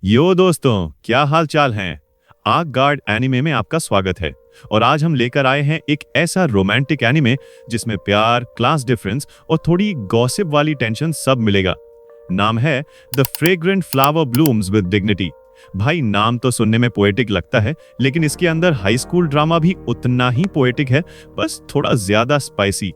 यो दोस्तों, क्या हाल चाल हैं? आग गार्ड एनिमे में आपका स्वागत है। और आज हम लेकर आए हैं एक ऐसा रोमांटिक एनिमे जिसमें प्यार, क्लास डिफरेंस और थोड़ी गॉसिप वाली टेंशन सब मिलेगा। नाम है the fragrant flower blooms with dignity. भाई नाम तो सुनने में पोएटिक लगता है, लेकिन इसके अंदर हाई स्कूल ड्रामा भी उतना ही पोएटिक है, बस थोड़ा ज्यादा स्पाइसी।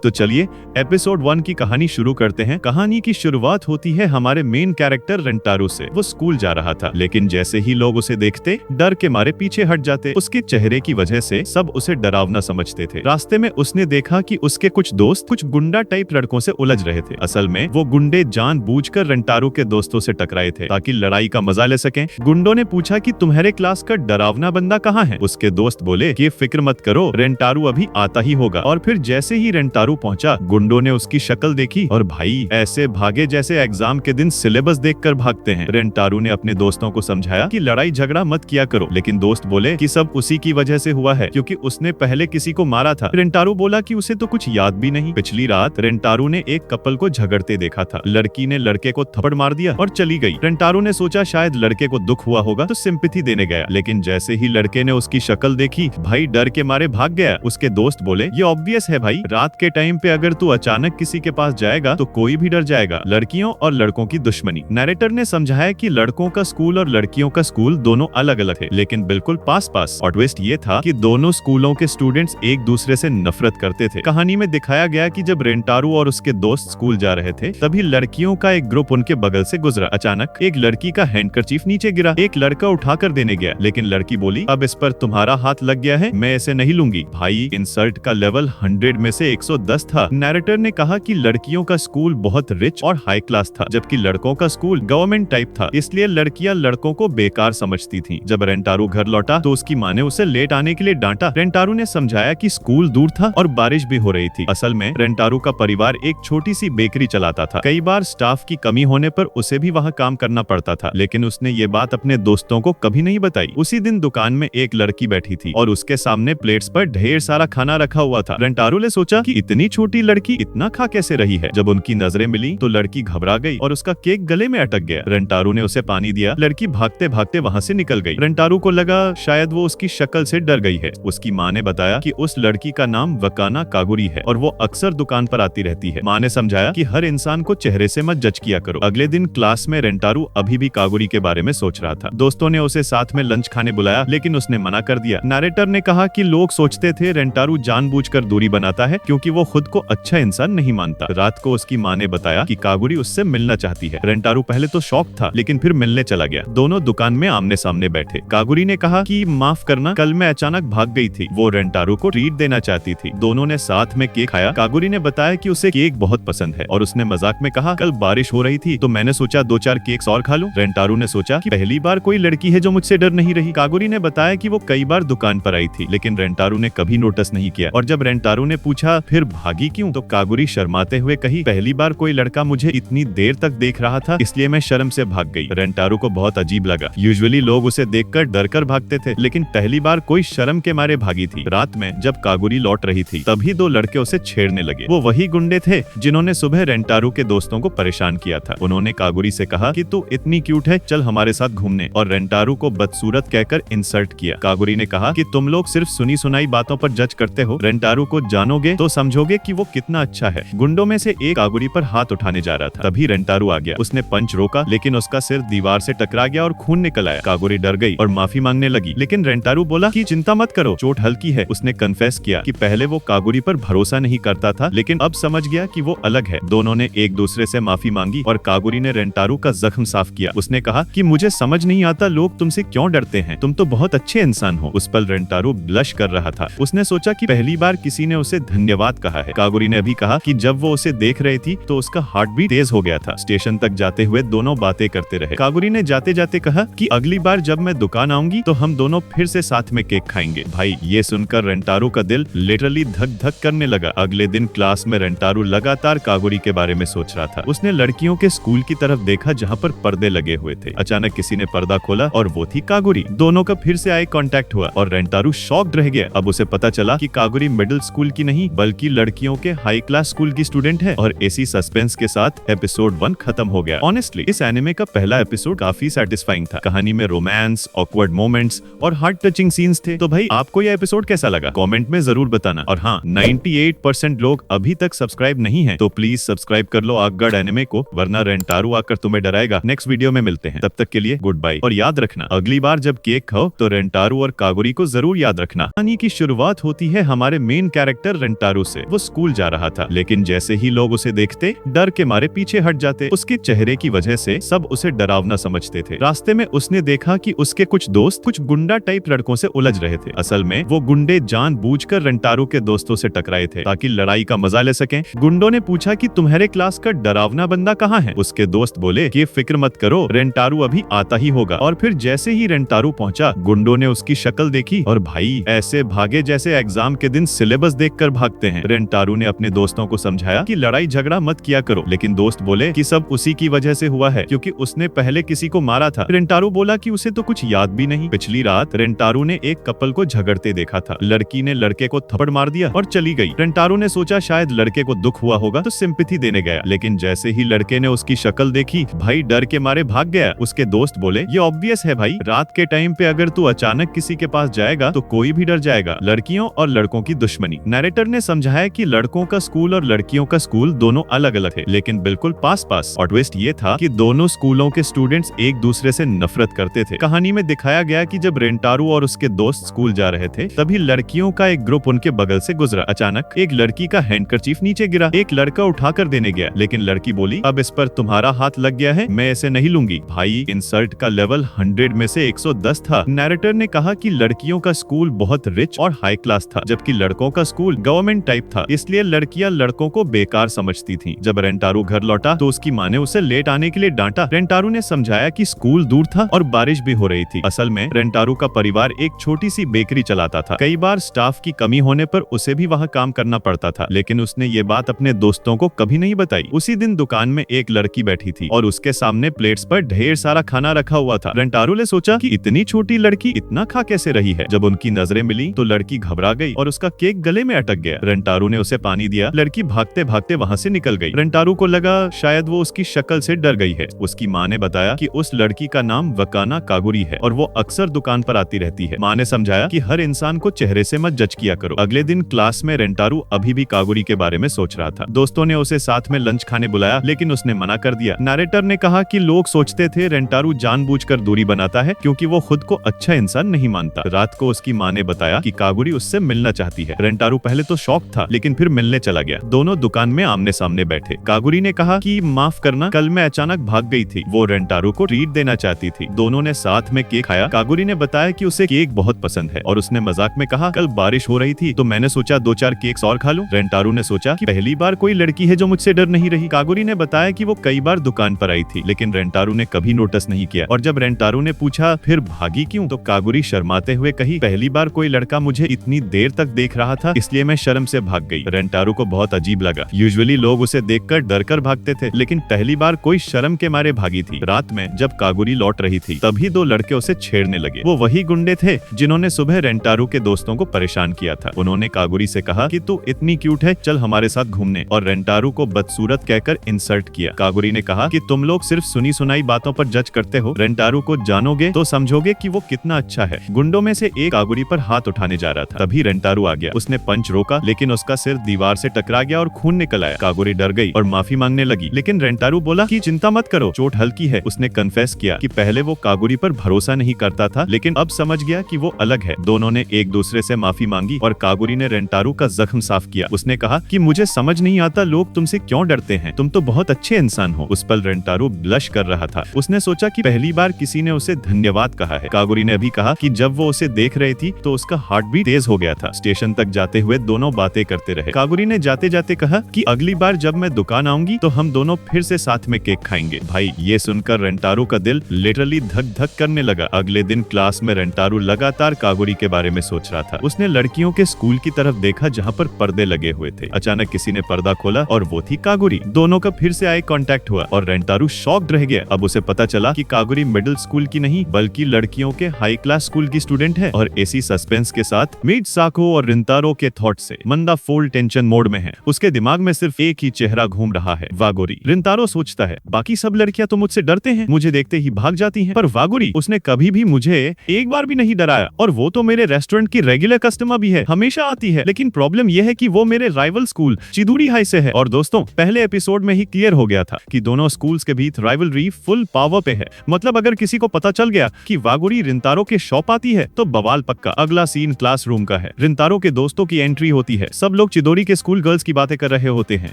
तो चलिए एपिसोड 1 की कहानी शुरू करते हैं। कहानी की शुरुआत होती है हमारे मेन कैरेक्टर रेंटारो से। वो स्कूल जा रहा था, लेकिन जैसे ही लोग उसे देखते डर के मारे पीछे हट जाते। उसके चेहरे की वजह से सब उसे डरावना समझते थे। रास्ते में उसने देखा कि उसके कुछ दोस्त कुछ गुंडा टाइप लड़कों से उलझ रहे थे। असल में वो गुंडे जानबूझकर रेंटारो के दोस्तों से टकराए थे ताकि लड़ाई का मजा ले सकें। गुंडों ने पूछा कि तुम्हारे क्लास का डरावना बंदा कहाँ है? उसके दोस्त बोले कि फिक्र मत करो, रेंटारो अभी आता ही होगा। और फिर जैसे ही रेंटारो पहुंचा, गुंडों ने उसकी शक्ल देखी और भाई ऐसे भागे जैसे एग्जाम के दिन सिलेबस देखकर भागते हैं। रेंटारो ने अपने दोस्तों को समझाया कि लड़ाई झगड़ा मत किया करो, लेकिन दोस्त बोले कि सब उसी की वजह से हुआ है क्योंकि उसने पहले किसी को मारा था। रेंटारो बोला कि उसे तो कुछ याद भी नहीं। पिछली रात रेंटारो ने एक कपल को झगड़ते देखा था। लड़की ने लड़के को थप्पड़ मार दिया और चली गई। रेंटारो ने सोचा शायद लड़के को दुख हुआ होगा तो सिंपैथी देने गया, लेकिन जैसे ही लड़के ने उसकी शक्ल देखी, भाई डर के मारे भाग गया। उसके दोस्त बोले ये ऑब्वियस है भाई, रात के टाइम पे अगर तू अचानक किसी के पास जाएगा तो कोई भी डर जाएगा। लड़कियों और लड़कों की दुश्मनी। नैरेटर ने समझाया कि लड़कों का स्कूल और लड़कियों का स्कूल दोनों अलग अलग थे, लेकिन बिल्कुल पास पास। और ट्विस्ट ये था कि दोनों स्कूलों के स्टूडेंट्स एक दूसरे से नफरत करते थे। कहानी में दिखाया गया कि जब रेंटारो और उसके दोस्त स्कूल जा रहे थे, तभी लड़कियों का एक ग्रुप उनके बगल से गुजरा। अचानक एक लड़की का हैंडकरचीफ नीचे गिरा। एक लड़का उठाकर देने गया, लेकिन लड़की बोली अब इस पर तुम्हारा हाथ लग गया है, मैं इसे नहीं लूंगी। भाई इंसल्ट का लेवल 100 में से 110 था। नैरेटर ने कहा कि लड़कियों का स्कूल बहुत रिच और हाई क्लास था, जबकि लड़कों का स्कूल गवर्नमेंट टाइप था, इसलिए लड़कियां लड़कों को बेकार समझती थीं। जब रेंटारो घर लौटा तो उसकी माँ ने उसे लेट आने के लिए डांटा। रेंटारो ने समझाया कि स्कूल दूर था और बारिश भी हो रही थी। असल में रेंटारो का परिवार एक छोटी सी बेकरी चलाता था। कई बार स्टाफ की कमी होने पर उसे भी वहाँ काम करना पड़ता था, लेकिन उसने ये बात अपने दोस्तों को कभी नहीं बताई। उसी दिन दुकान में एक लड़की बैठी थी और उसके सामने प्लेट्स पर ढेर सारा खाना रखा हुआ था। रेंटारो ने सोचा कि इतनी छोटी लड़की इतना खा कैसे रही है। जब उनकी नजरें मिली तो लड़की घबरा गई और उसका केक गले में अटक गया। रेंटारो ने उसे पानी दिया। लड़की भागते भागते वहाँ से निकल गई। रेंटारो को लगा शायद वो उसकी शक्ल से डर गई है। उसकी माँ ने बताया कि उस लड़की का नाम वकाना कागुरी है और वो अक्सर दुकान पर आती रहती है। माँ ने समझाया कि हर इंसान को चेहरे से मत जज किया करो। अगले दिन क्लास में रेंटारो अभी भी कागुरी के बारे में सोच रहा था। दोस्तों ने उसे साथ में लंच खाने बुलाया, लेकिन उसने मना कर दिया। नैरेटर ने कहा कि लोग सोचते थे रेंटारो जानबूझकर दूरी बनाता है क्योंकि वो खुद को अच्छा इंसान नहीं मानता। रात को उसकी माँ ने बताया कि कागुरी उससे मिलना चाहती है। रेंटारो पहले तो शॉक था, लेकिन फिर मिलने चला गया। दोनों दुकान में आमने सामने बैठे। कागुरी ने कहा कि माफ करना, कल मैं अचानक भाग गई थी। वो रेंटारो को ट्रीट देना चाहती थी। दोनों ने साथ में केक खाया। कागुरी ने बताया कि उसे केक बहुत पसंद है और उसने मजाक में कहा कल बारिश हो रही थी तो मैंने सोचा 2-4 केक्स और खा लूं। रेंटारो ने सोचा कि पहली बार कोई लड़की है जो मुझसे डर नहीं रही। कागुरी ने बताया कि वो कई बार दुकान पर आई थी, लेकिन रेंटारो ने कभी नोटिस नहीं किया। और जब रेंटारो ने पूछा फिर भागी क्यों, तो कागुरी शर्माते हुए कही पहली बार कोई लड़का मुझे इतनी देर तक देख रहा था, इसलिए मैं शर्म से भाग गई। रेंटारो को बहुत अजीब लगा। यूजुअली लोग उसे देखकर डरकर भागते थे, लेकिन पहली बार कोई शर्म के मारे भागी थी। रात में जब कागुरी लौट रही थी, तभी 2 लड़के उसे छेड़ने लगे। वो वही गुंडे थे जिन्होंने सुबह रेंटारो के दोस्तों को परेशान किया था। उन्होंने कागुरी से कहा कि तू इतनी क्यूट है, चल हमारे साथ घूमने, और रेंटारो को बदसूरत कहकर इंसल्ट किया। कागुरी ने कहा कि तुम लोग सिर्फ सुनी सुनाई बातों पर जज करते हो, रेंटारो को जानोगे तो समझोगे कि वो कितना अच्छा है। गुंडों में से एक कागुरी पर हाथ उठाने जा रहा था, तभी रेंटारो आ गया। उसने पंच रोका, लेकिन उसका सिर दीवार से टकरा गया और खून निकल आया। कागुरी डर गई और माफी मांगने लगी, लेकिन रेंटारो बोला कि चिंता मत करो, चोट हल्की है। उसने कन्फेस किया कि पहले वो कागुरी पर भरोसा नहीं करता था, लेकिन अब समझ गया कि वो अलग है। दोनों ने एक दूसरे से माफी मांगी और कागुरी ने रेंटारो का जख्म साफ किया। उसने कहा कि मुझे समझ नहीं आता लोग तुमसे क्यों डरते हैं, तुम तो बहुत अच्छे इंसान हो। उस पल रेंटारो ब्लश कर रहा था। उसने सोचा कि पहली बार किसी ने उसे धन्यवाद कहा है। कागुरी ने अभी कहा कि जब वो उसे देख रही थी तो उसका हार्ट भी तेज हो गया था। स्टेशन तक जाते हुए दोनों बातें करते रहे। कागुरी ने जाते जाते कहा कि अगली बार जब मैं दुकान आऊंगी तो हम दोनों फिर से साथ में केक खाएंगे। भाई ये सुनकर रेंटारो का दिल लिटरली धक धक करने लगा। अगले दिन क्लास में रेंटारो लगातार कागुरी के बारे में सोच रहा था। उसने लड़कियों के स्कूल की तरफ देखा जहाँ पर पर्दे लगे हुए थे। अचानक किसी ने पर्दा खोला और वो थी कागुरी। दोनों का फिर से आई कांटेक्ट हुआ और रेंटारो शॉक्ड रह गया। अब उसे पता चला कि कागुरी मिडिल स्कूल की नहीं बल्कि बल्कि लड़कियों के हाई क्लास स्कूल की स्टूडेंट है। और इसी सस्पेंस के साथ एपिसोड 1 खत्म हो गया। ऑनेस्टली इस एनिमे का पहला एपिसोड काफी सेटिस्फाइंग था। कहानी में रोमांस, ऑकवर्ड मोमेंट्स और हार्ट टचिंग सीन्स थे। तो भाई आपको यह एपिसोड कैसा लगा कमेंट में जरूर बताना। और हाँ, 98% लोग अभी तक सब्सक्राइब नहीं है तो प्लीज सब्सक्राइब कर लो आगगार्ड एनिमे को, वरना रेंटारू आकर तुम्हें डराएगा। नेक्स्ट वीडियो में मिलते हैं, तब तक के लिए गुड बाय। और याद रखना, अगली बार जब केक खाओ तो रेंटारू और कागुरी को जरूर याद रखना। कहानी की शुरुआत होती है हमारे मेन कैरेक्टर रेंटारू से। वो स्कूल जा रहा था, लेकिन जैसे ही लोग उसे देखते डर के मारे पीछे हट जाते। उसके चेहरे की वजह से सब उसे डरावना समझते थे। रास्ते में उसने देखा कि उसके कुछ दोस्त कुछ गुंडा टाइप लड़कों से उलझ रहे थे। असल में वो गुंडे जानबूझकर रेंटारू के दोस्तों से टकराए थे ताकि लड़ाई का मजा ले सकें। गुंडों ने पूछा कि तुम्हारे क्लास का डरावना बंदा कहाँ है। उसके दोस्त बोले कि फिक्र मत करो, रेंटारू अभी आता ही होगा। और फिर जैसे ही रेंटारू पहुंचा, गुंडों ने उसकी शक्ल देखी और भाई ऐसे भागे जैसे एग्जाम के दिन सिलेबस देखकर भागते हैं। रेंटारू ने अपने दोस्तों को समझाया कि लड़ाई झगड़ा मत किया करो, लेकिन दोस्त बोले कि सब उसी की वजह से हुआ है क्योंकि उसने पहले किसी को मारा था। रेंटारू बोला कि उसे तो कुछ याद भी नहीं। पिछली रात रेंटारू ने एक कपल को झगड़ते देखा था। लड़की ने लड़के को थप्पड़ मार दिया और चली गई। रेंटारू ने सोचा शायद लड़के को दुख हुआ होगा तो सिंपैथी देने गया, लेकिन जैसे ही लड़के ने उसकी शक्ल देखी, भाई डर के मारे भाग गया। उसके दोस्त बोले ये ऑब्वियस है भाई, रात के टाइम पे अगर तू अचानक किसी के पास जाएगा तो कोई भी डर जाएगा। लड़कियों और लड़कों की दुश्मनी। नैरेटर ने समझाया कि लड़कों का स्कूल और लड़कियों का स्कूल दोनों अलग अलग थे, लेकिन बिल्कुल पास पास। और ट्विस्ट ये था कि दोनों स्कूलों के स्टूडेंट्स एक दूसरे से नफरत करते थे। कहानी में दिखाया गया कि जब रेंटारू और उसके दोस्त स्कूल जा रहे थे, तभी लड़कियों का एक ग्रुप उनके बगल से गुजरा। अचानक एक लड़की का हैंडकरचीफ नीचे गिरा। एक लड़का उठाकर देने गया, लेकिन लड़की बोली अब इस पर तुम्हारा हाथ लग गया है, मैं इसे नहीं लूंगी। भाई इंसल्ट का लेवल 100 में से 110 था। नैरेटर ने कहा कि लड़कियों का स्कूल बहुत रिच और हाई क्लास था, जबकि लड़कों का स्कूल गवर्नमेंट टाइप था, इसलिए लड़कियां लड़कों को बेकार समझती थीं। जब रेंटारू घर लौटा तो उसकी माँ ने उसे लेट आने के लिए डांटा। रेंटारू ने समझाया कि स्कूल दूर था और बारिश भी हो रही थी। असल में रेंटारू का परिवार एक छोटी सी बेकरी चलाता था। कई बार स्टाफ की कमी होने पर उसे भी वहाँ काम करना पड़ता था, लेकिन उसने ये बात अपने दोस्तों को कभी नहीं बताई। उसी दिन दुकान में एक लड़की बैठी थी और उसके सामने प्लेट्स पर ढेर सारा खाना रखा हुआ था। रेंटारू ने सोचा कि इतनी छोटी लड़की इतना खा कैसे रही है। जब उनकी नजरें मिली तो लड़की घबरा गई और उसका केक गले में अटक गया। रेंटारू ने उसे पानी दिया। लड़की भागते भागते वहाँ से निकल गई। रेंटारू को लगा शायद वो उसकी शक्ल से डर गई है। उसकी माँ ने बताया कि उस लड़की का नाम वकाना कागुरी है और वो अक्सर दुकान पर आती रहती है। माँ ने समझाया कि हर इंसान को चेहरे से मत जज किया करो। अगले दिन क्लास में रेंटारू अभी भी कागुरी के बारे में सोच रहा था। दोस्तों ने उसे साथ में लंच खाने बुलाया, लेकिन उसने मना कर दिया। नैरेटर ने कहा कि लोग सोचते थे रेंटारू जानबूझकर दूरी बनाता है क्योंकि वो खुद को अच्छा इंसान नहीं मानता। रात को उसकी माँ ने बताया कि कागुरी उससे मिलना चाहती है। रेंटारू पहले तो शॉक था, लेकिन फिर मिलने चला गया। दोनों दुकान में आमने सामने बैठे। कागुरी ने कहा कि माफ करना, कल मैं अचानक भाग गई थी। वो रेंटारू को ट्रीट देना चाहती थी। दोनों ने साथ में केक खाया। कागुरी ने बताया कि उसे केक बहुत पसंद है और उसने मजाक में कहा कल बारिश हो रही थी तो मैंने सोचा 2-4 केक्स और खा लूं। रेंटारू ने सोचा कि पहली बार कोई लड़की है जो मुझसे डर नहीं रही। कागुरी ने बताया कि वो कई बार दुकान पर आई थी, लेकिन रेंटारू ने कभी नोटिस नहीं किया। और जब रेंटारू ने पूछा फिर भागी क्यों, तो कागुरी शर्माते हुए कही पहली बार कोई लड़का मुझे इतनी देर तक देख रहा था, इसलिए मैं शर्म से भाग गई। रेंटारू को बहुत अजीब लगा। यूजुअली लोग उसे देखकर डरकर भागते थे, लेकिन पहली बार कोई शर्म के मारे भागी थी। रात में जब कागुरी लौट रही थी, तभी 2 लड़के उसे छेड़ने लगे। वो वही गुंडे थे जिन्होंने सुबह रेंटारू के दोस्तों को परेशान किया था। उन्होंने कागुरी से कहा कि तू इतनी क्यूट है, चल हमारे साथ घूमने, और रेंटारू को बदसूरत कहकर इंसल्ट किया। कागुरी ने कहा कि तुम लोग सिर्फ सुनी सुनाई बातों पर जज करते हो, रेंटारू को जानोगे तो समझोगे कि वो कितना अच्छा है। गुंडों में से एक कागुरी पर हाथ उठाने जा रहा था, तभी रेंटारू आ गया। उसने पंच रोका, लेकिन उसका सिर दीवार से टकरा गया और खून निकल आया। कागुरी डर गई और माफी मांगने लगी, लेकिन रेंटारू बोला कि चिंता मत करो, चोट हल्की है। उसने कन्फेस किया कि पहले वो कागुरी पर भरोसा नहीं करता था, लेकिन अब समझ गया कि वो अलग है। दोनों ने एक दूसरे से माफी मांगी और कागुरी ने रेंटारू का जख्म साफ किया। उसने कहा कि मुझे समझ नहीं आता लोग तुमसे क्यों डरते हैं, तुम तो बहुत अच्छे इंसान हो। उस पर रेंटारू ब्लश कर रहा था। उसने सोचा कि पहली बार किसी ने उसे धन्यवाद कहा है। कागुरी ने भी कहा कि जब वो उसे देख रही थी तो उसका हार्ट भी तेज हो गया था। स्टेशन तक जाते हुए दोनों बातें करते रहे। कागुरी ने जाते जाते कहा कि अगली बार जब मैं दुकान आऊंगी तो हम दोनों फिर से साथ में केक खाएंगे। भाई ये सुनकर रेंटारू का दिल लिटरली धक धक करने लगा। अगले दिन क्लास में रेंटारू लगातार कागुरी के बारे में सोच रहा था। उसने लड़कियों के स्कूल की तरफ देखा जहाँ पर पर्दे लगे हुए थे। अचानक किसी ने पर्दा खोला और वो थी कागुरी। दोनों का फिर से आई कांटेक्ट हुआ और रेंटारू शॉक्ड रह गया। अब उसे पता चला कि कागुरी मिडिल स्कूल की नहीं बल्कि लड़कियों के हाई क्लास स्कूल की स्टूडेंट है। और इसी सस्पेंस के साथ मीट साको और रिंतारो के थॉट से मंदा फुल टेंशन मोड में है। उसके दिमाग में सिर्फ एक ही चेहरा घूम रहा है, वागोरी। रिंतारो सोचता है बाकी सब लड़कियां तो मुझसे डरते हैं, मुझे देखते ही भाग जाती हैं, पर वागोरी उसने कभी भी मुझे एक बार भी नहीं डराया, और वो तो मेरे रेस्टोरेंट की रेगुलर कस्टमर भी है, हमेशा आती है। लेकिन प्रॉब्लम यह है कि वो मेरे राइवल स्कूल चिदुरी हाई से है। और दोस्तों, पहले एपिसोड में ही क्लियर हो गया था कि दोनों स्कूल्स के बीच राइवलरी फुल पावर पे है। मतलब अगर किसी को पता चल गया कि वागोरी रिंतारो के शॉप आती है तो बवाल पक्का। अगला सीन क्लासरूम का है। रिंतारो के दोस्तों की एंट्री होती है। सब लोग चिदोरी के स्कूल गर्ल्स की बातें कर रहे होते हैं।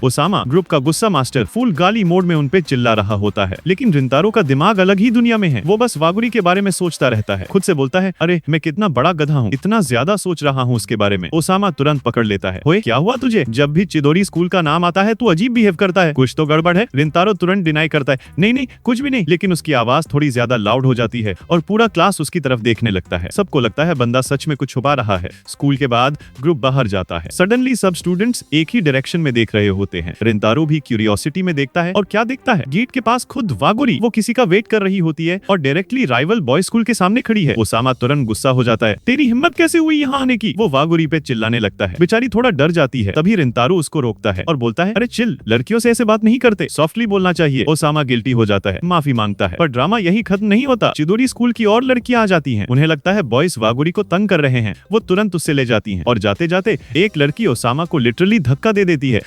ओसामा, ग्रुप का गुस्सा मास्टर, फुल गाली मोड में उनपे चिल्ला रहा होता है। लेकिन रिंतारो का दिमाग अलग ही दुनिया में है। वो बस वागोरी के बारे में सोचता रहता है। खुद से बोलता है, अरे मैं कितना बड़ा गधा हूँ, इतना ज्यादा सोच रहा हूँ उसके बारे में। ओसामा तुरंत पकड़ लेता है, ओए क्या हुआ तुझे? जब भी चिदोरी स्कूल का नाम आता है तू अजीब बिहेव करता है, कुछ तो गड़बड़ है। रिंतारो तुरंत डिनाई करता है, नहीं नहीं कुछ भी नहीं। लेकिन उसकी आवाज थोड़ी ज्यादा लाउड हो जाती है और पूरा क्लास उसकी तरफ देखने लगता है। सबको लगता है बंदा सच में कुछ छुपा रहा है। स्कूल के बाद ग्रुप बाहर जाता है। सडनली सब स्टूडेंट्स एक ही डायरेक्शन में देख रहे होते हैं। रिंतारो भी क्यूरियोसिटी में देखता है, और क्या देखता है? गेट के पास खुद वागोरी। वो किसी का वेट कर रही होती है और डायरेक्टली राइवल बॉय स्कूल के सामने खड़ी है। ओसामा तुरंत गुस्सा हो जाता है, तेरी हिम्मत कैसे हुई यहाँ आने की? वो वागोरी पे चिल्लाने लगता है। बेचारी थोड़ा डर जाती है। तभी रिंतारो उसको रोकता है और बोलता है, अरे चिल, लड़कियों से ऐसे बात नहीं करते, सॉफ्टली बोलना चाहिए। ओसामा गिल्टी हो जाता है, माफी मांगता है। पर ड्रामा यही खत्म नहीं होता। चिदोरी स्कूल की और लड़कियां आ जाती हैं। उन्हें लगता है बॉयज वागोरी को तंग कर रहे हैं। वो तुरंत उससे ले जाती हैं और जाते जाते एक लड़की ओसामा को लिटरली धक्का दे देती है।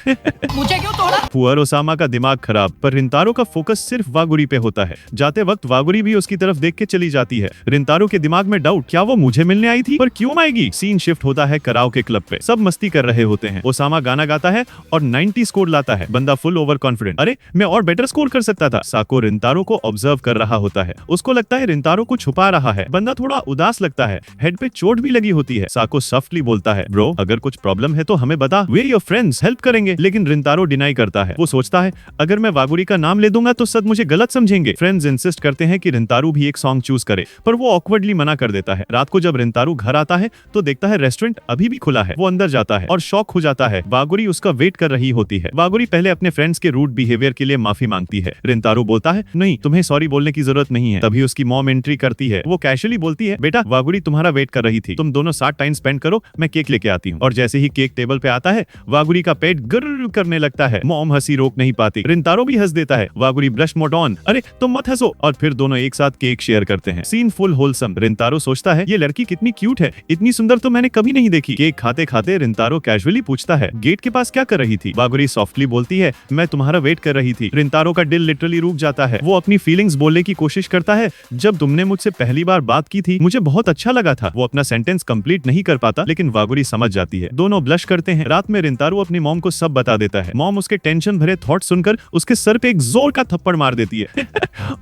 मुझे क्यों तोड़ा? पुअर ओसामा का दिमाग खराब। पर रिंतारो का फोकस सिर्फ वागोरी पे होता है। जाते वक्त वागोरी भी उसकी तरफ देख के चली जाती है। रिंतारो के दिमाग में डाउट, क्या वो मुझे मिलने आई थी? पर क्यों आएगी? सीन शिफ्ट होता है कराओके क्लब पे। सब मस्ती कर रहे होते हैं। ओसामा गाना गाता है और 90 स्कोर लाता है। बंदा फुल ओवर कॉन्फिडेंट, अरे मैं और बेटर स्कोर कर सकता था। साको रिंतारो को ऑब्जर्व कर रहा होता है। उसको लगता है रिंतारो को छुपा रहा है। बंदा थोड़ा उदास लगता है। हेड पे चोट भी लगी होती है। साको सॉफ्टली बोलता है, ब्रो अगर कुछ प्रॉब्लम है तो हमें बता, वे योर फ्रेंड्स हेल्प करेंगे। लेकिन रिंतारो डिनाई करता है। वो सोचता है अगर मैं वागोरी का नाम ले दूंगा तो सब मुझे गलत समझेंगे। फ्रेंड्स इंसिस्ट करते हैं कि रिंतारो भी एक सॉन्ग चूज करे, पर वो ऑकवर्डली मना कर देता है। रात को जब रिंतारो घर आता है तो देखता है रेस्टोरेंट अभी भी खुला है। वो अंदर जाता है और शॉक हो जाता है। वागोरी उसका वेट कर रही होती है। वागोरी पहले अपने फ्रेंड्स के रूड बिहेवियर के लिए माफी मांगती है। रिंतारो बोलता है, नहीं तुम्हें सॉरी बोलने की जरूरत नहीं है। तभी उसकी मॉम एंट्री करती है। वो कैजुअली बोलती है, बेटा वागोरी तुम्हारा वेट कर रही थी, तुम दोनों साथ टाइम स्पेंड करो, मैं केक लेके आती हूँ। और जैसे ही केक टेबल पे आता है वागोरी का पेट गिर करने लगता है। मॉम हंसी रोक नहीं पाती। रिंतारो भी हंस देता है। वागोरी ब्रश मोड ऑन, अरे तुम मत हंसो। और फिर दोनों एक साथ केक शेयर करते हैं। Scene full wholesome. रिंतारो सोचता है ये लड़की कितनी क्यूट है, इतनी सुंदर तो मैंने कभी नहीं देखी। केक खाते खाते रिंतारो कैजुअली पूछता है, गेट के पास क्या कर रही थी? वागोरी सॉफ्टली बोलती है, मैं तुम्हारा वेट कर रही थी। रिंतारो का दिल लिटरली रुक जाता है। वो अपनी फीलिंग्स बोलने की कोशिश करता है, जब तुमने मुझसे पहली बार बात की थी मुझे बहुत अच्छा लगा था। वो अपना सेंटेंस कंप्लीट नहीं कर पाता, लेकिन वागोरी समझ जाती है। दोनों ब्लश करते हैं। रात में रिंतारो अपनी मॉम को सब बता देता है। मॉम उसके टेंशन भरे थॉट सुनकर उसके सर पे एक जोर का थप्पड़ मार देती है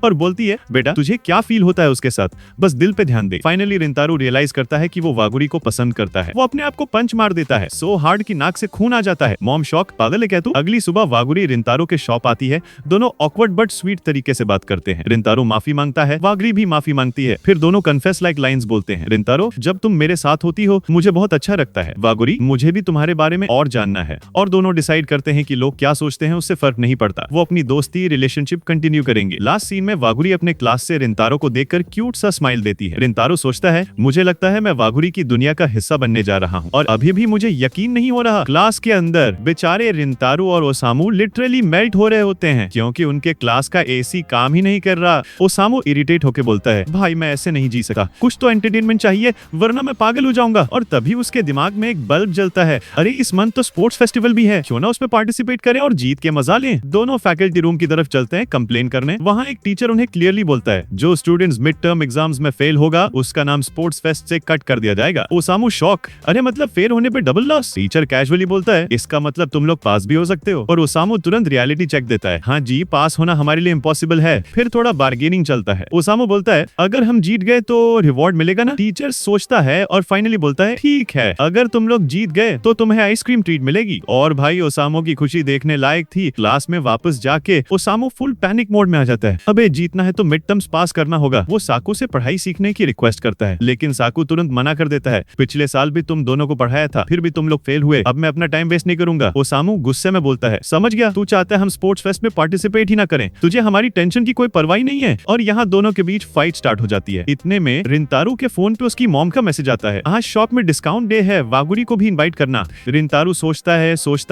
और बोलती है, बेटा तुझे क्या फील होता है उसके साथ, बस दिल पे ध्यान दे। फाइनली रिंतारो रियलाइज करता है कि वो वागोरी को पसंद करता है। वो अपने आप को पंच मार देता है, सो हार्ड कि नाक से खून आ जाता है। मॉम शॉक, पागल है क्या तू? अगली सुबह वागोरी रिंतारो के शॉप आती है। दोनों ऑकवर्ड बट स्वीट तरीके से बात करते हैं। रिंतारो माफी मांगता है, वागोरी भी माफी मांगती है। फिर दोनों कन्फेस लाइक लाइंस बोलते हैं। रिंतारो, जब तुम मेरे साथ होती हो मुझे बहुत अच्छा लगता है। वागोरी, मुझे भी तुम्हारे बारे में और जानना है। और दोनों डिसाइड करते हैं कि लोग क्या सोचते हैं उससे फर्क नहीं पड़ता। वो अपनी दोस्ती रिलेशनशिप कंटिन्यू करेंगे। लास्ट सीन में वागोरी अपने क्लास से रिंतारो को देखकर क्यूट सा स्माइल देती है। रिंतारो सोचता है, मुझे लगता है मैं वागोरी की दुनिया का हिस्सा बनने जा रहा हूँ, और अभी भी मुझे यकीन नहीं हो रहा। क्लास के अंदर बेचारे रिंतारो और ओसामू लिटरली मेल्ट हो रहे होते हैं, क्योंकि उनके क्लास का एसी काम ही नहीं कर रहा। ओसामू इरिटेट होके बोलता है, भाई मैं ऐसे नहीं जी सकता, कुछ तो एंटरटेनमेंट चाहिए वरना मैं पागल हो जाऊंगा। और तभी उसके दिमाग में एक बल्ब जलता है, अरे इस मंथ तो स्पोर्ट्स फेस्टिवल भी है, क्यों ना उसमें पार्टिसिपेट करें और जीत के मजा लें। दोनों फैकल्टी रूम की तरफ चलते हैं कंप्लेन करने। वहाँ एक टीचर उन्हें क्लियरली बोलता है, जो स्टूडेंट्स मिड टर्म एग्जाम्स में फेल होगा उसका नाम स्पोर्ट्स फेस्ट से कट कर दिया जाएगा। ओसामू शॉक, अरे मतलब फेल होने पे डबल लॉस? टीचर कैजुअली बोलता है, इसका मतलब तुम लोग पास भी हो सकते हो। और ओसामू तुरंत रियलिटी चेक देता है, हाँ जी पास होना हमारे लिए इम्पॉसिबल है। फिर थोड़ा बार्गेनिंग चलता है। ओसामू बोलता है, अगर हम जीत गए तो रिवॉर्ड मिलेगा ना? टीचर सोचता है और फाइनली बोलता है, ठीक है अगर तुम लोग जीत गए तो तुम्हें आइसक्रीम ट्रीट मिलेगी। और भाई ओसामू की खुशी देखने लायक थी। क्लास में वापस जाके ओसामू फुल पैनिक मोड में आ जाता है। अबे जीतना है तो मिड टर्म्स पास करना होगा। वो साकू से पढ़ाई सीखने की रिक्वेस्ट करता है, लेकिन साकू तुरंत मना कर देता है। पिछले साल भी तुम दोनों को पढ़ाया था, फिर भी तुम लोग फेल हुए। अब मैं अपना टाइम वेस्ट नहीं करूंगा। ओसामू गुस्से में बोलता है, समझ गया, तू चाहता है हम स्पोर्ट्स फेस्ट में पार्टिसिपेट ही ना करें, तुझे हमारी टेंशन की कोई परवाह नहीं है। और यहाँ दोनों के बीच फाइट स्टार्ट हो जाती है। इतने में रिंतारू के फोन पे उसकी मॉम का मैसेज आता है, आज शॉप में डिस्काउंट डे है, वागुरी को भी इनवाइट करना। रिंतारू सोचता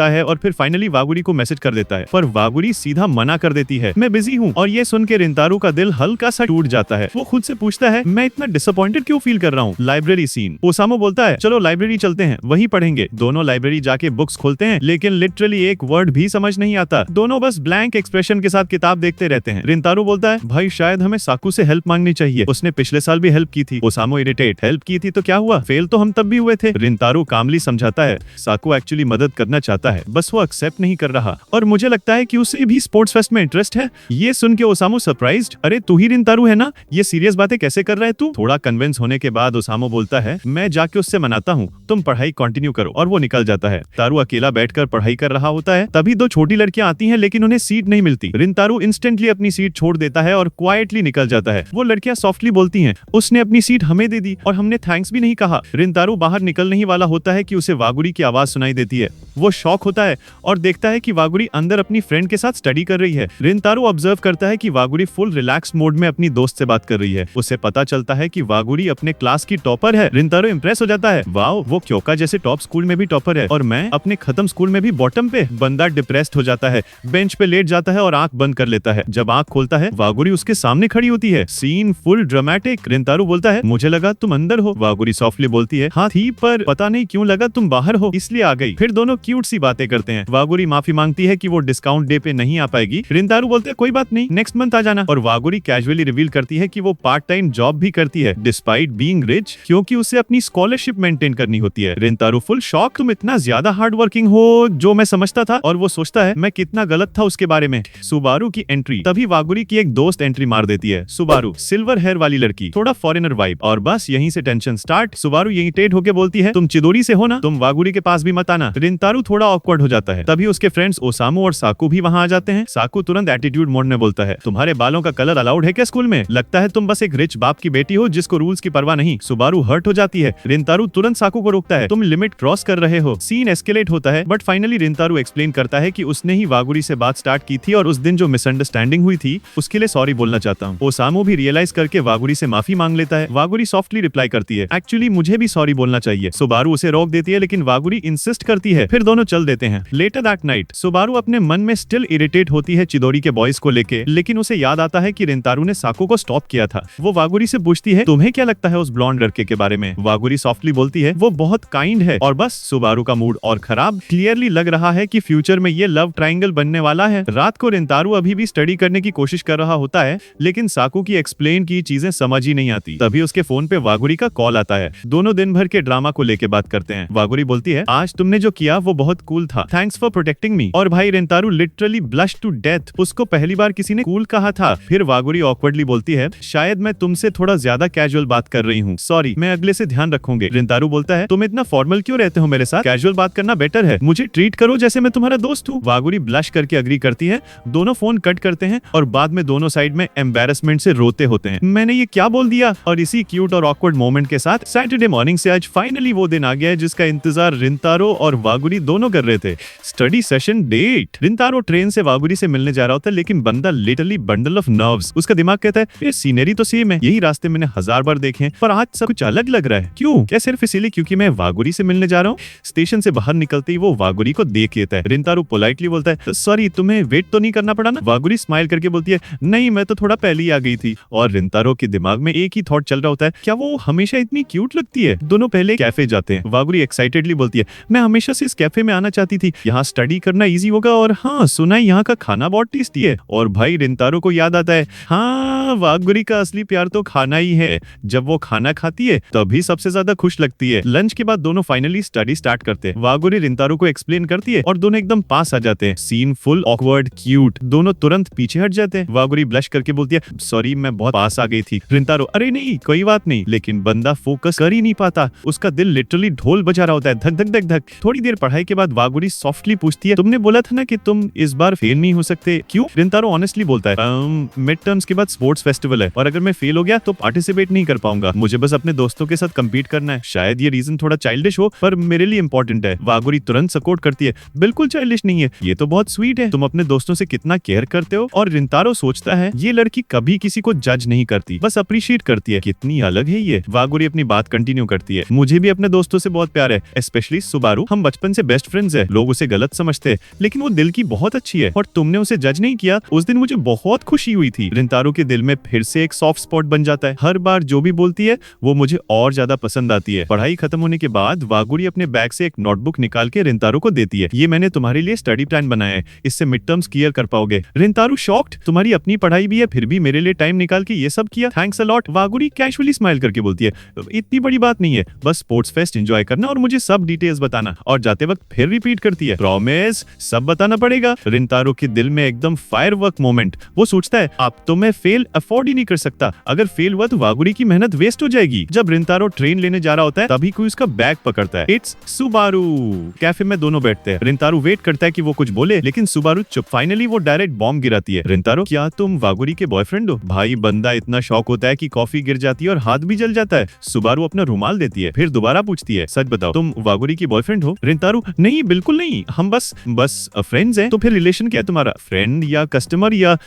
है और फिर फाइनली वागुरी को मैसेज कर देता है, पर वागुरी सीधा मना कर देती है, मैं बिजी हूँ। और ये सुन के रिंतारू का दिल हल्का सा टूट जाता है। वो खुद से पूछता है, मैं इतना डिसअपॉइंटेड क्यों फील कर रहा हूँ। Library scene. ओसामू बोलता है, चलो लाइब्रेरी चलते हैं, वही पढ़ेंगे। दोनों लाइब्रेरी जाके बुक्स खोलते हैं, लेकिन लिटरली एक वर्ड भी समझ नहीं आता। दोनों बस ब्लैंक एक्सप्रेशन के साथ किताब देखते रहते हैं। रिंतारू बोलता है, भाई शायद हमें साकू से हेल्प मांगनी चाहिए, उसने पिछले साल भी हेल्प की थी। ओसामू इरिटेट, हेल्प की थी तो क्या हुआ, फेल तो हम तब भी हुए थे। रिंतारू कामली समझाता है, साकू एक्चुअली मदद करना चाहता है, बस वो एक्सेप्ट नहीं कर रहा, और मुझे लगता है कि उसे भी स्पोर्ट्स फेस्ट में इंटरेस्ट है। ये सुन के ओसामू सरप्राइज्ड, अरे तू ही रिंतारू है ना, ये सीरियस बातें कैसे कर रहा है तू। थोड़ा कन्विंस होने के बाद ओसामू बोलता है, मैं जाके उससे मनाता हूँ, तुम पढ़ाई कंटिन्यू करो। और वो निकल जाता है। तारू अकेला बैठकर पढ़ाई कर रहा होता है, तभी दो छोटी लड़कियां आती हैं, लेकिन उन्हें सीट नहीं मिलती। रिंतारू इंस्टेंटली अपनी सीट छोड़ देता है और क्वाइटली निकल जाता है। वो लड़कियां सॉफ्टली बोलती हैं, उसने अपनी सीट हमें दे दी और हमने थैंक्स भी नहीं कहा। रिंतारू बाहर निकलने ही वाला होता है कि उसे वागुरी की आवाज सुनाई देती है। वो शॉक होता है और देखता है कि वागुरी अंदर अपनी फ्रेंड के साथ स्टडी कर रही है। रिंतारू ऑब्जर्व करता है कि वागुरी फुल रिलैक्स मोड में अपनी दोस्त से बात कर रही है। उसे पता चलता है कि वागुरी अपने क्लास की टॉपर है। रिंतारू इंप्रेस हो जाता है, वाओ, वो क्योका जैसे टॉप स्कूल में भी टॉपर है और मैं अपने खत्म स्कूल में भी बॉटम पे। बंदा डिप्रेस्ड हो जाता है, बेंच पे लेट जाता है और आंख बंद कर लेता है। जब आंख खोलता है, वागुरी उसके सामने खड़ी होती है। Scene full dramatic. रिंतारू बोलता है, मुझे लगा तुम अंदर हो। वागुरी सॉफ्टली बोलती है, हाँ थी, पर पता नहीं क्यों लगा तुम बाहर हो, इसलिए आ गई। फिर दोनों क्यूट सी बातें करते हैं। वागुरी माफी मांगती है कि वो डिस्काउंट डे पे नहीं आ पाएगी। रिंतारू बोलते हैं, कोई बात नहीं, नेक्स्ट मंथ आ जाना। और वागुरी कैजुअली रिवील करती है कि वो पार्ट टाइम जॉब भी करती है डिस्पाइट बीइंग रिच, क्योंकि उसे अपनी स्कॉलरशिप मेंटेन करनी होती है। रिंतारू फुल शॉक, तुम इतना ज्यादा हार्ड वर्किंग हो जो मैं समझता था। और वो सोचता है मैं कितना गलत था उसके बारे में। सुबारू की एंट्री। तभी वागुरी की एक दोस्त एंट्री मार देती है। सुबारू, सिल्वर हेयर वाली लड़की, थोड़ा फॉरेनर वाइब। और बस यहीं से टेंशन स्टार्ट। सुबारू इरिटेट होके बोलती है, तुम चिदोरी से हो ना, तुम वागुरी के पास भी मत आना। रिंतारू थोड़ा ऑकवर्ड हो जाता है। तभी उसके फ्रेंड्स ओसामू और साकू भी वहाँ आ जाते हैं। साकू तुरंत एटीट्यूड मोड में बोलता है, तुम्हारे बालों का कलर अलाउड है क्या स्कूल में? लगता है तुम बस एक रिच बाप की बेटी हो जिसको रूल्स की परवाह नहीं। सुबारू हर्ट हो जाती है। रिंतारू तुरंत साकू को रोकता है, तुम लिमिट क्रॉस कर रहे हो। सीन एस्केलेट होता है, बट फाइनली रिंतारू एक्सप्लेन करता है कि उसने ही वागुरी से बात स्टार्ट की थी और उस दिन जो मिसअंडरस्टैंडिंग हुई थी उसके लिए सॉरी बोलना चाहता हूँ। ओसामू भी रियलाइज करके वागुरी से माफी मांग लेता है। वागुरी सॉफ्टली रिप्लाई करती है, एक्चुअली मुझे भी सॉरी बोलना चाहिए। सुबारू उसे रोक देती है, लेकिन वागुरी इंसिस्ट करती है। फिर दोनों चल देते हैं। लेटर दैट नाइट सुबारू अपने मन में स्टिल इरिटेट होती है चिदोरी के बॉयज को लेके, लेकिन उसे याद आता है कि रिंतारू ने साकू को स्टॉप किया था। वो वागुरी से पूछती है, तुम्हें क्या लगता है उस ब्लॉन्ड लड़के के बारे में? वागुरी सॉफ्टली बोलती है, वो बहुत काइंड है। और बस सुबारू का मूड और खराब। क्लियरली लग रहा है कि फ्यूचर में ये लव ट्रायंगल बनने वाला है। रात को रिंतारू अभी भी स्टडी करने की कोशिश कर रहा होता है, लेकिन साकू की एक्सप्लेन की चीजें समझ ही नहीं आती। तभी उसके फोन पे वागुरी का कॉल आता है। दोनों दिन भर के ड्रामा को लेके बात करते हैं। वागुरी बोलती है, आज तुमने जो किया वो बहुत कूल था, थैंक्स फॉर प्रोटेक्टिंग मी। और भाई रिंतारू लिटरली ब्लश टू डेथ, उसको पहली बार किसी ने कूल कहा था। फिर वागुरी ऑकवर्डली बोलती है, शायद मैं तुमसे थोड़ा ज्यादा कैजुअल बात कर रही हूँ, सॉरी, मैं अगले से ध्यान रखूंगी। रिंतारू बोलता है, तुम इतना फॉर्मल क्यों रहते हो मेरे साथ, कैजुअल बात करना बेटर है, मुझे ट्रीट करो जैसे मैं तुम्हारा दोस्त हूँ। वागुरी ब्लश करके अग्री करती है। दोनों फोन कट करते हैं और बाद में दोनों साइड में एम्बैरेसमेंट से रोते होते हैं, मैंने ये क्या बोल दिया। और इसी क्यूट और ऑकवर्ड मोमेंट के साथ सैटरडे मॉर्निंग से आज फाइनली वो दिन आ गया है जिसका इंतजार रिंतारो और वागुरी दोनों कर रहे थे। Study session date. Rintaro train से वागुरी से मिलने जा रहा होता है, लेकिन बंदा लिटरली बंडल ऑफ नर्व्स। उसका दिमाग कहता है, ये सीनरी तो सेम है, यही रास्ते मैंने 1000 बार देखे हैं, पर आज सब कुछ अलग लग रहा है। क्यों? क्या सिर्फ इसीलिए क्योंकि मैं वागुरी से मिलने जा रहा हूँ? स्टेशन से बाहर निकलते ही वो वागुरी को देख लेता है। रिंतारो पोलाइटली बोलता है, सॉरी, तुम्हें वेट तो नहीं करना पड़ा ना? वागुरी स्माइल करके बोलती है, नहीं, मैं तो थोड़ा पहले ही आ गई थी। और रिंतारो के दिमाग में एक ही थॉट चल रहा होता है, क्या वो हमेशा इतनी क्यूट लगती है? दोनों पहले कैफे जाते हैं। वागुरी एक्साइटेडली बोलती है, मैं हमेशा से इस कैफे में आना चाहती थी, यहाँ स्टडी करना इजी होगा, और हाँ, सुना है यहाँ का खाना बहुत टेस्टी है। और भाई रिंतारो को याद आता है, हाँ, वागुरी का असली प्यार तो खाना ही है। जब वो खाना खाती है तभी सबसे ज्यादा खुश लगती है। लंच के बाद दोनों फाइनली स्टडी स्टार्ट करते हैं। वागुरी रिंतारो को एक्सप्लेन करती है और दोनों एकदम पास आ जाते हैं। Scene full awkward cute. दोनों तुरंत पीछे हट जाते हैं। वागुरी ब्लश करके बोलती है, सॉरी, मैं बहुत पास आ गई थी। रिंतारो, अरे नहीं, कोई बात नहीं। लेकिन बंदा फोकस कर ही नहीं पाता। उसका दिल लिटरली ढोल बजा रहा होता है, धक धक धक धक। थोड़ी देर पढ़ाई के बाद वागुरी सॉफ्टली पूछती है, तुमने बोला था ना कि तुम इस बार फेल नहीं हो सकते। क्यों? रिंतारो ऑनेस्टली बोलता है मिड टर्म्स के बाद स्पोर्ट्स फेस्टिवल है और अगर मैं फेल हो गया तो पार्टिसिपेट नहीं कर पाऊंगा। मुझे बस अपने दोस्तों के साथ कम्पीट करना है। शायद ये रीजन थोड़ा चाइल्डिश हो पर मेरे लिए इंपॉर्टेंट है। वागुरी तुरंत सपोर्ट करती है, बिल्कुल चाइल्डिश नहीं है, ये तो बहुत स्वीट है, तुम अपने दोस्तों से कितना केयर करते हो। और रिंतारो सोचता है ये लड़की कभी किसी को जज नहीं करती, बस अप्रिशिएट करती है। कितनी अलग है ये। वागुरी अपनी बात कंटिन्यू करती है, मुझे भी अपने दोस्तों से बहुत प्यार है, स्पेशली सुबारू। हम बचपन से बेस्ट फ्रेंड्स है। लोग उसे गलत समझते हैं लेकिन वो दिल की बहुत अच्छी है और तुमने उसे जज नहीं किया। उस दिन मुझे बहुत खुशी हुई थी। रिंतारो के दिल में फिर से एक सॉफ्ट स्पॉट बन जाता है। हर बार जो भी बोलती है वो मुझे और ज्यादा पसंद आती है। पढ़ाई खत्म होने के बाद वागुरी अपने बैग से एक नोटबुक निकाल के रिंतारो को देती है। ये मैंने तुम्हारे लिए स्टडी प्लान बनाया है, इससे मिड टर्म्स क्लियर कर पाओगे। रिंतारो शॉक्ड, तुम्हारी अपनी पढ़ाई भी है फिर भी मेरे लिए टाइम निकाल के ये सब किया, thanks a lot. Waguri casually smile करके बोलती है इतनी बड़ी बात नहीं है, बस स्पोर्ट्स फेस्ट एंजॉय करना और मुझे सब डिटेल्स बताना। और जाते वक्त फिर रिपीट करती है प्रॉमिस, सब बताना पड़ेगा। रिंतारो के दिल में एकदम फायरवर्क मोमेंट। वो सोचता है अब तो मैं फेल अफोर्ड ही नहीं कर सकता, अगर फेल हुआ तो वागुरी की मेहनत वेस्ट हो जाएगी। जब रिंतारो ट्रेन लेने जा रहा होता है तभी कोई उसका बैग पकड़ता है। It's Subaru. कैफे में दोनों बैठते हैं। रिंतारो वेट करता है कि वो कुछ बोले लेकिन सुबारू चुप। फाइनली वो डायरेक्ट बॉम्ब गिराती है। रिंतारो, क्या तुम वागुरी के बॉयफ्रेंड हो? भाई बंदा इतना शॉक होता है कि कॉफी गिर जाती है और हाथ भी जल जाता है। सुबारू अपना रुमाल देती है, फिर दोबारा पूछती है सच बताओ तुम वागुरी की बॉयफ्रेंड हो? रिंतारो, नहीं बिल्कुल नहीं, हम बस फ्रेंड्स हैं। तो फिर रिलेशन क्या है तुम्हारा? फ्रेंड या कस्टमर या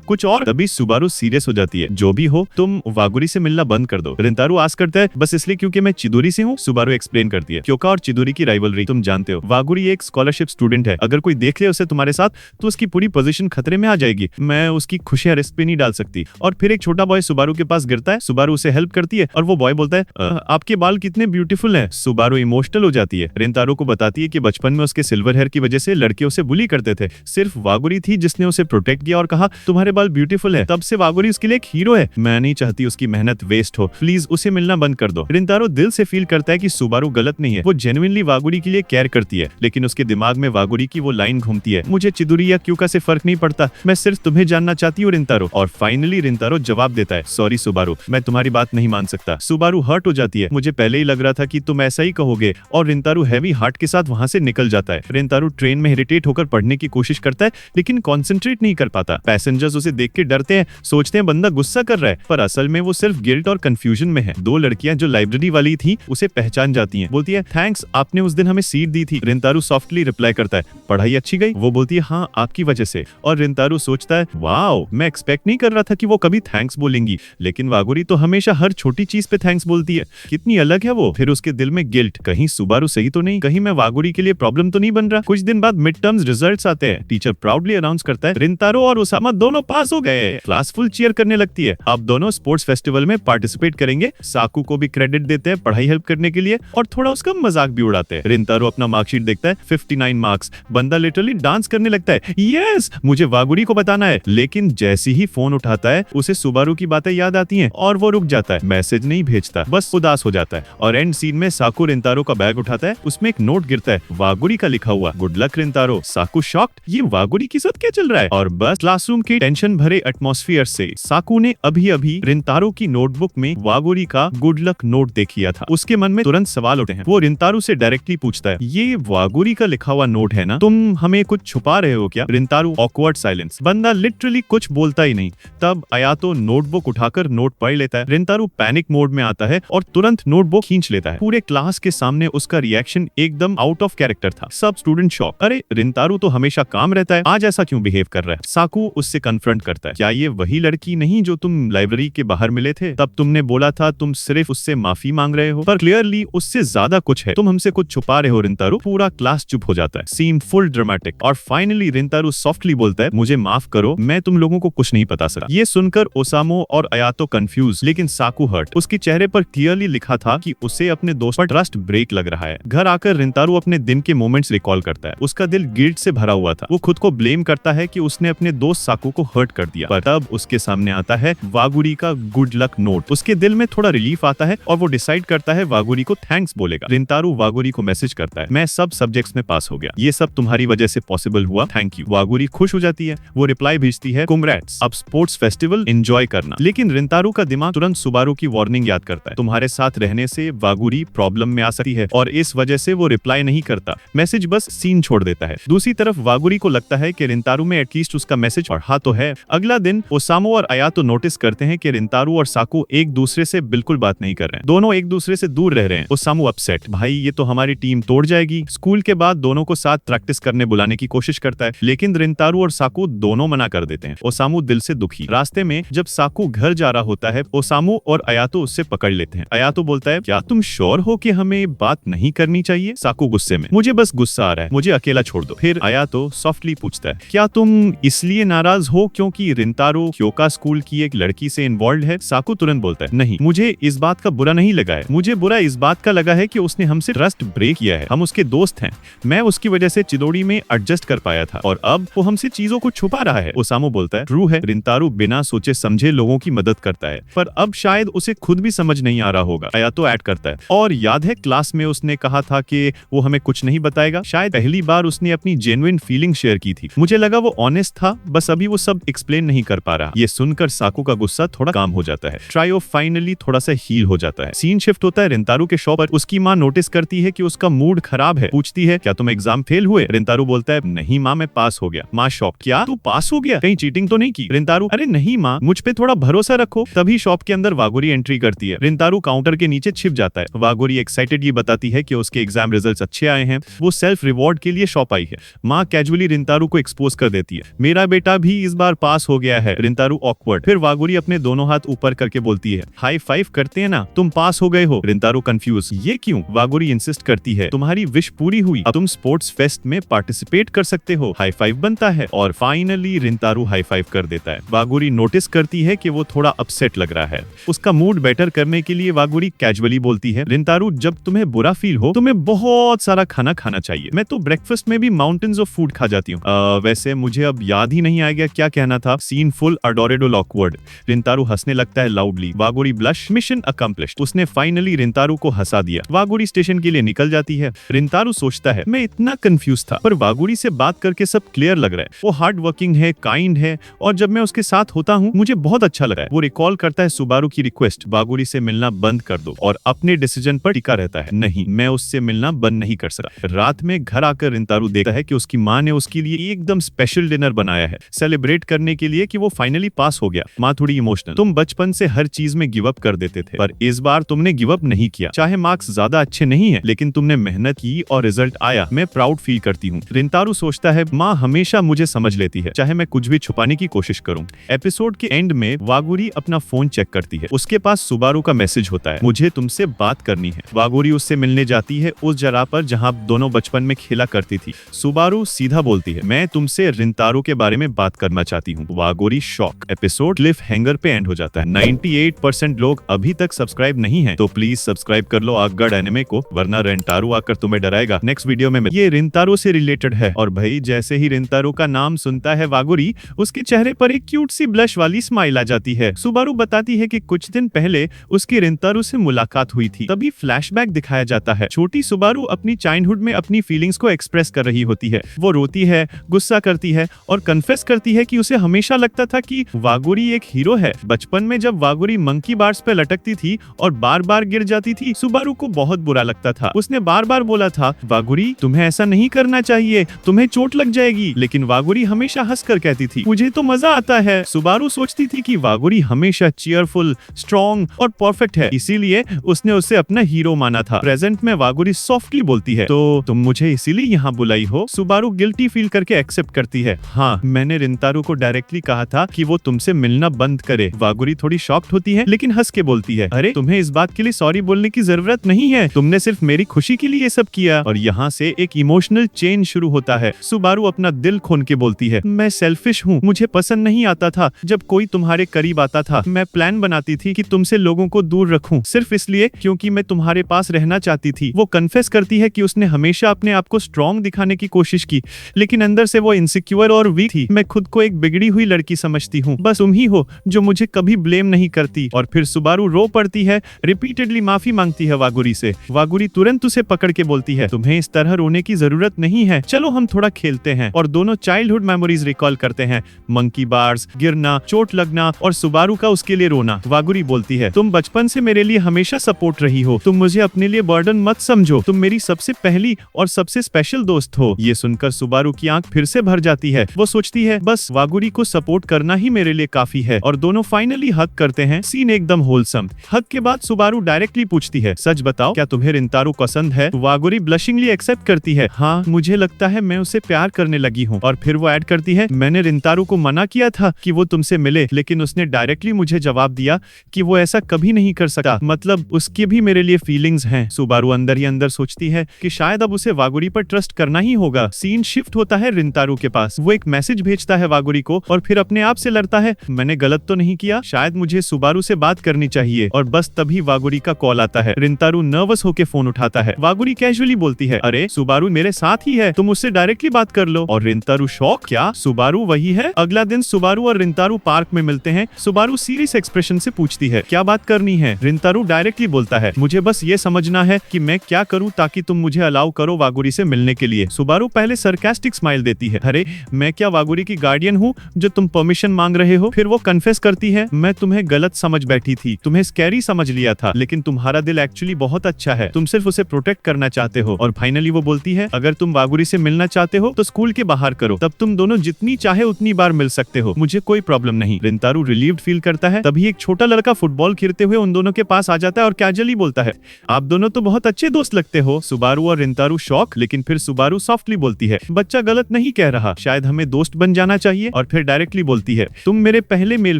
कुछ और? तभी सुबारू सीरियस हो जाती है, जो भी हो तुम वागुरी से मिलना बंद कर दो। रिंतारो आस्क करता है बस इसलिए क्योंकि मैं चिदुरी से हूँ? सुबारू एक्सप्लेन करती है क्योंका और चिदुरी की राइवलरी तुम जानते हो। वागुरी एक स्कॉलरशिप स्टूडेंट है, अगर कोई देख ले उसे तुम्हारे साथ तो उसकी पूरी पोजीशन खतरे में आ जाएगी। मैं उसकी खुशियां रिस्क पे नहीं डाल सकती। और फिर एक छोटा बॉय सुबारू के पास गिरता है। सुबारू उसे हेल्प करती है और वो बॉय बोलता है आपके बाल कितने ब्यूटीफुल हैं। सुबारू इमोशनल हो जाती है। रिंतारो को बताती है कि बचपन में उसके सिल्वर हेयर की वजह से लड़के उसे बुली करते थे, सिर्फ वागुरी थी जिसने उसे प्रोटेक्ट किया और कहा तुम्हारे बाल ब्यूटीफुल है। तब से वागुरी उसके लिए एक हीरो है। मैं नहीं चाहती उसकी मेहनत वेस्ट हो, प्लीज उसे मिलना बंद कर दो। रिंतारो दिल से फील करता है कि सुबारू गलत नहीं है, वो जेन्युइनली वागुरी के लिए केयर करती है। लेकिन उसके दिमाग में वागुरी की वो लाइन घूमती है, मुझे चिदुरी या क्यूका से फर्क नहीं पड़ता, मैं सिर्फ तुम्हें जानना चाहती हूँ रिंतारो। और फाइनली रिंतारो जवाब देता है सॉरी सुबारू, मैं तुम्हारी बात नहीं मान सकता। सुबारू हर्ट हो जाती है, मुझे पहले ही लग रहा था कि तुम ऐसा ही कहोगे। और रिंतारो हैवी हार्ट के साथ वहां से निकल जाता है। रिंतारो ट्रेन में इरिटेट होकर पढ़ने की कोशिश करता है लेकिन कॉन्सेंट्रेट नहीं कर पाता। पैसेंजर्स उसे देख के डरते हैं, सोचते हैं बंदा गुस्सा कर रहा है, पर असल में वो सिर्फ गिल्ट और कंफ्यूजन में है। दो लड़कियां जो लाइब्रेरी वाली थी उसे पहचान जाती हैं, बोलती है थैंक्स, आपने उस दिन हमें सीट दी थी। रिंतारो सॉफ्टली रिप्लाई करता है पढ़ाई अच्छी गई? वो बोलती है हाँ आपकी वजह से। और रिंतारो सोचता है वाओ, मैं एक्सपेक्ट नहीं कर रहा था कि वो कभी थैंक्स बोलेंगी, लेकिन वागुरी तो हमेशा हर छोटी चीज पे थैंक्स बोलती है। कितनी अलग है वो। फिर उसके दिल में गिल्ट, कहीं सुबारू सही तो नहीं, कहीं मैं वागुरी के लिए प्रॉब्लम तो नहीं बन रहा। कुछ दिन बाद मिड टर्म्स रिजल्ट्स आते हैं। टीचर प्राउडली अनाउंस करता है रिंतारो और उसामा दोनों पास हो गए। क्लास फुल चीयर करने लगती है। अब दोनों स्पोर्ट्स फेस्टिवल में पार्टिसिपेट करेंगे। साकू को भी क्रेडिट देते हैं पढ़ाई हेल्प करने के लिए और थोड़ा उसका मजाक भी उड़ाते हैं। रिंतारो अपना मार्कशीट देखता है 59 मार्क्स। बंदा लिटरली डांस करने लगता है, यस मुझे वागुरी को बताना है। लेकिन जैसे ही फोन उठाता है उसे सुबारू की बातें याद आती हैं और वो रुक जाता है, मैसेज नहीं भेजता, बस उदास हो जाता है। और एंड सीन में साकू रिंतारो का बैग उठाता है, उसमें एक नोट गिरता है वागुरी का लिखा हुआ, गुड लक रिंतारो। साकू शॉक्ड, ये वागुरी के साथ क्या चल रहा है? और बस क्लासरूम के टेंशन भरे एटमॉस्फेयर से साकू ने अभी अभी रिंतारो की नोटबुक में वागुरी का गुड लक नोट देख लिया था। उसके मन में तुरंत सवाल उठे हैं। वो रिंतारो से डायरेक्टली पूछता है ये वागुरी का लिखा हुआ नोट है ना? तुम हमें कुछ छुपा रहे हो क्या? रिंतारो ऑकवर्ड साइलेंस। बंदा लिटरली कुछ बोलता ही नहीं। तब अयातो नोटबुक उठाकर नोट पढ़ लेता है। रिंतारो पैनिक मोड में आता है और तुरंत नोटबुक खींच लेता है। पूरे क्लास के सामने उसका रिएक्शन एकदम आउट ऑफ कैरेक्टर था। सब स्टूडेंट शॉक, अरे रिंतारो तो हमेशा काम रहता है, आज ऐसा क्यों बिहेव कर रहा है? साकू उससे कन्फ्रंट करता है, क्या ये वही लड़की नहीं जो तुम लाइब्रेरी के बाहर मिले थे? तब तुमने बोला था तुम सिर्फ उससे माफी मांग रहे हो, पर क्लियरली उससे ज्यादा कुछ है, तुम हमसे कुछ छुपा रहे हो रिंतारो। पूरा क्लास चुप हो जाता है, सीन फुल ड्रामेटिक। और फाइनली रिंतारो सॉफ्टली बोलता है मुझे माफ करो, मैं तुम लोगों को कुछ नहीं बता सका। ये सुनकर ओसामो और अयातो कंफ्यूज, लेकिन साकू हर्ट। उसके चेहरे पर क्लियरली लिखा था कि उसे अपने दोस्त पर ट्रस्ट ब्रेक लग रहा है। घर आकर रिंतारो अपने दिन के मोमेंट्स रिकॉल करता है। उसका दिल गिल्ट से भरा हुआ था। वो खुद को ब्लेम करता है कि उसने अपने दोस्त साकू को हर्ट कर दिया। पर तब उसके सामने आता है वागुरी का गुड लक नोट। उसके दिल में थोड़ा रिलीफ आता है और वो डिसाइड करता है वागुरी को थैंक्स बोलेगा। रिंतारो वागुरी को मैसेज करता है मैं सब सब्जेक्ट्स में पास हो गया, ये सब तुम्हारी वजह से पॉसिबल हुआ, थैंक यू। वागुरी खुश हो जाती है। वो रिप्लाई भेजती है कांग्रेट्स, अब स्पोर्ट्स फेस्टिवल एंजॉय करना। लेकिन रिंतारो का दिमाग तुरंत सुबारू की वार्निंग याद करता है, तुम्हारे साथ रहने से वागुरी प्रॉब्लम में आ सकती है, और इस वजह से वो रिप्लाई नहीं करता, मैसेज बस सीन छोड़ छोड़ देता है। दूसरी तरफ वागुरी को लगता है कि रिंतारू में एटलीस्ट उसका मैसेज पढ़ा तो है। अगला दिन ओसामू और अयातो नोटिस करते हैं कि रिंतारू और साकू एक दूसरे से बिल्कुल बात नहीं कर रहे हैं, दोनों एक दूसरे से दूर रह रहे हैं। ओसामू अपसेट, भाई ये तो हमारी टीम तोड़ जाएगी। स्कूल के बाद दोनों को साथ प्रैक्टिस करने बुलाने की कोशिश करता है, लेकिन रिंतारू और साकू दोनों मना कर देते हैं। ओसामू दिल से दुखी। रास्ते में जब साकू घर जा रहा होता है, ओसामू और अयातो उससे पकड़ लेते हैं। अयातो बोलता है, क्या तुम श्योर हो कि हमें बात नहीं करनी चाहिए? साकू गुस्से में, मुझे बस गुस्सा आ रहा है, मुझे अकेला छोड़ दो। फिर अयातो सॉफ्टली पूछता है, क्या तुम इसलिए नाराज हो क्योंकि रिंतारू क्योका स्कूल की एक लड़की से इन्वॉल्व है? साकू तुरंत बोलता है, नहीं, मुझे इस बात का बुरा नहीं लगा है, मुझे बुरा इस बात का लगा है कि उसने हमसे ट्रस्ट ब्रेक किया है। हम उसके दोस्त हैं, मैं उसकी वजह से चिदोड़ी में एडजस्ट कर पाया था और अब वो हमसे चीजों को छुपा रहा है। ओसामू बोलता है, ट्रू है, रिंतारू बिना सोचे समझे लोगों की मदद करता है, पर अब शायद उसे खुद भी समझ नहीं आ रहा होगा। अयातो ऐड करता है, और याद है क्लास में उसने कहा था कि वो हमें कुछ नहीं बताएगा। शायद पहली बार उसने अपनी जेन्युइन फीलिंग शेयर की थी, मुझे लगा वो ऑनेस्ट था, बस अभी वो सब एक्सप्लेन नहीं कर पा रहा। ये सुनकर साकू का गुस्सा थोड़ा काम हो जाता है। ट्रायो फाइनली थोड़ा सा हील हो जाता है। सीन शिफ्ट होता है रिंतारू के शॉप पर। उसकी माँ नोटिस करती है कि उसका मूड खराब है, पूछती है, क्या तुम एग्जाम फेल हुए? रिंतारू बोलता है, नहीं माँ, मैं पास हो गया। माँ शॉक, क्या तू पास हो गया? कहीं चीटिंग तो नहीं की? रिंतारू, अरे नहीं माँ, मुझ पे थोड़ा भरोसा रखो। तभी शॉप के अंदर वागुरी एंट्री करती है। रिंतारू काउंटर के नीचे छिप जाता है। वागुरी एक्साइटेड ये बताती है कि उसके एग्जाम रिजल्ट्स अच्छे आए हैं, वो सेल्फ रिवॉर्ड के लिए शॉप आई है। माँ कैजुअली रिंतारू को एक्सपोज कर देती है, मेरा बेटा भी इस बार पास हो गया है। रिंतारू ऑकवर्ड। फिर वागुरी अपने दोनों हाथ ऊपर करके बोलती है, हाई फाइव करते हैं ना, तुम पास हो गए हो। रिंतारू कंफ्यूज, ये क्यों? वागुरी इंसिस्ट करती है, तुम्हारी विश पूरी हुई, अब तुम स्पोर्ट्स फेस्ट में पार्टिसिपेट कर सकते हो। हाई फाइव बनता है और फाइनली रिंतारू हाई फाइव कर देता है। वागुरी नोटिस करती है कि वो थोड़ा अपसेट लग रहा है। उसका मूड बेटर करने के लिए वागुरी कैजुअली बोलती है, रिंतारू जब तुम्हें बुरा फील हो तुम्हें बहुत सारा खाना खाना चाहिए, मैं तो ब्रेकफास्ट में भी माउंटेन्स ऑफ फूड खा जाती हूँ। वैसे मुझे अब याद ही नहीं आएगा क्या कहना था। Scene full adorable awkward. Rintaro हंसने लगता है loudly. Waguri blush, mission accomplished, उसने फाइनली रिंतारू को हंसा दिया। वागुरी स्टेशन के लिए निकल जाती है। रिंतारू सोचता है, मैं इतना कंफ्यूज था, पर वागुरी से बात करके सब क्लियर लग रहा है। वो हार्ड वर्किंग है, काइंड है, और जब मैं उसके साथ होता हूँ मुझे बहुत अच्छा लगा है। वो रिकॉल करता है सुबारू की रिक्वेस्ट, वागुरी से मिलना बंद कर दो, और अपने डिसीजन पर टिका रहता है, नहीं मैं उससे मिलना बंद नहीं कर सकता। रात में घर आकर रिंतारू देखता है कि उसकी माँ ने उसके लिए एकदम स्पेशल डिनर बनाया है, सेलिब्रेट करने के लिए कि वो फाइनली पास हो गया। माँ थोड़ी इमोशनल, तुम बचपन से हर चीज में गिव अप कर देते थे, पर इस बार तुमने गिव अप नहीं किया। चाहे मार्क्स ज्यादा अच्छे नहीं है, लेकिन तुमने मेहनत की और रिजल्ट आया, मैं प्राउड फील करती हूँ। रिंतारू सोचता है, माँ हमेशा मुझे समझ लेती है, चाहे मैं कुछ भी छुपाने की कोशिश करूँ। एपिसोड के एंड में वागुरी अपना फोन चेक करती है। उसके पास सुबारू का मैसेज होता है, मुझे तुमसे बात करनी है। वागुरी उससे मिलने जाती है, उस जगह पर जहाँ दोनों बचपन में खेला करती थी। सुबारू सीधा बोलती है, मैं तुमसे रिंतारू के बारे में बात करना चाहती हूँ। वागुरी शॉक। एपिसोड क्लिफ हैंगर पे एंड हो जाता है। 98% लोग अभी तक सब्सक्राइब नहीं है, तो प्लीज सब्सक्राइब कर लो आगगार्ड एनिमे को, वरना रिंतारू आकर तुम्हें डराएगा। नेक्स्ट वीडियो में ये रिंतारू से रिलेटेड है, और भाई जैसे ही रिंतारू का नाम सुनता है वागुरी, उसके चेहरे पर एक क्यूट सी ब्लश वाली स्माइल आ जाती है। सुबारू बताती है कि कुछ दिन पहले उसकी रिंतारू से मुलाकात हुई थी, तभी फ्लैशबैक दिखाया जाता है। छोटी सुबारू अपनी चाइल्डहुड में अपनी फीलिंग्स को एक्सप्रेस कर रही होती है। वो रोती है, गुस्सा करती है और कन्फेस करती है कि उसे हमेशा लगता था कि वागुरी एक हीरो है। बचपन में जब वागुरी मंकी बार्स पे लटकती थी और बार बार गिर जाती थी, सुबारू को बहुत बुरा लगता था। उसने बार बार बोला था, वागुरी तुम्हें ऐसा नहीं करना चाहिए, तुम्हें चोट लग जाएगी, लेकिन वागुरी हमेशा हंसकर कहती थी, मुझे तो मजा आता है। सुबारू सोचती थी कि वागुरी हमेशा चीयरफुल, स्ट्रॉन्ग और परफेक्ट है, इसीलिए उसने उसे अपना हीरो माना था। प्रेजेंट में वागुरी सॉफ्टली बोलती है, तो तुम मुझे इसीलिए यहाँ बुलाई हो? सुबारू गिल्टी फील करके एक्सेप्ट करती है, हाँ मैंने रिंतारू को डायरेक्टली कहा था कि वो तुमसे मिलना बंद करे। वागुरी थोड़ी शॉक्ड होती है, लेकिन हंस के बोलती है, अरे तुम्हें इस बात के लिए सॉरी बोलने की जरूरत नहीं है, तुमने सिर्फ मेरी खुशी के लिए ये सब किया। और यहाँ से एक इमोशनल चेंज शुरू होता है। सुबारू अपना दिल खोल के बोलती है, मैं सेल्फिश हूँ, मुझे पसंद नहीं आता था जब कोई तुम्हारे करीब आता था। मैं प्लान बनाती थी कि तुमसे लोगों को दूर रखूं, सिर्फ इसलिए क्योंकि मैं तुम्हारे पास रहना चाहती थी। वो कन्फेस करती है कि उसने हमेशा अपने आप को स्ट्रॉन्ग दिखाने की कोशिश की, लेकिन अंदर से वो इनसिक्योर और वीक थी। मैं खुद को एक बिगड़ी हुई लड़की समझती हूँ, बस तुम ही हो जो मुझे कभी ब्लेम नहीं करती। और फिर सुबारू रो पड़ती है, रिपीटेडली माफी मांगती है वागुरी से। वागुरी तुरंत उसे पकड़ के बोलती है, तुम्हें इस तरह रोने की जरूरत नहीं है, चलो हम थोड़ा खेलते हैं। और दोनों चाइल्डहुड मेमोरीज रिकॉल करते हैं, मंकी बार्स, गिरना, चोट लगना और सुबारू का उसके लिए रोना। वागुरी बोलती है, तुम बचपन से मेरे लिए हमेशा सपोर्ट रही हो, तुम मुझे अपने लिए बर्डन मत समझो, तुम मेरी सबसे पहली और सबसे स्पेशल दोस्त हो। ये सुनकर सुबारू की आंख फिर से भर जाती है। वो सोचती है बस वागुरी को सपोर्ट करना ही मेरे लिए काफी है, और दोनों फाइनली हग करते हैं। सीन एकदम होलसम। हग के बाद सुबारू डायरेक्टली पूछती है, सच बताओ क्या तुम्हें रिंतारू पसंद है? वागुरी ब्लशिंगली एक्सेप्ट करती है, हाँ मुझे लगता है मैं उसे प्यार करने लगी हूँ। और फिर वो ऐड करती है, मैंने रिंतारू को मना किया था कि वो तुमसे मिले, लेकिन उसने डायरेक्टली मुझे जवाब दिया कि वो ऐसा कभी नहीं कर सकता, मतलब उसके भी मेरे लिए फीलिंग्स हैं। सुबारू अंदर ही अंदर सोचती है कि शायद अब उसे वागुरी पर ट्रस्ट करना ही होगा। सीन शिफ्ट होता है रिंतारू के पास। वो एक मैसेज भेजता है वागुरी को और फिर अपने आप से लड़ता है, मैंने गलत तो नहीं किया, शायद मुझे सुबारू से बात करनी चाहिए। और बस तभी वागुरी का कॉल आता है। रिंतारू नर्वस होकर फोन उठाता है। वागुरी कैजुअली बोलती है, अरे सुबारू मेरे साथ ही है, तुम उससे डायरेक्टली बात कर लो। और रिंतारू शॉक, क्या सुबारू वही है? अगला दिन सुबारू और रिंतारू पार्क में मिलते हैं। सुबारू सीरियस एक्सप्रेशन से पूछती है, क्या बात करनी है? रिंतारू डायरेक्टली बोलता है, मुझे बस ये समझना है कि मैं क्या करूं ताकि तुम मुझे अलाउ करो वागुरी से मिलने के लिए। सुबारू पहले सरकास्टिक स्माइल देती है, अरे मैं क्या वागुरी की गार्डियन हूँ जो तुम परमिशन मांग रहे हो? फिर वो कन्फेस करती है, मैं तुम्हें गलत समझ बैठी थी, तुम्हें स्कैरी समझ लिया था, लेकिन तुम्हारा दिल एक्चुअली बहुत अच्छा है, तुम सिर्फ उसे प्रोटेक्ट करना चाहते हो। और फाइनली वो बोलती है, अगर तुम वागुरी से मिलना चाहते हो तो स्कूल के बाहर करो, तब तुम दोनों जितनी चाहे उतनी बार मिल सकते हो, मुझे कोई प्रॉब्लम नहीं। रिंतारू रिलीव्ड फील करता है। तभी एक छोटा लड़का फुटबॉल खेलते हुए उन दोनों के पास आ जाता है और कैजुअली बोलता है, आप दोनों तो बहुत अच्छे दोस्त लगते हो। सुबारू और रिंतारू शॉक, लेकिन फिर सुबारू सॉफ्टली बोलती है, बच्चा गलत नहीं कह रहा, शायद हमें दोस्त बन जाना चाहिए। और फिर डायरेक्टली बोलती है, तुम मेरे पहले मेल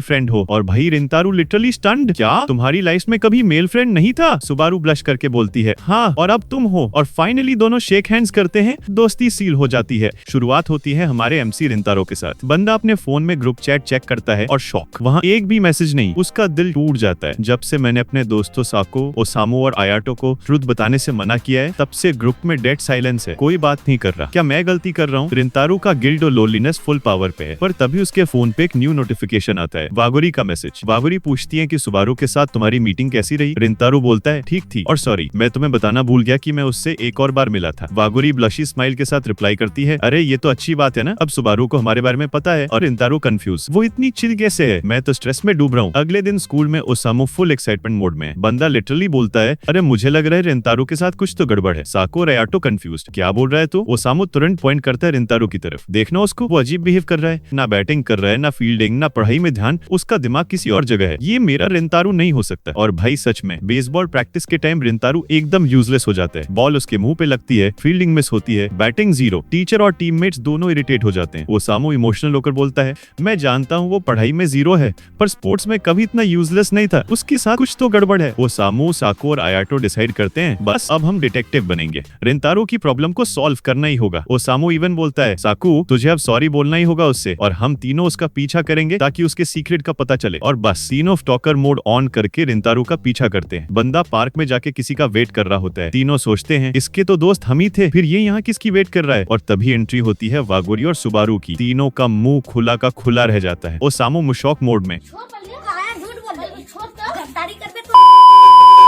फ्रेंड हो। और भाई रिंतारू लिटरली स्टन्ड, क्या तुम्हारी लाइफ में कभी मेल फ्रेंड नहीं था? सुबारू ब्लश करके बोलती है, हाँ और अब तुम हो। और फाइनली दोनों शेक हैंड्स करते हैं, दोस्ती सील हो जाती है। शुरुआत होती है हमारे एमसी रिंतारो के साथ। बंदा अपने फोन में ग्रुप चैट चेक करता है और शॉक, वहाँ एक भी मैसेज नहीं। उसका दिल टूट जाता है। जब से मैंने अपने दोस्तों साको, ओसामू और आयाटो को ट्रुथ बताने से मना किया है, तब से ग्रुप में डेड साइलेंस है, कोई बात नहीं कर रहा। क्या मैं गलती कर रहा हूँ? रिंतारू का गिल्ट और लोनलीनेस फुल पावर पे है। पर तभी उसके फोन पे एक न्यू नोटिफिकेशन आता है, वागुरी का मैसेज। वागुरी पूछती है कि सुबारू के साथ तुम्हारी मीटिंग कैसी रही? रिंतारू बोलता है, ठीक थी, और सॉरी मैं तुम्हें बताना भूल गया कि मैं उससे एक और बार मिला था। वागुरी ब्लशी स्माइल के साथ रिप्लाई करती है, अरे ये तो अच्छी बात है ना, अब सुबारू को हमारे बारे में पता है। और रिंतारू कंफ्यूज, वो इतनी चिल कैसे है? मैं तो स्ट्रेस में डूब रहा हूँ। अगले दिन स्कूल में ओसामू फुल एक्साइटमेंट मोड में। बंदा लिटरली बोलता है, अरे मुझे लग रहा है रिंतारू के साथ कुछ तो गड़बड़ है। साको और आयाटो कंफ्यूज्ड, क्या बोल रहा है तू? ओसामू तुरंत पॉइंट करता है रिंतारू की तरफ, देखना उसको, वो अजीब बिहेव कर रहा है, ना बैटिंग कर रहा है, ना फील्डिंग, ना पढ़ाई में ध्यान, उसका दिमाग किसी और जगह है, ये मेरा रिंतारू नहीं हो सकता। और भाई सच में बेसबॉल प्रैक्टिस के टाइम रिंतारू एकदम यूजलेस हो जाता है। बॉल उसके मुंह पे लगती है, फील्डिंग मिस होती है, बैटिंग जीरो। टीचर और टीममेट्स दोनों इरिटेट हो जाते हैं। ओसामू इमोशनल होकर बोलता है, मैं जानता हूँ वो पढ़ाई में जीरो है, पर स्पोर्ट्स में कभी इतना यूजलेस नहीं था, उसके साथ कुछ तो गड़बड़ है। ओसामू, साको और आयाटो डिसाइड करते हैं, बस अब हम डिटेक्टिव बनेंगे, रिंतारू की प्रॉब्लम को सॉल्व करना ही होगा। ओसामू इवन बोलता है, साकू तुझे अब सॉरी बोलना ही होगा उससे, और हम तीनों उसका पीछा करेंगे ताकि उसके सीक्रेट का पता चले। और बस scene off talker mode on करके रिंतारू का पीछा करते हैं। बंदा पार्क में जाके किसी का वेट कर रहा होता है। तीनों सोचते हैं इसके तो दोस्त हम ही थे, फिर ये यहाँ किसकी वेट कर रहा है? और तभी एंट्री होती है वागुरी और सुबारू की। तीनों का मुंह खुला का खुला रह जाता है। ओसामू मुशॉक मोड में।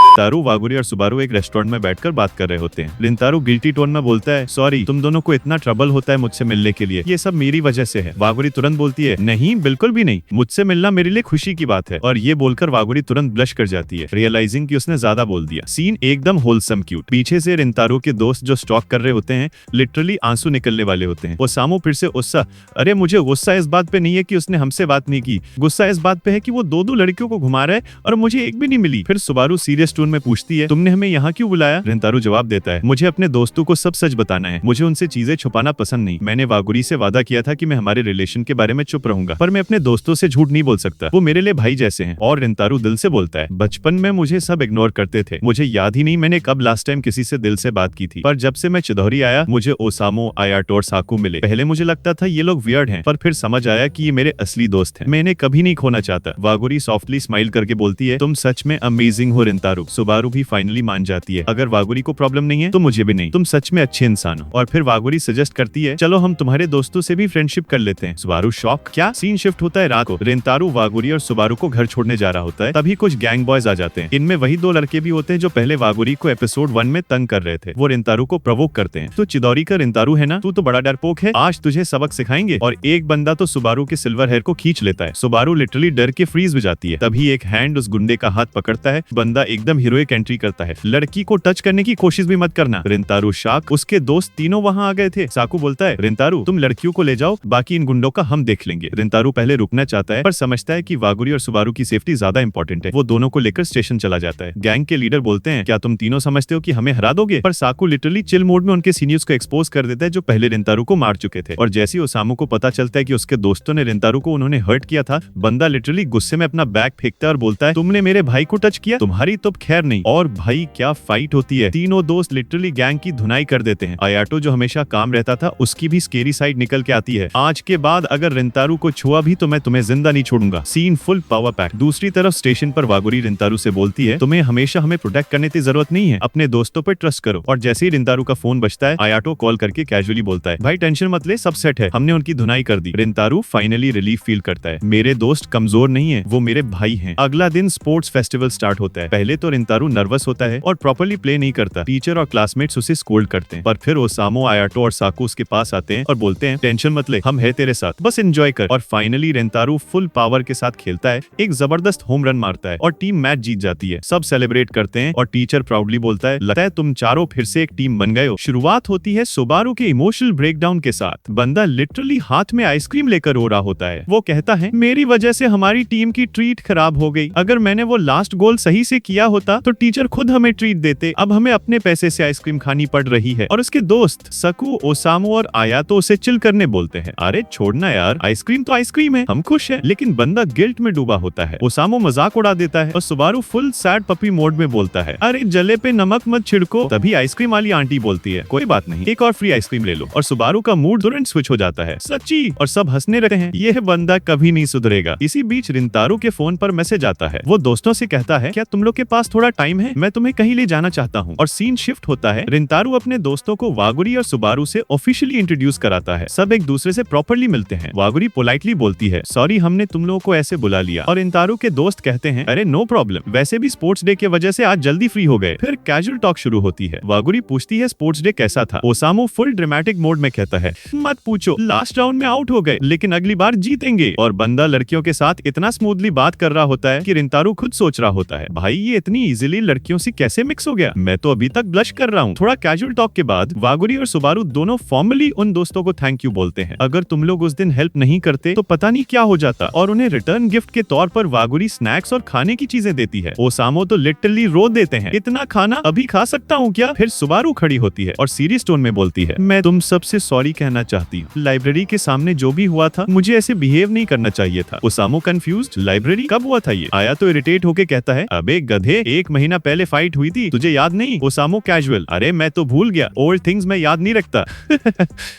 रिंतारू, वागुरी और सुबारू एक रेस्टोरेंट में बैठकर बात कर रहे होते हैं। रिंतारू गिल्टी टोन में बोलता है, सॉरी तुम दोनों को इतना ट्रबल होता है मुझसे मिलने के लिए, ये सब मेरी वजह से है। वागुरी तुरंत बोलती है, नहीं बिल्कुल भी नहीं, मुझसे मिलना मेरे लिए खुशी की बात है। और ये बोलकर वागुरी तुरंत ब्लश कर जाती है, रियलाइजिंग कि उसने ज्यादा बोल दिया। सीन एकदम होलसम क्यूट। पीछे से रिंतारू के दोस्त जो स्टॉक कर रहे होते हैं, लिटरली आंसू निकलने वाले होते हैं। ओसामू फिर से गुस्सा, अरे मुझे गुस्सा इस बात पे नहीं है कि उसने हमसे बात नहीं की, गुस्सा इस बात पे है कि वो दो लड़कियों को घुमा रहा है और मुझे एक भी नहीं मिली। फिर सुबारू सीरियस टोन में पूछती है, तुमने हमें यहाँ क्यों बुलाया? रिंतारू जवाब देता है, मुझे अपने दोस्तों को सब सच बताना है, मुझे उनसे चीजें छुपाना पसंद नहीं। मैंने वागुरी से वादा किया था कि मैं हमारे रिलेशन के बारे में चुप रहूंगा, पर मैं अपने दोस्तों से झूठ नहीं बोल सकता, वो मेरे लिए भाई जैसे हैं। और रिंतारू दिल से बोलता है, बचपन में मुझे सब इग्नोर करते थे, मुझे याद ही नहीं मैंने कब लास्ट टाइम किसी से दिल से बात की थी, पर जब से मैं चिदौरी आया मुझे ओसामू, आयाटो और साकू मिले। पहले मुझे लगता था ये लोग वियर्ड हैं, पर फिर समझ आया कि ये मेरे असली दोस्त हैं, मैं इन्हें कभी नहीं खोना चाहता। वागुरी सॉफ्टली स्माइल करके बोलती है, तुम सच में अमेजिंग हो रिंतारू। सुबारू भी फाइनली मान जाती है, अगर वागुरी को प्रॉब्लम नहीं है तो मुझे भी नहीं, तुम सच में अच्छे इंसान हो। और फिर वागुरी सजेस्ट करती है, चलो हम तुम्हारे दोस्तों से भी फ्रेंडशिप कर लेते हैं। सुबारू शॉक, क्या? सीन शिफ्ट होता है रात को। रिंतारू, वागुरी और सुबारू को घर छोड़ने जा रहा होता है, तभी कुछ गैंग बॉयज आ जाते हैं। इनमें वही दो लड़के भी होते हैं जो पहले वागुरी को एपिसोड 1 में तंग कर रहे थे। वो रिंतारू को प्रोवोक करते हैं, तो चिदौरी का रिंतारू है ना, तू तो बड़ा डरपोक है, आज तुझे सबक सिखाएंगे। और एक बंदा तो सुबारू के सिल्वर हेयर को खींच लेता है। सुबारू लिटरली डर के फ्रीज हो जाती है। तभी एक हैंड उस गुंडे का हाथ पकड़ता है, बंदा एकदम हीरोइक एंट्री करता है, लड़की को टच करने की कोशिश भी मत करना। रिंतारू शाक, उसके दोस्त तीनों वहाँ आ गए थे। साकू बोलता है, रिंतारू तुम लड़कियों को ले जाओ, बाकी इन गुंडों का हम देख लेंगे। रिंतारू पहले रुकना चाहता है पर समझता है कि वागुरी और सुबारू की सेफ्टी ज्यादा इंपॉर्टेंट है। वो दोनों को लेकर स्टेशन चला जाता है। गैंग के लीडर बोलते हैं, क्या तुम तीनों समझते हो कि हमें हरा दोगे? पर साकू लिटरली चिल मोड में उनके सीनियर्स को एक्सपोज कर देता है जो पहले रिंतारू को मार चुके थे। और जैसे ही ओसामू को पता चलता है कि उसके दोस्तों ने रिंतारू को उन्होंने हर्ट किया था, बंदा लिटरली गुस्से में अपना बैग फेंकता है और बोलता है, तुमने मेरे भाई को टच किया, तुम्हारी तो खैर नहीं। और भाई क्या फाइट होती है। तीनों दोस्त लिटरली गैंग की धुनाई कर देते हैं। आयाटो जो हमेशा काम रहता था, उसकी भी स्केरी साइड निकल के आती है। आज के बाद अगर रिंतारू को छुआ भी तो मैं तुम्हें जिंदा नहीं छोड़ूंगा। Scene full power pack. दूसरी तरफ स्टेशन पर वागुरी रिंतारू से बोलती है, तुम्हें हमेशा हमें प्रोटेक्ट करने की जरूरत नहीं है, अपने दोस्तों पर ट्रस्ट करो। और जैसे ही रिंतारू का फोन बजता है, आयाटो कॉल करके कैजुअली बोलता है, भाई टेंशन मत ले, सब सेट है, हमने उनकी धुनाई कर दी। रिंतारू फाइनली रिलीफ फील करता है, मेरे दोस्त कमजोर नहीं है, वो मेरे भाई हैं। अगला दिन स्पोर्ट्स फेस्टिवल स्टार्ट होता है। पहले तो रिंतारू नर्वस होता है और प्रॉपर्ली प्ले नहीं करता। टीचर और क्लासमेट्स उसे स्कोल्ड करते हैं, पर फिर ओसामू, आयाटो और साकू उसके पास आते हैं और बोलते हैं, टेंशन मत ले, हम है तेरे साथ, बस एंजॉय कर। और फाइनली रिंतारू फुल पावर के साथ खेलता है, एक जबरदस्त होम रन मारता है और टीम मैच जीत जाती है। सब सेलिब्रेट करते हैं और टीचर प्राउडली बोलता है, लगता है तुम चारों फिर से एक टीम बन गए हो। शुरुआत होती है सुबारू के इमोशनल ब्रेकडाउन के साथ। बंदा लिटरली हाथ में आइसक्रीम लेकर रो रहा होता है। वो कहता है, मेरी वजह से हमारी टीम की ट्रीट खराब हो गई, अगर मैंने वो लास्ट गोल सही से किया होता तो टीचर खुद हमें ट्रीट देते, अब हमें अपने पैसे से आइसक्रीम खानी पड़ रही है। और उसके दोस्त सकू, ओसामू और आयातो उसे चिल करने बोलते हैं, अरे छोड़ना यार, आइसक्रीम तो आइसक्रीम है, हम खुश हैं। लेकिन बंदा गिल्ट में डूबा होता है। ओसामू मजाक उड़ा देता है और Subaru full sad puppy mode में बोलता है, अरे जले पे नमक मत छिड़को। तभी आइसक्रीम वाली आंटी बोलती है, कोई बात नहीं, एक और फ्री आइसक्रीम ले लो। और सुबारू का मूड तुरंत स्विच हो जाता है, सच्ची, और सब हंसने लगते हैं। यह बंदा कभी नहीं सुधरेगा। इसी बीच रिंतारू के फोन पर मैसेज आता है। वो दोस्तों से कहता है, क्या तुम लोग के पास थोड़ा टाइम है, मैं तुम्हें कहीं ले जाना चाहता हूँ। और सीन शिफ्ट होता है। रिंतारू अपने दोस्तों को वागुरी और सुबारू से ऑफिशियली इंट्रोड्यूस कराता है। सब एक दूसरे से प्रॉपर्ली मिलते हैं। वागुरी पोलाइटली बोलती है, सॉरी हमने तुम लोगों को ऐसे बुला लिया। और रिंतारू के दोस्त कहते हैं, अरे नो प्रॉब्लम, वैसे भी स्पोर्ट्स डे की वजह से आज जल्दी फ्री हो गए। फिर कैजुअल टॉक शुरू होती है। वागुरी पूछती है, स्पोर्ट्स डे कैसा था? ओसामू फुल ड्रामेटिक मोड में कहता है, मत पूछो, लास्ट राउंड में आउट हो गए, लेकिन अगली बार जीतेंगे। और बंदा लड़कियों के साथ इतना स्मूथली बात कर रहा होता है कि रिंतारू खुद सोच रहा होता है, भाई ये इतनी इजीली लड़कियों से कैसे मिक्स हो गया, मैं तो अभी तक ब्लश कर रहा हूँ। थोड़ा कैजुअल टॉक के बाद वागुरी और सुबारू दोनों फॉर्मली उन दोस्तों को थैंक यू बोलते हैं। अगर तुम लोग उस दिन हेल्प नहीं करते तो पता नहीं क्या हो जाता। और उन्हें रिटर्न गिफ्ट के तौर पर वागुरी स्नैक्स और खाने की चीजें देती है। ओसामू तो लिटरली रो देते हैं, इतना खाना अभी खा सकता हूँ क्या? फिर सुबारू खड़ी होती है और सीरियस टोन में बोलती है, मैं तुम सबसे सॉरी कहना चाहती हूँ, लाइब्रेरी के सामने जो भी हुआ था, मुझे ऐसे बिहेव नहीं करना चाहिए था। ओसामू कंफ्यूज्ड, लाइब्रेरी कब हुआ था ये? आया तो इरिटेट होके कहता है, अबे गधे, 1 महीना पहले फाइट हुई थी, तुझे याद नहीं? ओसामू कैजुअल, अरे मैं तो भूल गया, ओल्ड थिंग्स मैं याद नहीं रखता।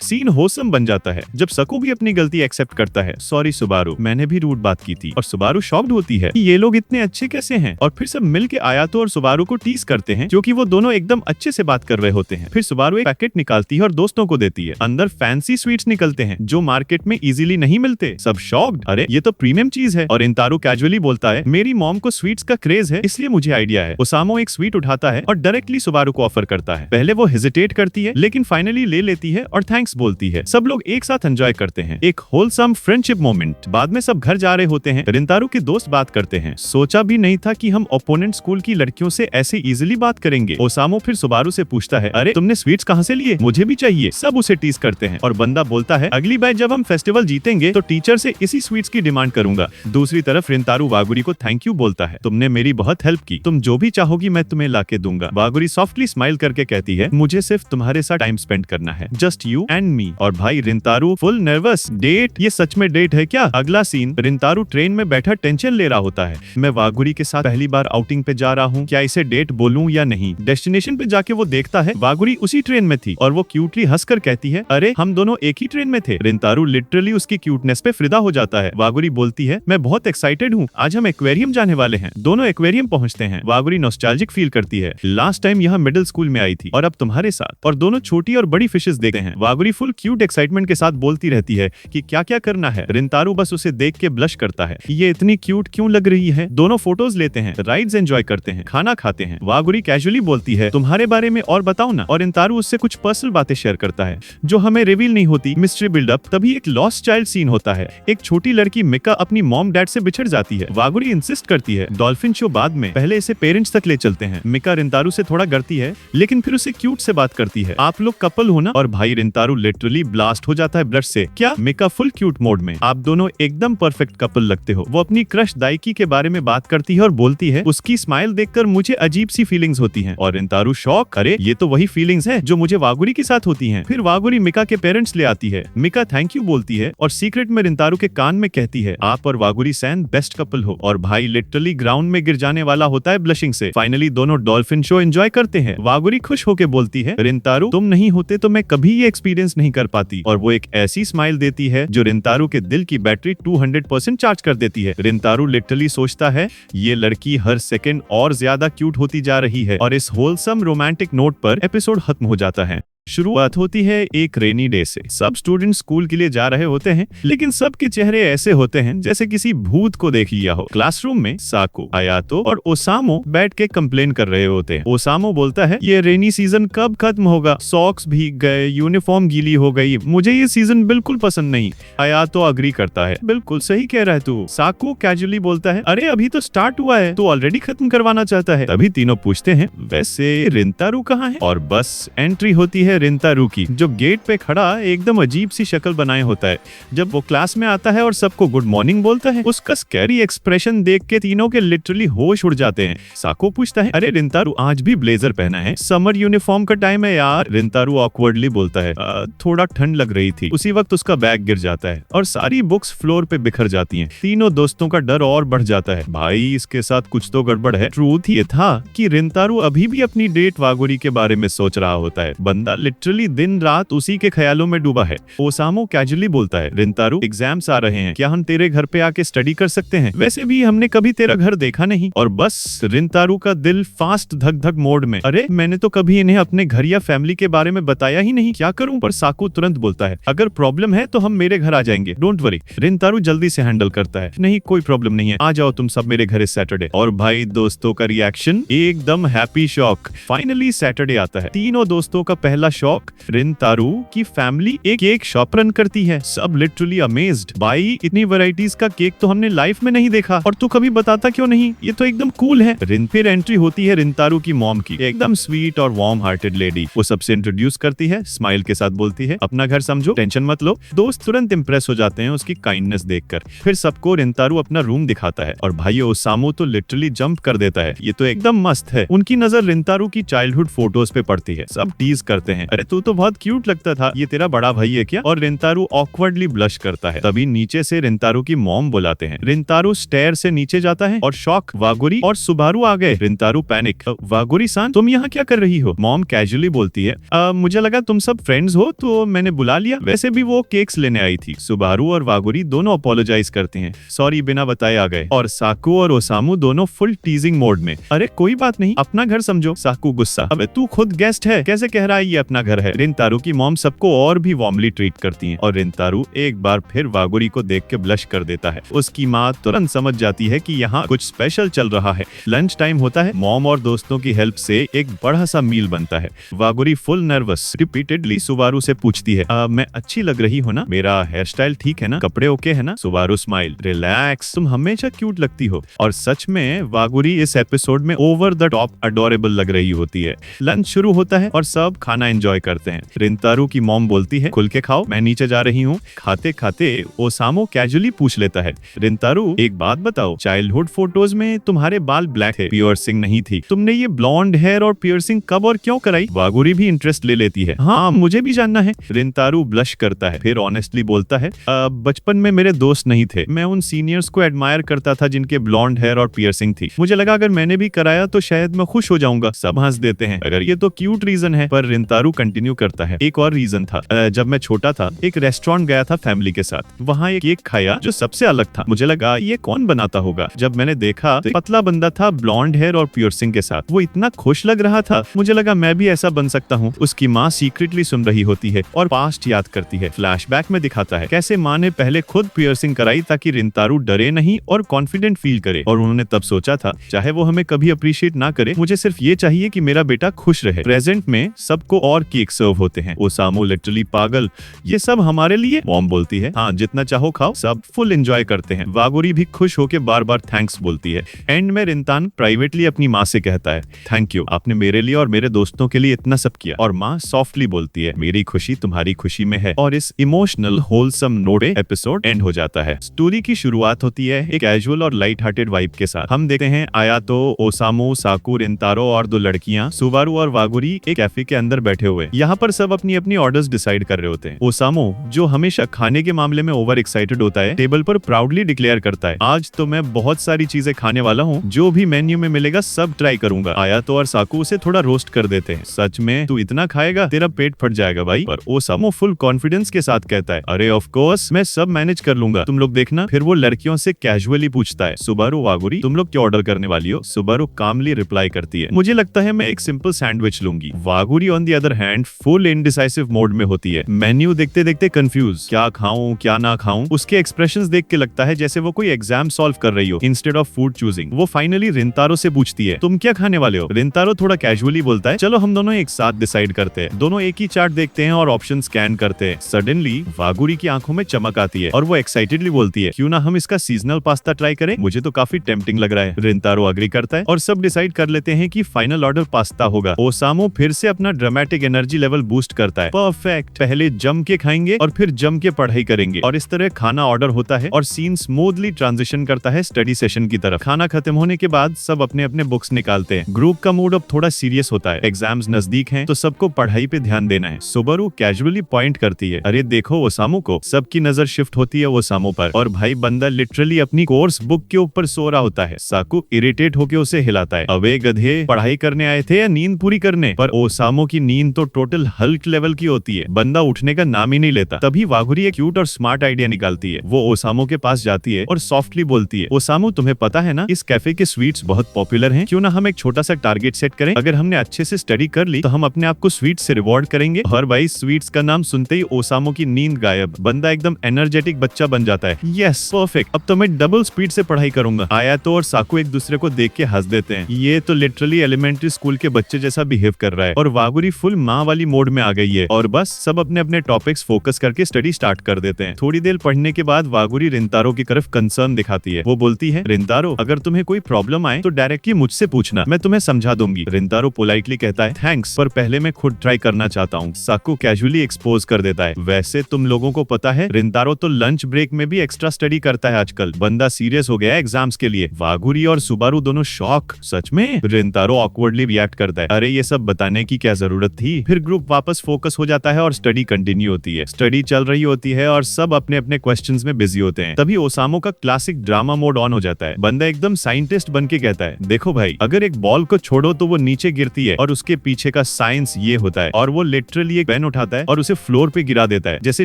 सीन होसम बन जाता है जब सकू भी अपनी गलती एक्सेप्ट करता है, सॉरी सुबारू, मैंने भी रूड बात की थी। और सुबारू शॉक्ड होती है कि ये लोग इतने अच्छे कैसे हैं। और फिर सब मिलके आयातो और सुबारू को टीज करते हैं, क्योंकि वो दोनों एकदम अच्छे से बात कर रहे होते हैं। फिर सुबारू एक पैकेट निकालती है और दोस्तों को देती है। अंदर फैंसी स्वीट्स निकलते हैं जो मार्केट में इजीली नहीं मिलते। सब शॉक्ड, अरे ये तो प्रीमियम चीज है। और रिंतारू कैजुअली बोलता है, मेरी मॉम को स्वीट्स का क्रेज है, इसलिए मुझे आइडिया है। ओसामू एक स्वीट उठाता है और डायरेक्टली सुबारू को ऑफर करता है। पहले वो हेजिटेट करती है, लेकिन फाइनली ले लेती है और थैंक्स बोलती है। सब लोग एक साथ एंजॉय करते हैं, एक होलसम फ्रेंडशिप मोमेंट। बाद में सब घर जा रहे होते हैं। रिंतारू के दोस्त बात करते हैं, सोचा भी नहीं था कि हम ओपोनेंट स्कूल की लड़कियों से ऐसे इजीली बात करेंगे। ओसामू फिर सुबारू से पूछता है, अरे तुमने स्वीट्स कहाँ से लिए, मुझे भी चाहिए। सब उसे टीज करते हैं और बंदा बोलता है, अगली बार जब हम फेस्टिवल जीतेंगे तो टीचर से इसी स्वीट्स की डिमांड करूंगा। दूसरी तरफ रिंतारू वागुरी को थैंक यू बोलता है, तुमने मेरी बहुत हेल्प की, तुम जो भी चाहोगी मैं तुम्हें लाके दूंगा। वागुरी सॉफ्टली स्माइल करके कहती है, मुझे सिर्फ तुम्हारे साथ टाइम स्पेंड करना है, जस्ट यू एंड मी। और भाई रिंतारू फुल नर्वस, डेट, ये सच में डेट है क्या? अगला सीन, रिंतारू ट्रेन में बैठा टेंशन ले रहा होता है, मैं वागुरी के साथ पहली बार आउटिंग पे जा रहा हूँ, क्या इसे डेट बोलूं या नहीं? डेस्टिनेशन पे जाके वो देखता है वागुरी उसी ट्रेन में थी और वो क्यूटली हंसकर कहती है, अरे हम दोनों एक ही ट्रेन में थे। रिंतारू लिटरली उसकी क्यूटनेस पे फिदा हो जाता है। वागुरी बोलती है, मैं बहुत एक्साइटेड हूँ, आज हम एक्वेरियम जाने वाले हैं। दोनों एक्वेरियम पहुँचते हैं। वागुरी नॉस्टैल्जिक फील करती है, लास्ट टाइम यहाँ मिडिल स्कूल में आई थी और अब तुम्हारे साथ। और दोनों छोटी और बड़ी फिशेस देखते हैं। वागुरी फुल क्यूट एक्साइटमेंट के साथ बोलती रहती है कि क्या क्या करना है। रिंतारू बस उसे देख के ब्लश करता है, ये इतनी क्यूट क्यों लग रही है। दोनों फोटोज लेते हैं, राइड्स एंजॉय करते हैं, खाना खाते हैं। वागुरी कैजुअली बोलती है, तुम्हारे बारे में और बताओ ना। और रिंतारू उससे कुछ पर्सनल बातें शेयर करता है जो हमें रिवील नहीं होती। Mystery buildup. तभी एक लॉस्ट चाइल्ड सीन होता है। एक छोटी लड़की मिका अपनी मॉम डैड से बिछड़ जाती है। वागुरी इंसिस्ट करती है, डॉल्फिन शो बाद में, पहले इसे पेरेंट्स तक ले चलते हैं। मिका रिंतारू से थोड़ा डरती है, लेकिन फिर उसे क्यूट से बात करती है। आप लोग कपल हो ना? और भाई रिंतारू लिटरली ब्लास्ट हो जाता है ब्लड से। क्या? मिका फुल क्यूट मोड में, आप दोनों एकदम परफेक्ट कपल लगते हो। वो अपनी क्रश दाइकी के बारे में बात करती है और बोलती है, उसकी स्माइल देखकर मुझे अजीब सी फीलिंग्स होती हैं। और रिंतारू शॉक, अरे ये तो वही फीलिंग्स है जो मुझे वागुरी के साथ होती हैं। फिर वागुरी मिका के पेरेंट्स ले आती है। मिका थैंक यू बोलती है और सीक्रेट में रिंतारू के कान में कहती है, आप और वागुरी सैन बेस्ट कपल हो। और भाई लिटरली ग्राउंड में गिर जाने वाला होता है ब्लशिंग से। फाइनली दोनों डॉल्फिन शो एंजॉय करते हैं। वागुरी खुश होकर बोलती है, रिंतारू तुम नहीं होते तो मैं कभी ये एक्सपीरियंस नहीं कर पाती। और वो एक ऐसी स्माइल देती है जो रिंतारू के दिल की बैटरी 200% चार्ज कर देती है। रिंतारू लिटरली सोचता है, ये लड़की हर सेकंड और ज्यादा क्यूट होती जा रही है। और इस होलसम रोमांटिक नोट पर एपिसोड खत्म हो जाता है। शुरुआत होती है एक रेनी डे से। सब स्टूडेंट स्कूल के लिए जा रहे होते हैं, लेकिन सबके चेहरे ऐसे होते हैं जैसे किसी भूत को देख लिया हो। क्लासरूम में साको, आयातो और ओसामो बैठ के कंप्लेन कर रहे होते हैं। ओसामो बोलता है, ये रेनी सीजन कब खत्म होगा? सॉक्स भीग गए, यूनिफॉर्म गीली हो गई, मुझे ये सीजन बिल्कुल पसंद नहीं। आयातो अग्री करता है, बिल्कुल सही कह रहा है तू। साको कैजुअली बोलता है, अरे अभी तो स्टार्ट हुआ है, तो ऑलरेडी खत्म करवाना चाहता है। तभी तीनों पूछते हैं, वैसे रिंतारू कहाँ है? और बस एंट्री होती है रिंतारू की, जो गेट पे खड़ा एकदम अजीब सी शक्ल बनाए होता है। जब वो क्लास में आता है और सबको गुड मॉर्निंग बोलता है, उसका स्कैरी एक्सप्रेशन देख के तीनों के लिटरली होश उड़ जाते हैं। साको पूछता है, अरे रिंतारू आज भी ब्लेजर पहना है? समर यूनिफॉर्म का टाइम है यार। रिंतारू ऑकवर्डली बोलता है, थोड़ा ठंड लग रही थी। उसी वक्त उसका बैग गिर जाता है और सारी बुक्स फ्लोर पे बिखर जाती हैं। तीनों दोस्तों का डर और बढ़ जाता है, भाई इसके साथ कुछ तो गड़बड़ है। ट्रूथ ये था कि रिंतारू अभी भी अपनी डेट वागुरी के बारे में सोच रहा होता है। बंदा लिटरली दिन रात उसी के ख्यालों में डूबा है। ओसामो कैजुअली बोलता है, रिंतारू एग्जाम्स आ रहे हैं, क्या हम तेरे घर पे आके स्टडी कर सकते हैं? वैसे भी हमने कभी तेरा घर देखा नहीं। और बस रिंतारू का दिल फास्ट धक धक मोड में, अरे मैंने तो कभी इन्हें अपने घर या फैमिली के बारे में बताया ही नहीं, क्या करूं? पर साकू तुरंत बोलता है, अगर प्रॉब्लम है तो हम मेरे घर आ जाएंगे, डोंट वरी। रिंतारू जल्दी से हैंडल करता है, नहीं कोई प्रॉब्लम नहीं है, आ जाओ तुम सब मेरे घर इस सैटरडे। और भाई दोस्तों का रिएक्शन एकदम हैप्पी शॉक। फाइनली सैटरडे आता है। तीनों दोस्तों का पहला शॉक, रिंतारू की फैमिली एक केक शॉप रन करती है। सब लिटरली अमेज्ड, भाई इतनी वैरायटीज का केक तो हमने लाइफ में नहीं देखा, और तू कभी बताता क्यों नहीं? ये तो एकदम कूल है। फिर एंट्री होती है रिंतारू की मॉम की, एकदम स्वीट और वार्म हार्टेड लेडी। वो सबसे इंट्रोड्यूस करती है, स्माइल के साथ बोलती है, अपना घर समझो, टेंशन मत लो। दोस्त तुरंत इंप्रेस हो जाते हैं उसकी काइंडनेस देखकर। फिर सबको रिंतारू अपना रूम दिखाता है और भाई ओसामो तो लिटरली जंप कर देता है, ये तो एकदम मस्त है। उनकी नजर रिंतारू की चाइल्डहुड फोटोज पे पड़ती है। सब टीज करते हैं, अरे तू तो बहुत क्यूट लगता था, ये तेरा बड़ा भाई है क्या? और रिंतारू ऑकवर्डली ब्लश करता है। तभी नीचे से रिंतारू की मॉम बुलाते हैं। रिंतारू स्टेयर से नीचे जाता है और शॉक, वागुरी और सुबारू आ गए। रिंतारू पैनिक, वागुरी सान तुम यहाँ क्या कर रही हो? मॉम कैजुअली बोलती है, मुझे लगा तुम सब फ्रेंड्स हो तो मैंने बुला लिया, वैसे भी वो केक्स लेने आई थी। सुबारू और वागुरी दोनों अपोलोजाइज करते हैं, सॉरी बिना बताए आ गए। और साकू और ओसामू दोनों फुल टीजिंग मोड में, अरे कोई बात नहीं, अपना घर समझो। साकू गुस्सा, अबे तू खुद गेस्ट है, कैसे कह रहा है ये अपना घर है? रिंतारू की मॉम सबको और भी वार्मली ट्रीट करती हैं और रिंतारू एक बार फिर वागुरी को देख के ब्लश कर देता है। उसकी माँ तुरंत समझ जाती है कि यहाँ कुछ स्पेशल चल रहा है। लंच टाइम होता है। मॉम और दोस्तों की हेल्प से एक बड़ा सा मील बनता है। वागुरी फुल नर्वस रिपीटेडली सुबारू से पूछती है, मैं अच्छी लग रही हूँ ना? मेरा हेयर स्टाइल ठीक है ना? कपड़े ओके है ना? सुबारू स्माइल, रिलैक्स, तुम हमेशा क्यूट लगती हो। और सच में वागुरी इस एपिसोड में ओवर द टॉप अडोरेबल लग रही होती है। लंच शुरू होता है और सब खाना एंजॉय करते हैं। रिंतारू की मॉम बोलती है, खुल के खाओ, मैं नीचे जा रही हूँ। खाते खाते ओसामो कैजुअली पूछ लेता है, रिंतारू एक बात बताओ, चाइल्डहुड फोटोज में तुम्हारे बाल ब्लैक थे, पियर्सिंग नहीं थी, तुमने ये ब्लॉन्ड हेयर और पियर्सिंग कब और क्यों कराई? वागुरी भी इंटरेस्ट ले लेती है, हाँ मुझे भी जानना है। रिंतारू ब्लश करता है, फिर ऑनेस्टली बोलता है, बचपन में मेरे दोस्त नहीं थे, मैं उन सीनियर्स को एडमायर करता था जिनके ब्लॉन्ड हेयर और पियर्सिंग थी, मुझे लगा अगर मैंने भी कराया तो शायद मैं खुश हो जाऊंगा। सब हंस देते हैं, अगर ये तो क्यूट रीजन है। पर रिंतारू कंटिन्यू करता है, एक और रीजन था, जब मैं छोटा था एक रेस्टोरेंट गया था फैमिली के साथ, वहाँ एक केक खाया जो सबसे अलग था, मुझे लगा ये कौन बनाता होगा। जब मैंने देखा तो पतला बंदा था ब्लॉन्ड हेयर और पियर्सिंग के साथ, वो इतना खुश लग रहा था, मुझे लगा मैं भी ऐसा बन सकता हूँ। उसकी माँ सीक्रेटली सुन रही होती है और पास्ट याद करती है। फ्लैशबैक में दिखाता है कैसे माँ ने पहले खुद पियर्सिंग कराई ताकि रिंतारू डरे नहीं और कॉन्फिडेंट फील करे, और उन्होंने तब सोचा था चाहे वो हमें कभी अप्रिशिएट ना करे, मुझे सिर्फ ये चाहिए कि मेरा बेटा खुश रहे। प्रेजेंट में सबको और केक सर्व होते हैं। ओसामू लिटरली पागल, ये सब हमारे लिए। मॉम बोलती है हाँ जितना चाहो खाओ। सब फुल एंजॉय करते हैं। वागुरी भी खुश होकर बार बार थैंक्स बोलती है। एंड में रिंतान प्राइवेटली अपनी माँ से कहता है थैंक यू, आपने मेरे लिए और मेरे दोस्तों के लिए इतना सब किया। और माँ सॉफ्टली बोलती है मेरी खुशी तुम्हारी खुशी में है। और इस इमोशनल होलसम नोट पे एपिसोड एंड हो जाता है। स्टोरी की शुरुआत होती है एक कैजुअल और लाइट हार्टेड वाइब के साथ। हम देखते हैं आयातो, ओसामू, साकू, रिंतारो और दो लड़कियां सुबारू और वागुरी एक कैफे के अंदर बैठे हुए। यहाँ पर सब अपनी अपनी ऑर्डर्स डिसाइड कर रहे होते हैं। ओसामू जो हमेशा खाने के मामले में ओवर एक्साइटेड होता है, टेबल पर प्राउडली डिक्लेयर करता है आज तो मैं बहुत सारी चीजें खाने वाला हूँ, जो भी मेन्यू में मिलेगा सब ट्राई करूंगा। आयातो और साकू उसे थोड़ा रोस्ट कर देते हैं, सच में तू इतना खाएगा तेरा पेट फट जाएगा भाई। पर ओसामू फुल कॉन्फिडेंस के साथ कहता है अरे ऑफ कोर्स मैं सब मैनेज कर लूंगा, तुम लोग देखना। फिर वो लड़कियों से कैजुअली पूछता है सुबारू, वागुरी तुम लोग क्या ऑर्डर करने वाली हो? सुबारू कामली रिप्लाई करती है मुझे लगता है मैं एक सिंपल सैंडविच लूंगी। Waguri on the other hand full indecisive mode में होती है। मेन्यू देखते देखते कंफ्यूज, क्या खाऊं क्या ना खाऊं। उसके एक्सप्रेशंस देख के लगता है जैसे वो कोई एग्जाम सॉल्व कर रही हो इंस्टेड ऑफ फूड चूजिंग। वो फाइनली रिंतारो से पूछती है तुम क्या खाने वाले हो? रिंतारो थोड़ा कैजुअली बोलता है चलो हम दोनों एक साथ डिसाइड करते हैं। दोनों एक ही चार्ट देखते हैं और ऑप्शन स्कैन करते हैं। सडनली वागुरी की आंखों में चमक आती है और वो एक्साइटेडली बोलती है क्यों ना हम इसका सीजनल पास्ता ट्राई करें, मुझे तो काफी टेम्पटिंग लग रहा है। रिंतारो अग्री करता है और सब डिसाइड कर लेते हैं कि फाइनल ऑर्डर पास्ता होगा। ओसामू फिर से अपना ड्रामेटिक एनर्जी लेवल बूस्ट करता है, परफेक्ट, पहले जम के खाएंगे और फिर जम के पढ़ाई करेंगे। और इस तरह खाना ऑर्डर होता है और सीन स्मूथली ट्रांजिशन करता है स्टडी सेशन की तरफ। खाना खत्म होने के बाद सब अपने अपने बुक्स निकालते हैं। ग्रुप का मूड अब थोड़ा सीरियस होता है, एग्जाम्स नजदीक हैं तो सबको पढ़ाई पे ध्यान देना है। सुबारू कैजुअली पॉइंट करती है अरे देखो ओसामू को। सबकी नजर शिफ्ट होती है ओसामू पर और भाई बंदा लिटरली अपनी कोर्स बुक के ऊपर सो रहा होता है। साकू इरिटेट होके उसे हिलाता है अबे गधे, पढ़ाई करने आए थे या नींद पूरी करने? पर ओसामू की नींद तो टोटल हल्क लेवल की होती है, बंदा उठने का नाम ही नहीं लेता। तभी वागुरी एक क्यूट और स्मार्ट आइडिया निकालती है। वो ओसामू के पास जाती है और सॉफ्टली बोलती है ओसामू तुम्हें पता है ना इस कैफे के स्वीट्स बहुत पॉपुलर हैं, क्यों ना हम एक छोटा सा टारगेट सेट करें, अगर हमने अच्छे से स्टडी कर ली तो हम अपने आप को स्वीट से रिवॉर्ड करेंगे। और भाई स्वीट्स का नाम सुनते ही ओसामू की नींद गायब, बंदा एकदम एनर्जेटिक बच्चा बन जाता है। यस परफेक्ट, अब तो मैं डबल स्पीड से पढ़ाई करूंगा। आयातो और साकू एक दूसरे को देख के हंस देते हैं, ये तो लिटरली एलिमेंट्री स्कूल के बच्चे जैसा बिहेव कर रहा है। और वागुरी फुल माँ वाली मोड में आ गई है और बस सब अपने अपने टॉपिक्स फोकस करके स्टडी स्टार्ट कर देते हैं। थोड़ी देर पढ़ने के बाद वागुरी रिंतारो की तरफ कंसर्न दिखाती है। वो बोलती है रिंतारो अगर तुम्हें कोई प्रॉब्लम आए तो डायरेक्टली मुझसे पूछना, मैं तुम्हें समझा दूंगी। रिंतारो पोलाइटली कहता है थैंक्स, पर पहले मैं खुद ट्राई करना चाहता हूँ। साकू कैजुअली एक्सपोज कर देता है वैसे तुम लोगों को पता है रिंतारो तो लंच ब्रेक में भी एक्स्ट्रा स्टडी करता है आजकल, बंदा सीरियस हो गया है एग्जाम्स के लिए। वागुरी और सुबारू दोनों शॉक, सच में? रिंतारो ऑकवर्डली रिएक्ट करता है अरे ये सब बताने की क्या जरूरत थी। फिर ग्रुप वापस फोकस हो जाता है और स्टडी कंटिन्यू होती है। स्टडी चल रही होती है और सब अपने अपने क्वेश्चंस में बिजी होते हैं। तभी ओसामू का क्लासिक ड्रामा मोड ऑन हो जाता है। बंदा एकदम साइंटिस्ट बन के कहता है देखो भाई अगर एक बॉल को छोड़ो तो वो नीचे गिरती है और उसके पीछे का साइंस ये होता है। और वो लिटरली एक पेन उठाता है और उसे फ्लोर पे गिरा देता है जैसे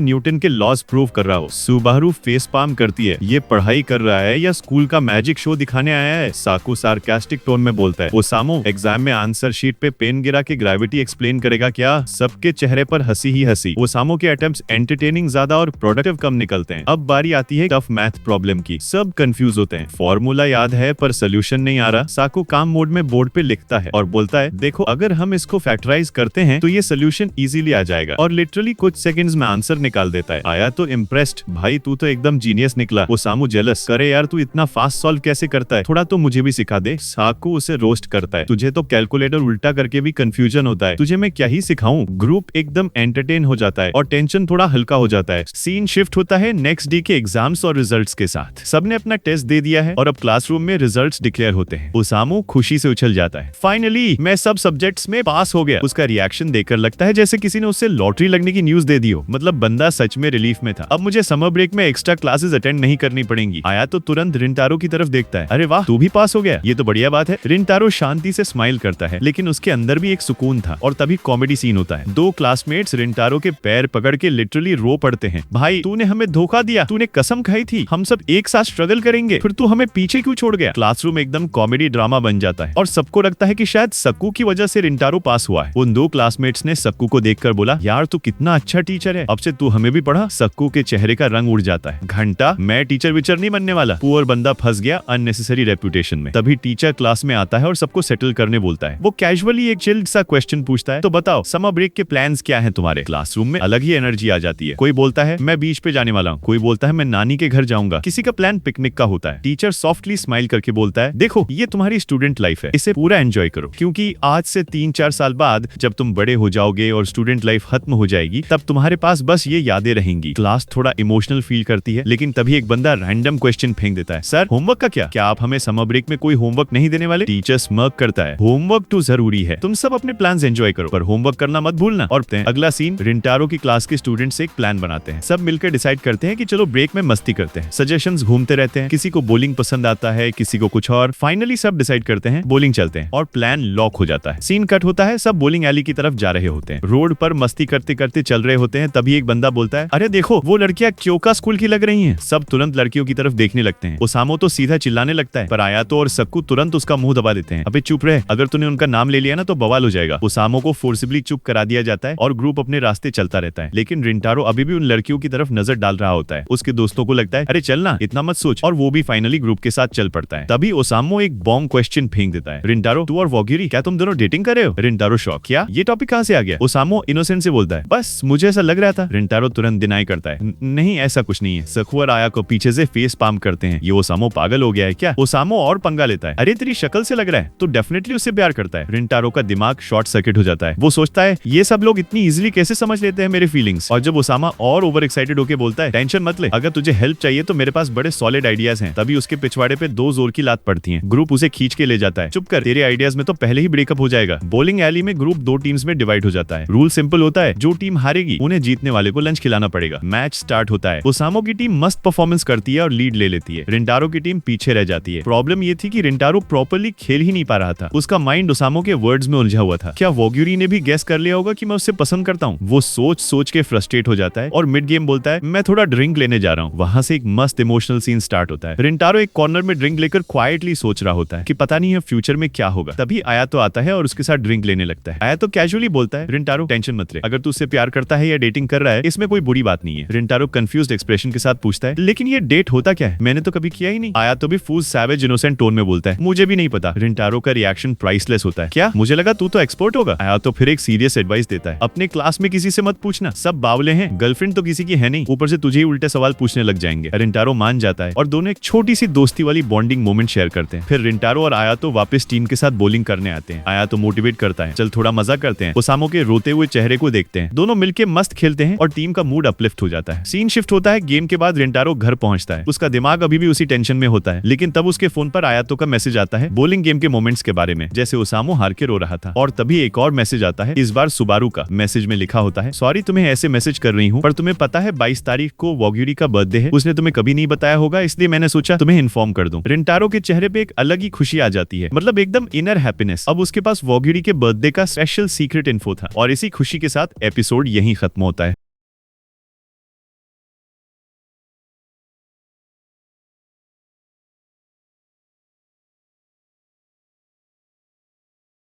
न्यूटन के लॉज प्रूव कर रहा हो। सुबारू फेस पाम करती है, ये पढ़ाई कर रहा है या स्कूल का मैजिक शो दिखाने आया है? साकू सार्कास्टिक टोन में बोलता है ओसामू एग्जाम में आंसर शीट पे पेन गिरा के ग्रेविटी एक्सप्लेन करेगा क्या? सबके चेहरे पर हंसी ही हंसी। ओसामू के अटेम्प्ट्स एंटरटेनिंग ज्यादा और प्रोडक्टिव कम निकलते हैं। अब बारी आती है टफ मैथ प्रॉब्लम की। सब कंफ्यूज होते हैं, फॉर्मूला याद है पर सोल्यूशन नहीं आ रहा। साकू काम मोड में बोर्ड पे लिखता है और बोलता है देखो अगर हम इसको फैक्टराइज करते हैं तो ये सोल्यूशन इजीली आ जाएगा। और लिटरली कुछ सेकंड्स में आंसर निकाल देता है। आया तो इम्प्रेस्ड, भाई तू तो एकदम जीनियस निकला। ओसामू जेलस, करे यार तू इतना फास्ट सॉल्व कैसे करता है, थोड़ा तो मुझे भी सिखा दे। साकू उसे रोस्ट करता है, तुझे तो कैलकुलेटर उल्टा करके भी कंफ्यूजन होता है, तुझे मैं क्या ही सिखाऊं। ग्रुप एकदम एंटरटेन हो जाता है और टेंशन थोड़ा हल्का हो जाता है। सीन शिफ्ट होता है नेक्स्ट डे के एग्जाम्स और रिजल्ट्स के साथ। सबने अपना टेस्ट दे दिया है और अब क्लासरूम में रिजल्ट्स डिक्लेयर होते हैं। ओसामू खुशी से उछल जाता है, फाइनली मैं सब सब्जेक्ट्स में पास हो गया। उसका रिएक्शन देखकर लगता है जैसे किसी ने उससे लॉटरी लगने की न्यूज दे दी हो। मतलब बंदा सच में रिलीफ में था, अब मुझे समर ब्रेक में एक्स्ट्रा क्लासेस अटेंड नहीं करनी पड़ेंगी। आया तो तुरंत रिंटारो की तरफ देखता है, अरे वाह तू भी पास हो गया, ये तो बढ़िया बात है। रिंटारो शांति से स्माइल करता है लेकिन उसके अंदर भी एक सुकून था। और तभी कॉमेडी सीन होता है। दो क्लासमेट्स रिंटारो के पैर पकड़ के लिटरली रो पड़ते हैं, भाई तूने हमें धोखा दिया, तूने कसम खाई थी हम सब एक साथ स्ट्रगल करेंगे, फिर तू हमें पीछे क्यों छोड़ गया। क्लासरूम एकदम कॉमेडी ड्रामा बन जाता है और सबको लगता है कि शायद सक्कू की वजह से रिंटारो पास हुआ है। उन दो क्लासमेट्स ने सक्कू को देखकर बोला, यार तू कितना अच्छा टीचर है, अब से तू हमें भी पढ़ा। सक्कू के चेहरे का रंग उड़ जाता है, घंटा मैं टीचर विचर नहीं बनने वाला। पुअर बंदा फंस गया अननेसेसरी रेपुटेशन में। तभी टीचर क्लास में आता है और सबको सेटल करने बोलता है। वो कैजुअली एक चिल्ड सा क्वेश्चन पूछता है, तो बताओ समर ब्रेक के प्लान्स क्या हैं तुम्हारे? क्लासरूम में अलग ही एनर्जी आ जाती है। कोई बोलता है मैं बीच पे जाने वाला हूँ, कोई बोलता है मैं नानी के घर जाऊंगा, किसी का प्लान पिकनिक का होता है। टीचर सॉफ्टली स्माइल करके बोलता है देखो ये तुम्हारी स्टूडेंट लाइफ है, इसे पूरा एंजॉय करो, क्योंकि आज से 3-4 साल बाद जब तुम बड़े हो जाओगे और स्टूडेंट लाइफ खत्म हो जाएगी तब तुम्हारे पास बस ये यादें रहेंगी। क्लास थोड़ा इमोशनल फील करती है, लेकिन तभी एक बंदा रैंडम क्वेश्चन फेंक देता है, सर होमवर्क का क्या आप हमें समर ब्रेक में कोई होमवर्क नहीं देने वाले? टीचर स्मर्क करता है, होमवर्क तो जरूरी है, तुम सब अपने प्लान्स एंजॉय करो पर होमवर्क करना मत भूलना। और अगला सीन, रिंटारो की क्लास के स्टूडेंट्स एक प्लान बनाते हैं। सब मिलकर डिसाइड करते हैं कि चलो ब्रेक में मस्ती करते हैं। सजेशंस घूमते रहते हैं, किसी को बॉलिंग पसंद आता है, किसी को कुछ और। फाइनली सब डिसाइड करते हैं बॉलिंग चलते हैं और प्लान लॉक हो जाता है। सीन कट होता है, सब बॉलिंग एली की तरफ जा रहे होते हैं, रोड पर मस्ती करते करते चल रहे होते हैं। तभी एक बंदा बोलता है अरे देखो वो लड़कियां क्योका स्कूल की लग रही हैं। सब तुरंत लड़कियों की तरफ देखने लगते हैं। ओसामो तो सीधा चिल्लाने लगता है पर आयातो और सक्कू तुरंत उसका मुंह दबा देते हैं, अबे चुप रहे, अगर तूने उनका नाम ले लिया ना तो बवाल हो जाएगा। ओसामो को फोर्सिबली चुप करा दिया जाता है और ग्रुप अपने रास्ते चलता रहता है। लेकिन रिंटारो अभी भी उन लड़कियों की तरफ नजर डाल रहा होता है। उसके दोस्तों को लगता है अरे चलना, इतना मत सोच, और वो भी फाइनली ग्रुप के साथ चल पड़ता है। तभी ओसामो एक बॉम्ब क्वेश्चन फेंक देता है, रिंटारो तू और वॉगिरी क्या तुम दोनों डेटिंग कर रहे हो? रिंटारो शॉक, क्या ये टॉपिक कहाँ से आ गया? ओसामो इनोसेंट से बोलता है बस मुझे ऐसा लग रहा था। रिंटारो तुरंत डिनाई करता है, नहीं ऐसा कुछ नहीं है। सक्कू और आया को पीछे से फेस पाम करते हैं, ये ओसामो पागल हो गया है क्या? ओसामो और पंगा लेता है, अरे तेरी शक्ल से लग रहा है तो डेफिनेटली उससे प्यार करता है। रिंटारो का दिमाग शॉर्ट सर्किट हो जाता है, वो सोचता है ये सब लोग इतनी इजीली कैसे समझ लेते हैं मेरे फीलिंग्स। और जब ओसामा और ओवर एक्साइटेड होकर बोलता है टेंशन मत ले, अगर तुझे हेल्प चाहिए तो मेरे पास बड़े सॉलिड आइडियाज हैं। तभी उसके पिछवाड़े पे 2 जोर की लात पड़ती है। ग्रुप उसे खींच के ले जाता है, चुप कर, तेरे आइडियाज में तो पहले ही ब्रेकअप हो जाएगा। बॉलिंग एली में ग्रुप 2 टीम्स में डिवाइड हो जाता है। रूल सिंपल होता है, जो टीम हारेगी उन्हें जीतने वाले को लंच खिलाना पड़ेगा। मैच स्टार्ट होता है, ओसामो की टीम मस्त परफॉर्मेंस करती है और लीड ले लेती है। रिंटारो की टीम पीछे रह जाती है। प्रॉब्लम ये थी कि रिंटारो प्रॉपर्ली खेल ही नहीं पा रहा था, उसका माइंड ओसामो के वर्ड्स में उलझा हुआ था। क्या वॉग्यूरी ने भी गेस कर लिया होगा कि मैं उससे पसंद करता हूँ? वो सोच सोच के फ्रस्ट्रेट हो जाता है और मिड गेम बोलता है मैं थोड़ा ड्रिंक लेने जा रहा हूँ। वहां से एक मस्त इमोशनल सीन स्टार्ट होता है। रिंटारो एक कॉर्नर में ड्रिंक लेकर क्वाइटली सोच रहा होता है कि पता नहीं है फ्यूचर में क्या होगा। तभी आयातो आता है और उसके साथ ड्रिंक लेने लगता है। आयातो कैजुअली बोलता है रिंटारो टेंशन मत ले, अगर तू उससे प्यार करता है या डेटिंग कर रहा है इसमें कोई बुरी बात नहीं है। रिंटारो कंफ्यूज्ड एक्सप्रेशन के साथ पूछता है लेकिन ये डेट होता क्या है, मैंने तो कभी किया ही नहीं। आयातो भी फूल सैवेज इनोसेंट टोन में बोलता है मुझे भी नहीं पता। रिंटारो का रिएक्शन प्राइसलेस होता है, क्या मुझे लगा तू तो एक्सपर्ट होगा। आयातो फिर एक सीरियस एडवाइस देता है, अपने क्लास में किसी से मत पूछना, सब बावले हैं, गर्लफ्रेंड तो किसी की है नहीं, ऊपर से तुझे ही उल्टे सवाल पूछने लग जाएंगे। रिंटारो मान जाता है और दोनों एक छोटी सी दोस्ती वाली बॉन्डिंग मोमेंट शेयर करते हैं। फिर रिंटारो और आयातो वापस टीम के साथ बॉलिंग करने आते हैं। आयातो मोटिवेट करता है, चल थोड़ा मजा करते हैं। ओसामो के रोते हुए चेहरे को देखते हैं, दोनों मिलके मस्त खेलते हैं और टीम का मूड अपलिफ्ट हो जाता है। सीन शिफ्ट होता है, गेम के बाद रिंटारो घर पहुंचता है। उसका दिमाग अभी भी उसी टेंशन में होता है, लेकिन तब उसके फोन पर आयातो का मैसेज आता है बॉलिंग गेम के मोमेंट्स के बारे में, जैसे ओसामो हार के रो रहा था। और तभी एक और मैसेज आता है, इस बार सुबारू का। मैसेज में लिखा होता है सॉरी तुम्हें ऐसे मैसेज कर रही हूँ, पर तुम्हें पता है 22 तारीख को वॉग्यूरी का बर्थडे है, उसने तुम्हें कभी नहीं बताया होगा, इसलिए मैंने सोचा तुम्हें इन्फॉर्म कर दूं। रिंटारो के चेहरे पे एक अलग ही खुशी आ जाती है, मतलब एकदम इनर हैप्पीनेस। अब उसके पास वॉग्यूरी के बर्थडे का स्पेशल सीक्रेट इन्फो था। और इसी खुशी के साथ एपिसोड यहीं खत्म होता है।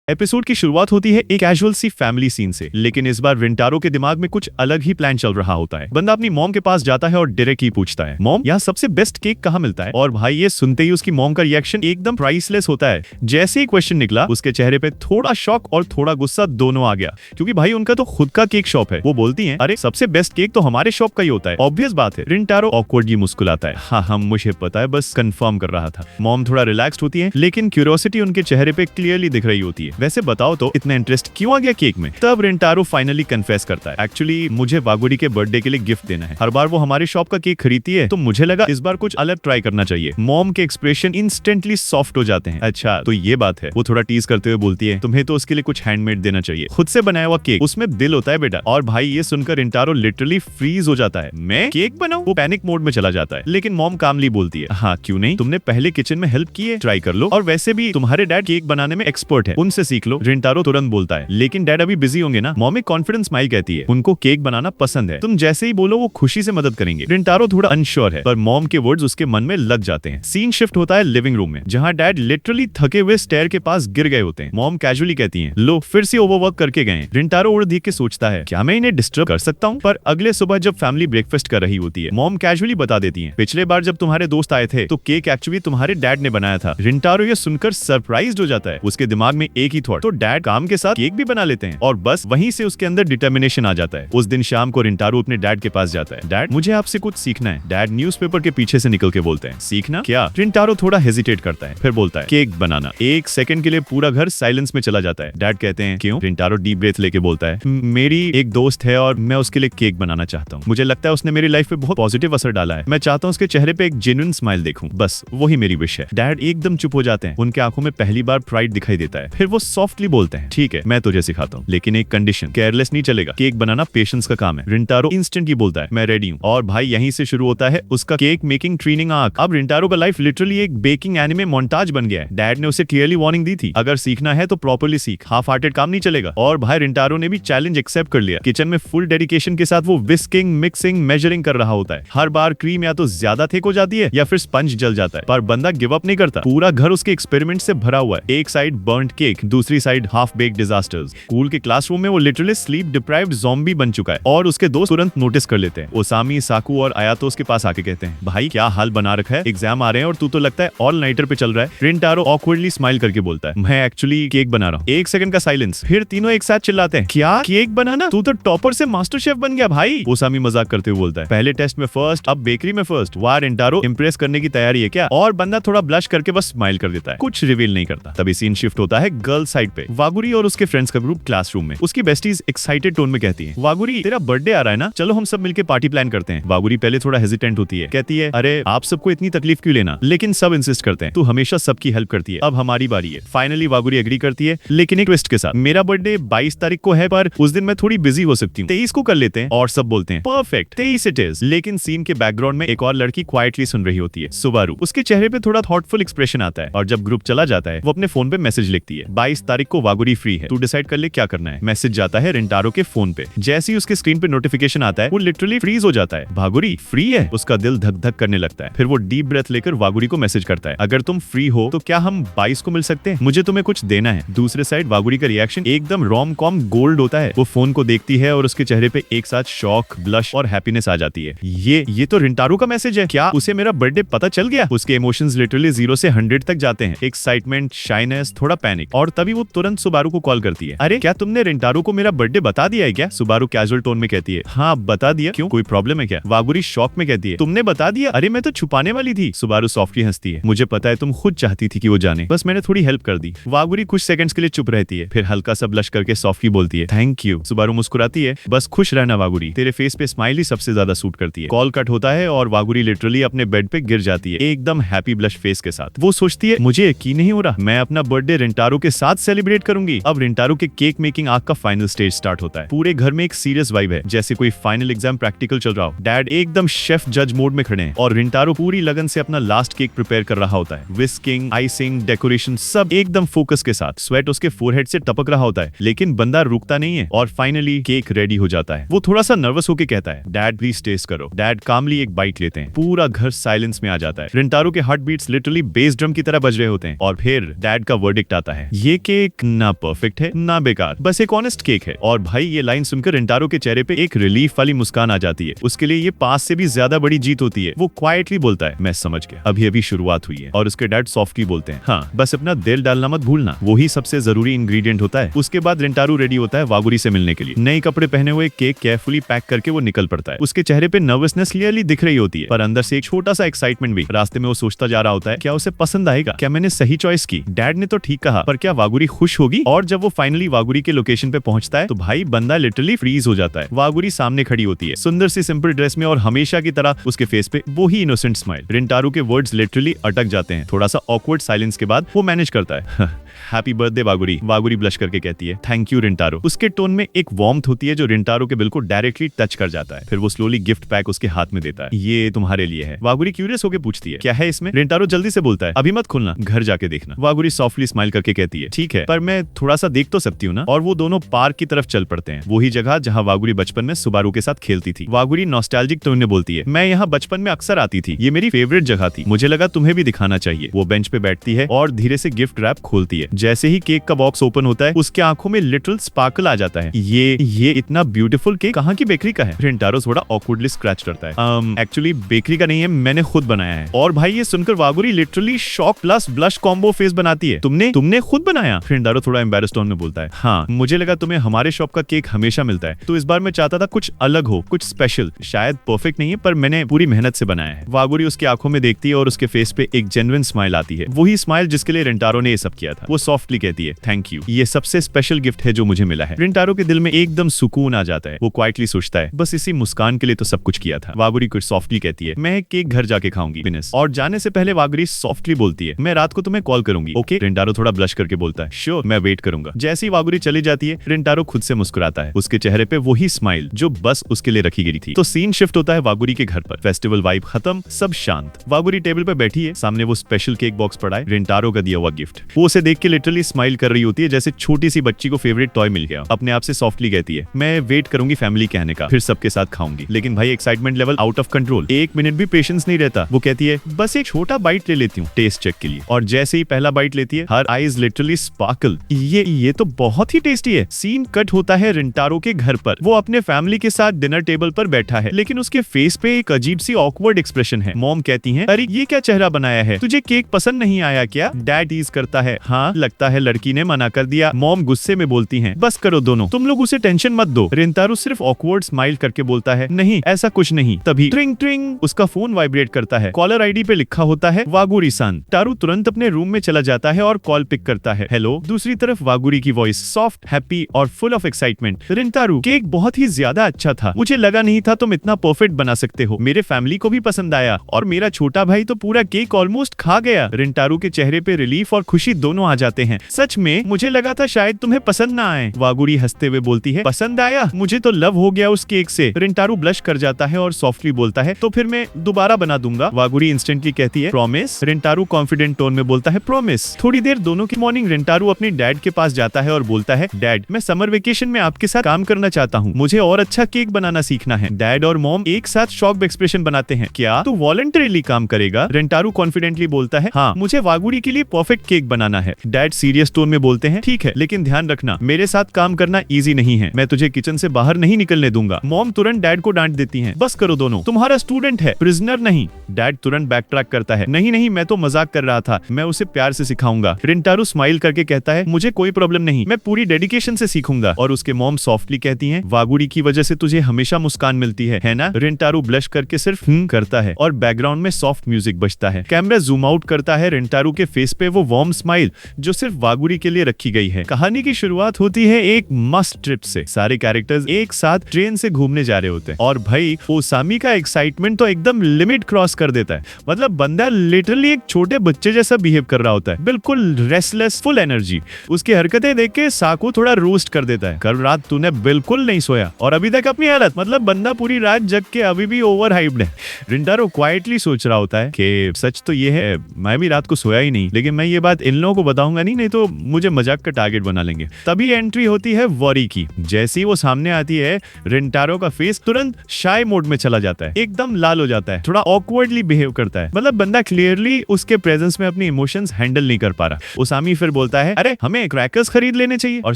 एपिसोड की शुरुआत होती है एक कैजुअल सी फैमिली सीन से, लेकिन इस बार रिंटारो के दिमाग में कुछ अलग ही प्लान चल रहा होता है। बंदा अपनी मॉम के पास जाता है और डायरेक्ट ही पूछता है मॉम यहाँ सबसे बेस्ट केक कहाँ मिलता है? और भाई ये सुनते ही उसकी मॉम का रिएक्शन एकदम प्राइसलेस होता है। जैसे ही क्वेश्चन निकला उसके चेहरे पे थोड़ा शॉक और थोड़ा गुस्सा दोनों आ गया, क्योंकि भाई उनका तो खुद का केक शॉप है। वो बोलती है अरे सबसे बेस्ट केक तो हमारे शॉप का ही होता है, ऑब्वियस बात है। रिंटारो ऑकवर्डली मुस्कुराता है, हाँ मुझे पता है, बस कंफर्म कर रहा था। मॉम थोड़ा रिलैक्स्ड होती है, लेकिन क्यूरियोसिटी उनके चेहरे पे क्लियरली दिख रही होती है। वैसे बताओ तो इतना इंटरेस्ट क्यों आ गया केक में? तब रिंटारो फाइनली कन्फेस करता है, एक्चुअली मुझे वागुरी के बर्थडे के लिए गिफ्ट देना है। हर बार वो हमारे शॉप का केक खरीदती है, तो मुझे लगा इस बार कुछ अलग ट्राई करना चाहिए। मॉम के एक्सप्रेशन इंस्टेंटली सॉफ्ट हो जाते हैं। अच्छा तो ये बात है। वो थोड़ा टीज करते हुए बोलती है तुम्हें तो उसके लिए कुछ हैंडमेड देना चाहिए, खुद से बनाया हुआ केक, उसमें दिल होता है बेटा। और भाई ये सुनकर रिंटारो लिटरली फ्रीज हो जाता है, मैं केक बनाऊं? वो पैनिक मोड में चला जाता है। लेकिन मॉम कामली बोलती है हाँ क्यों नहीं, तुमने पहले किचन में हेल्प की है, ट्राई कर लो, और वैसे भी तुम्हारे डैड केक बनाने में एक्सपर्ट है, उनसे सीख लो। रिंटारो तुरंत बोलता है लेकिन डैड अभी बिजी होंगे ना। मॉम एक कॉन्फिडेंस स्माइल कहती है उनको केक बनाना पसंद है, तुम जैसे ही बोलो वो खुशी से मदद करेंगे। रिंटारो थोड़ा अनश्योर है, पर मॉम के वर्ड्स उसके मन में लग जाते हैं। सीन शिफ्ट होता है लिविंग रूम में, जहाँ डैड लिटरली थके हुए स्टेयर के पास गिर गए होते हैं। मॉम कैजुअली कहती है लो फिर से ओवरवर्क करके गए। रिंटारो उड़ देख के सोचता है क्या मैं इन्हें डिस्टर्ब कर सकता हूँ? पर अगले सुबह जब फैमिली ब्रेकफास्ट कर रही होती है, मॉम कैजुअली बता देती है पिछले बार जब तुम्हारे दोस्त आए थे तो केक एक्चुअली तुम्हारे डैड ने बनाया था। रिंटारो ये सुनकर सरप्राइज्ड हो जाता है, उसके दिमाग में एक की थॉट। तो डैड काम के साथ केक भी बना लेते हैं और बस वहीं से उसके अंदर डिटर्मिनेशन आ जाता है। उस दिन शाम को रिंटारो अपने डैड के पास जाता है। डैड, मुझे आपसे कुछ सीखना है। डैड न्यूज़पेपर के पीछे से निकल के बोलते हैं, सीखना क्या? रिंटारो थोड़ा हेजिटेट करता है, फिर बोलता है, केक बनाना। एक सेकंड के लिए पूरा घर साइलेंस में चला जाता है। डैड कहते हैं, क्यों? रिंटारो डीप ब्रेथ लेके बोलता है, मेरी एक दोस्त है और मैं उसके लिए केक बनाना चाहता हूँ। मुझे लगता है उसने मेरी लाइफ पे बहुत पॉजिटिव असर डाला है। मैं चाहता हूँ उसके चेहरे पे एक जेन्युइन स्माइल देखूं, बस वही मेरी विश है। डैड एकदम चुप हो जाते हैं। उनके आंखों में पहली बार प्राइड दिखाई देता है। फिर वो सॉफ्टली बोलते हैं, ठीक है, मैं तुझे सिखाता हूँ, लेकिन एक कंडीशन, केयरलेस नहीं चलेगा। केक बनाना पेशेंस का काम है। रिंटारो इंस्टेंटली बोलता है, मैं रेडी हूँ। और भाई यहीं से शुरू होता है उसका केक मेकिंग ट्रेनिंग आर्क। अब रिंटारो का लाइफ लिटरली एक बेकिंग एनिमे मोन्टाज बन गया है। डैड ने उसे क्लियरली वार्निंग दी थी, अगर सीखना है तो प्रॉपर्ली सीख, हाफ हार्टेड काम नहीं चलेगा। और भाई रिंटारो ने भी चैलेंज एक्सेप्ट कर लिया। किचन में फुल डेडिकेशन के साथ वो विस्किंग, मिक्सिंग, मेजरिंग कर रहा होता है। हर बार क्रीम या तो ज्यादा थिक हो जाती है या फिर स्पंज जल जाता है, पर बंदा गिव अप नहीं करता। पूरा घर उसके एक्सपेरिमेंट से भरा हुआ है। एक साइड बर्न्ड केक, दूसरी side half bake disasters. School के क्लासरूम में वो लिटरली स्लीप डिप्राइव्ड ज़ॉम्बी बन चुका है और उसके दोस्त तुरंत नोटिस कर लेते हैं। ओसामी, साकू और आयातो उसके पास आके कहते हैं, भाई क्या हाल बना रखा है, एग्जाम आ रहे हैं और तू तो लगता है ऑल नाइटर पे चल रहा है। रिंटारो ऑकवर्डली स्माइल करके बोलता है, मैं एक्चुअली केक बना रहा हूँ। एक सेकंड का साइलेंस, फिर तीनों एक साथ चिल्लाते हैं, क्या केक बनाना? तू तो टॉपर से मास्टर शेफ बन गया भाई। ओसामी मजाक करते हुए बोलता है, पहले टेस्ट में फर्स्ट, अब बेकरी में फर्स्ट। वाह रिंटारो, इंप्रेस करने की तैयारी है क्या? और बंदा थोड़ा ब्लश करके बस स्माइल कर देता है, कुछ रिवील नहीं करता। तभी सीन शिफ्ट होता है गर्ल साइड पे। वागुरी और उसके फ्रेंड्स का ग्रुप क्लासरूम में। उसकी बेस्टीज एक्साइटेड टोन में कहती है, वागुरी तेरा बर्थडे आ रहा है ना, चलो हम सब मिलके पार्टी प्लान करते हैं। वागुरी पहले थोड़ा हेजिटेंट होती है, कहती है, अरे आप सबको इतनी तकलीफ क्यों लेना? लेकिन सब इंसिस्ट करते हैं, तू हमेशा सबकी हेल्प करती है, अब हमारी बारी है। फाइनली वागुरी एग्री करती है, लेकिन एक ट्विस्ट के साथ। मेरा बर्थडे 22 तारीख को है, पर उस दिन मैं थोड़ी बिजी हो सकती हूँ, 23 को कर लेते हैं। और सब बोलते हैं, परफेक्ट, 23 इट इज। लेकिन सीन के बैकग्राउंड में एक और लड़की क्वाइटली सुन रही होती है, सुबारू। उसके चेहरे पे थोड़ा थॉटफुल एक्सप्रेशन आता है और जब ग्रुप चला जाता है वो अपने फोन पे मैसेज लिखती है, 22 तारीख को वागुरी फ्री है, तू डिसाइड कर ले क्या करना है। मैसेज जाता है रिंटारो के फोन पे। जैसे ही उसके स्क्रीन पे नोटिफिकेशन आता है वो लिटरली फ्रीज हो जाता है। वागुरी फ्री है? उसका दिल धक धक करने लगता है। फिर वो डीप ब्रेथ लेकर वागुरी को मैसेज करता है, अगर तुम फ्री हो तो क्या हम 22 को मिल सकते हैं? मुझे तुम्हें कुछ देना है। दूसरे साइड वागुरी का रिएक्शन एकदम रोम कॉम गोल्ड होता है। वो फोन को देखती है और उसके चेहरे पे एक साथ शॉक, ब्लश और हैप्पीनेस आ जाती है। ये तो रिंटारो का मैसेज है। क्या उसे मेरा बर्थडे पता चल गया? उसके इमोशंस लिटरली 0 से 100 तक जाते हैं। एक्साइटमेंट, शाइनेस, थोड़ा पैनिक। और तभी वो तुरंत सुबारू को कॉल करती है, अरे क्या तुमने रिंटारो को मेरा बर्थडे बता दिया है क्या? सुबारू कैजुअल टोन में कहती है, हाँ बता दिया, क्यों कोई प्रॉब्लम है क्या? वागुरी शॉक में कहती है, तुमने बता दिया? अरे मैं तो छुपाने वाली थी। सुबारू सॉफ्टली हंसती है, मुझे पता है तुम खुद चाहती थी कि वो जाने, बस मैंने थोड़ी हेल्प कर दी। वागुरी कुछ सेकंड्स के लिए चुप रहती है, फिर हल्का सा ब्लश करके सॉफ्टली बोलती है, थैंक यू। सुबारू मुस्कुराती है, बस खुश रहना वागुरी, तेरे फेस पे स्माइल ही सबसे ज्यादा सूट करती है। कॉल कट होता है और वागुरी लिटरली अपने बेड पे गिर जाती है, एकदम हैप्पी ब्लश फेस के साथ। वो सोचती है, मुझे यकीन नहीं हो रहा, मैं अपना बर्थडे रिंटारो के साथ सेलिब्रेट करूंगी। अब रिंटारो के केक मेकिंग आर्क का फाइनल स्टेज स्टार्ट होता है। पूरे घर में एक सीरियस वाइब है, जैसे कोई फाइनल एग्जाम प्रैक्टिकल चल रहा हो। डैड एकदम शेफ जज मोड में खड़े हैं और रिंटारो पूरी लगन से अपना लास्ट केक प्रिपेयर कर रहा होता है। विस्किंग, आइसिंग, डेकोरेशन सब एकदम फोकस के साथ। स्वेट उसके फोरहेड से टपक रहा होता है, लेकिन बंदा रुकता नहीं है और फाइनली केक रेडी हो जाता है। वो थोड़ा सा नर्वस होकर कहता है, डैड प्लीज टेस्ट करो। डैड कामली एक बाइट लेते हैं। पूरा घर साइलेंस में आ जाता है। रिंटारो के heart beats literally bass drum की तरह बज रहे होते हैं और फिर डैड का वर्डिक्ट आता है, ये केक ना परफेक्ट है ना बेकार, बस एक ऑनेस्ट केक है। और भाई ये लाइन सुनकर रिंटारो के चेहरे पे एक रिलीफ वाली मुस्कान आ जाती है। उसके लिए ये पास से भी ज्यादा बड़ी जीत होती है। वो क्वाइटली बोलता है, मैं समझ गया, अभी अभी शुरुआत हुई है। और उसके डैड सॉफ्टली बोलते हैं, हाँ बस अपना दिल डालना मत भूलना, वही सबसे जरूरी इंग्रेडिएंट होता है। उसके बाद रिंटारो रेडी होता है वागुरी से मिलने के लिए। नए कपड़े पहने हुए केक केयरफुली पैक करके वो निकल पड़ता है। उसके चेहरे पे नर्वसनेस क्लियरली दिख रही होती है, पर अंदर से एक छोटा सा एक्साइटमेंट भी। रास्ते में वो सोचता जा रहा होता है, क्या उसे पसंद आएगा, क्या मैंने सही चॉइस की? डैड ने तो ठीक कहा, पर क्या वागुरी खुश होगी? और जब वो फाइनली वागुरी के लोकेशन पे पहुंचता है तो भाई बंदा लिटरली फ्रीज हो जाता है। वागुरी सामने खड़ी होती है, सुंदर सी सिंपल ड्रेस में और हमेशा की तरह उसके फेस पे वो ही इनोसेंट स्माइल। रिंटारो के वर्ड्स लिटरली अटक जाते हैं। थोड़ा सा ऑकवर्ड साइलेंस के बाद वो मैनेज करता है, हैप्पी बर्थडे वागुरी। वागुरी ब्लश करके कहती है, थैंक यू रिंटारो। उसके टोन में एक वार्मथ होती है जो रिंटारो के बिल्कुल डायरेक्टली टच कर जाता है। फिर वो स्लोली गिफ्ट पैक उसके हाथ में देता है, ये तुम्हारे लिए है। वागुरी क्यूरियस होकर पूछती है, क्या है इसमें? रिंटारो जल्दी से बोलता है, अभी मत खोलना, घर जाके देखना। वागुरी सॉफ्टली स्माइल करके कहती है, ठीक है, पर मैं थोड़ा सा देख तो सकती हूँ ना। और वो दोनों पार्क की तरफ चल पड़ते हैं, वही जगह जहाँ वागुरी बचपन में सुबारू के साथ खेलती थी। वागुरी नॉस्टैल्जिक टोन में बोलती है, मैं यहाँ बचपन में अक्सर आती थी, ये मेरी फेवरेट जगह थी, मुझे लगा तुम्हें भी दिखाना चाहिए। वो बेंच पे बैठती है और धीरे से गिफ्ट रैप खोलती है। जैसे ही केक का बॉक्स ओपन होता है उसके आंखों में लिटिल स्पार्कल आ जाता है। ये इतना ब्यूटीफुल केक कहाँ की बेकरी का है? रिंटारो थोड़ा ऑकवर्डली स्क्रैच करता है। एक्चुअली बेकरी का नहीं है, मैंने खुद बनाया है। और भाई ये सुनकर Waguri literally shock plus blush combo face बनाती है। तुमने खुद बनाया? रिंटारो थोड़ा एम्बैरेस्ड टोन में बोलता है, हाँ मुझे लगा तुम्हें हमारे शॉप का केक हमेशा मिलता है, तो इस बार मैं चाहता था कुछ अलग हो, कुछ स्पेशल। शायद परफेक्ट नहीं है पर मैंने पूरी मेहनत से बनाया है। वागुरी उसकी आंखों में देखती है और उसके फेस पे एक जेन्युइन स्माइल आती है, वही स्माइल जिसके लिए रिंटारो ने ये सब किया था। वो सॉफ्टली कहती है, थैंक यू, ये सबसे स्पेशल गिफ्ट है जो मुझे मिला है। रिंटारो के दिल में एकदम सुकून आ जाता है। वो क्वाइटली सोचता है, बस इसी मुस्कान के लिए तो सब कुछ किया था। वागुरी कुछ सॉफ्टली कहती है, मैं केक घर जाके खाऊंगी। और जाने से पहले वागुरी सॉफ्टली बोलती है, मैं रात को तुम्हें कॉल करूंगी, ओके? रिंटारो थोड़ा ब्लश करके बोलता है, श्योर, मैं वेट करूंगा। जैसे ही वागुरी चली जाती है रिंटारो खुद से मुस्कुराता है, उसके चेहरे पे वही स्माइल जो बस उसके लिए रखी गई थी। तो सीन शिफ्ट होता है वागुरी के घर पर। फेस्टिवल वाइब खत्म, सब शांत। वागुरी टेबल पे बैठी है, सामने वो स्पेशल केक बॉक्स पड़ा है, रिंटारो का दिया हुआ गिफ्ट। वो उसे देख के लिटरली स्माइल कर रही होती है जैसे छोटी सी बच्ची को फेवरेट टॉय मिल गया। अपने आप से सॉफ्टली कहती है, मैं वेट करूंगी फैमिली कहने का, फिर सबके साथ खाऊंगी। लेकिन भाई excitement level out of control, 1 minute भी पेशेंस नहीं रहता। वो कहती है, बस एक छोटा बाइट ले लेती हूँ टेस्ट चेक के लिए। और जैसे ही पहला बाइट लेती है, हर आईज लिटरली स्पार्कल। ये तो बहुत ही टेस्टी है। सीन कट होता है रिंटारो के घर पर। वो अपने फैमिली के साथ डिनर टेबल पर बैठा है, लेकिन उसके फेस पे एक अजीब सी ऑकवर्ड एक्सप्रेशन है। मॉम कहती हैं, अरे ये क्या चेहरा बनाया है, तुझे केक पसंद नहीं आया क्या? डैड टीज करता है, हाँ लगता है लड़की ने मना कर दिया। मॉम गुस्से में बोलती हैं, बस करो दोनों, तुम लोग उसे टेंशन मत दो। रिंटारो सिर्फ ऑकवर्ड स्माइल करके बोलता है, नहीं ऐसा कुछ नहीं। तभी ट्रिंग ट्रिंग उसका फोन वाइब्रेट करता है। कॉलर आईडी पे लिखा होता है वागुरी सान। टारू तुरंत अपने रूम में चला जाता है और कॉल पिक करता है, हेलो। दूसरी तरफ वागुरी की वॉइस सॉफ्ट, हैप्पी और फुल ऑफ एक्साइटमेंट, रिंटारो केक बहुत ही ज्यादा अच्छा था, मुझे लगा नहीं था तुम इतना परफेक्ट बना सकते हो। मेरे फैमिली को भी पसंद आया और मेरा छोटा भाई तो पूरा केक ऑलमोस्ट खा गया। रिंटारो के चेहरे पे रिलीफ और खुशी दोनों आ जाते हैं। सच में मुझे लगा था शायद तुम्हें पसंद ना आए। वागुरी हंसते हुए बोलती है, पसंद आया? मुझे तो लव हो गया उस केक से। रिंटारो ब्लश कर जाता है और सॉफ्टली बोलता है, तो फिर मैं दोबारा बना दूंगा। वागुरी इंस्टेंटली कहती है, प्रॉमिस? रिंटारो कॉन्फिडेंट टोन में बोलता है, प्रॉमिस। थोड़ी देर दोनों की मॉर्निंग रिंटारो अपने डैड के पास जाता है और बोलता है, डैड मैं समर वेकेशन में आपके साथ काम करना चाहता हूँ, मुझे और अच्छा केक बनाना सीखना है। डैड और मॉम एक साथ शॉक्ड एक्सप्रेशन बनाते हैं, क्या तू वॉलंटरीली काम करेगा? रिंटारो कॉन्फिडेंटली बोलता है, हाँ मुझे वागुरी के लिए परफेक्ट केक बनाना है। डैड सीरियस टोन में बोलते हैं, ठीक है लेकिन ध्यान रखना मेरे साथ काम करना इजी नहीं है, मैं तुझे किचन से बाहर नहीं निकलने दूंगा। मॉम तुरंत डैड को डांट देती हैं, बस करो दोनों, तुम्हारा स्टूडेंट है, प्रिजनर नहीं। डैड तुरंत बैक ट्रैक करता है, नहीं मैं तो मजाक कर रहा था, मैं उसे प्यार से सिखाऊंगा। रिंटारो स्माइल करके कहता है, मुझे कोई प्रॉब्लम नहीं, मैं पूरी डेडिकेशन से सीखूंगा। और उसके मॉम सॉफ्टली कहती हैं, वागुरी की वजह से तुझे हमेशा मुस्कान मिलती है ना? रिंटारो ब्लश करके सिर्फ करता है और बैकग्राउंड में सॉफ्ट म्यूजिक बजता है। कैमरा जूम आउट करता है रिंटारो के फेस पे वो वार्म स्माइल जो सिर्फ वागुरी के लिए रखी गई है। कहानी की शुरुआत होती है एक मस्त ट्रिप से। सारे कैरेक्टर्स एक साथ ट्रेन से घूमने जा रहे होते हैं और भाई ओसामी का एक्साइटमेंट तो एकदम लिमिट क्रॉस कर देता है। मतलब बंदा लिटरली एक छोटे बच्चे जैसा बिहेव कर रहा होता है, बिल्कुल रेस्टलेस, फुल एनर्जी। उसकी हरकतें देख के साकू थोड़ा रोस्ट कर देता है, कल रात तूने बिल्कुल नहीं सोया और अभी तक अपनी हालत, मतलब बंदा पूरी रात जग के अभी भी ओवर हाइप्ड है। रिंटारो क्वाइटली सोच रहा होता है कि सच तो ये है मैं भी रात को सोया ही नहीं, लेकिन मैं ये बात इन लोगों को बताऊंगा नहीं तो मुझे मजाक का टारगेट बना लेंगे। तभी एंट्री होती है वॉरी की। जैसे ही वो सामने आती है रिंटारो का फेस तुरंत शाय मोड में चला जाता है, एकदम लाल हो जाता है, थोड़ा ऑकवर्डली बिहेव करता है। मतलब बंदा क्लियरली उसके प्रेजेंस में अपनी इमोशंस हैंडल नहीं कर पा रहा। ओसामी फिर बोलता है, अरे हमें क्रैकर्स खरीद लेने चाहिए और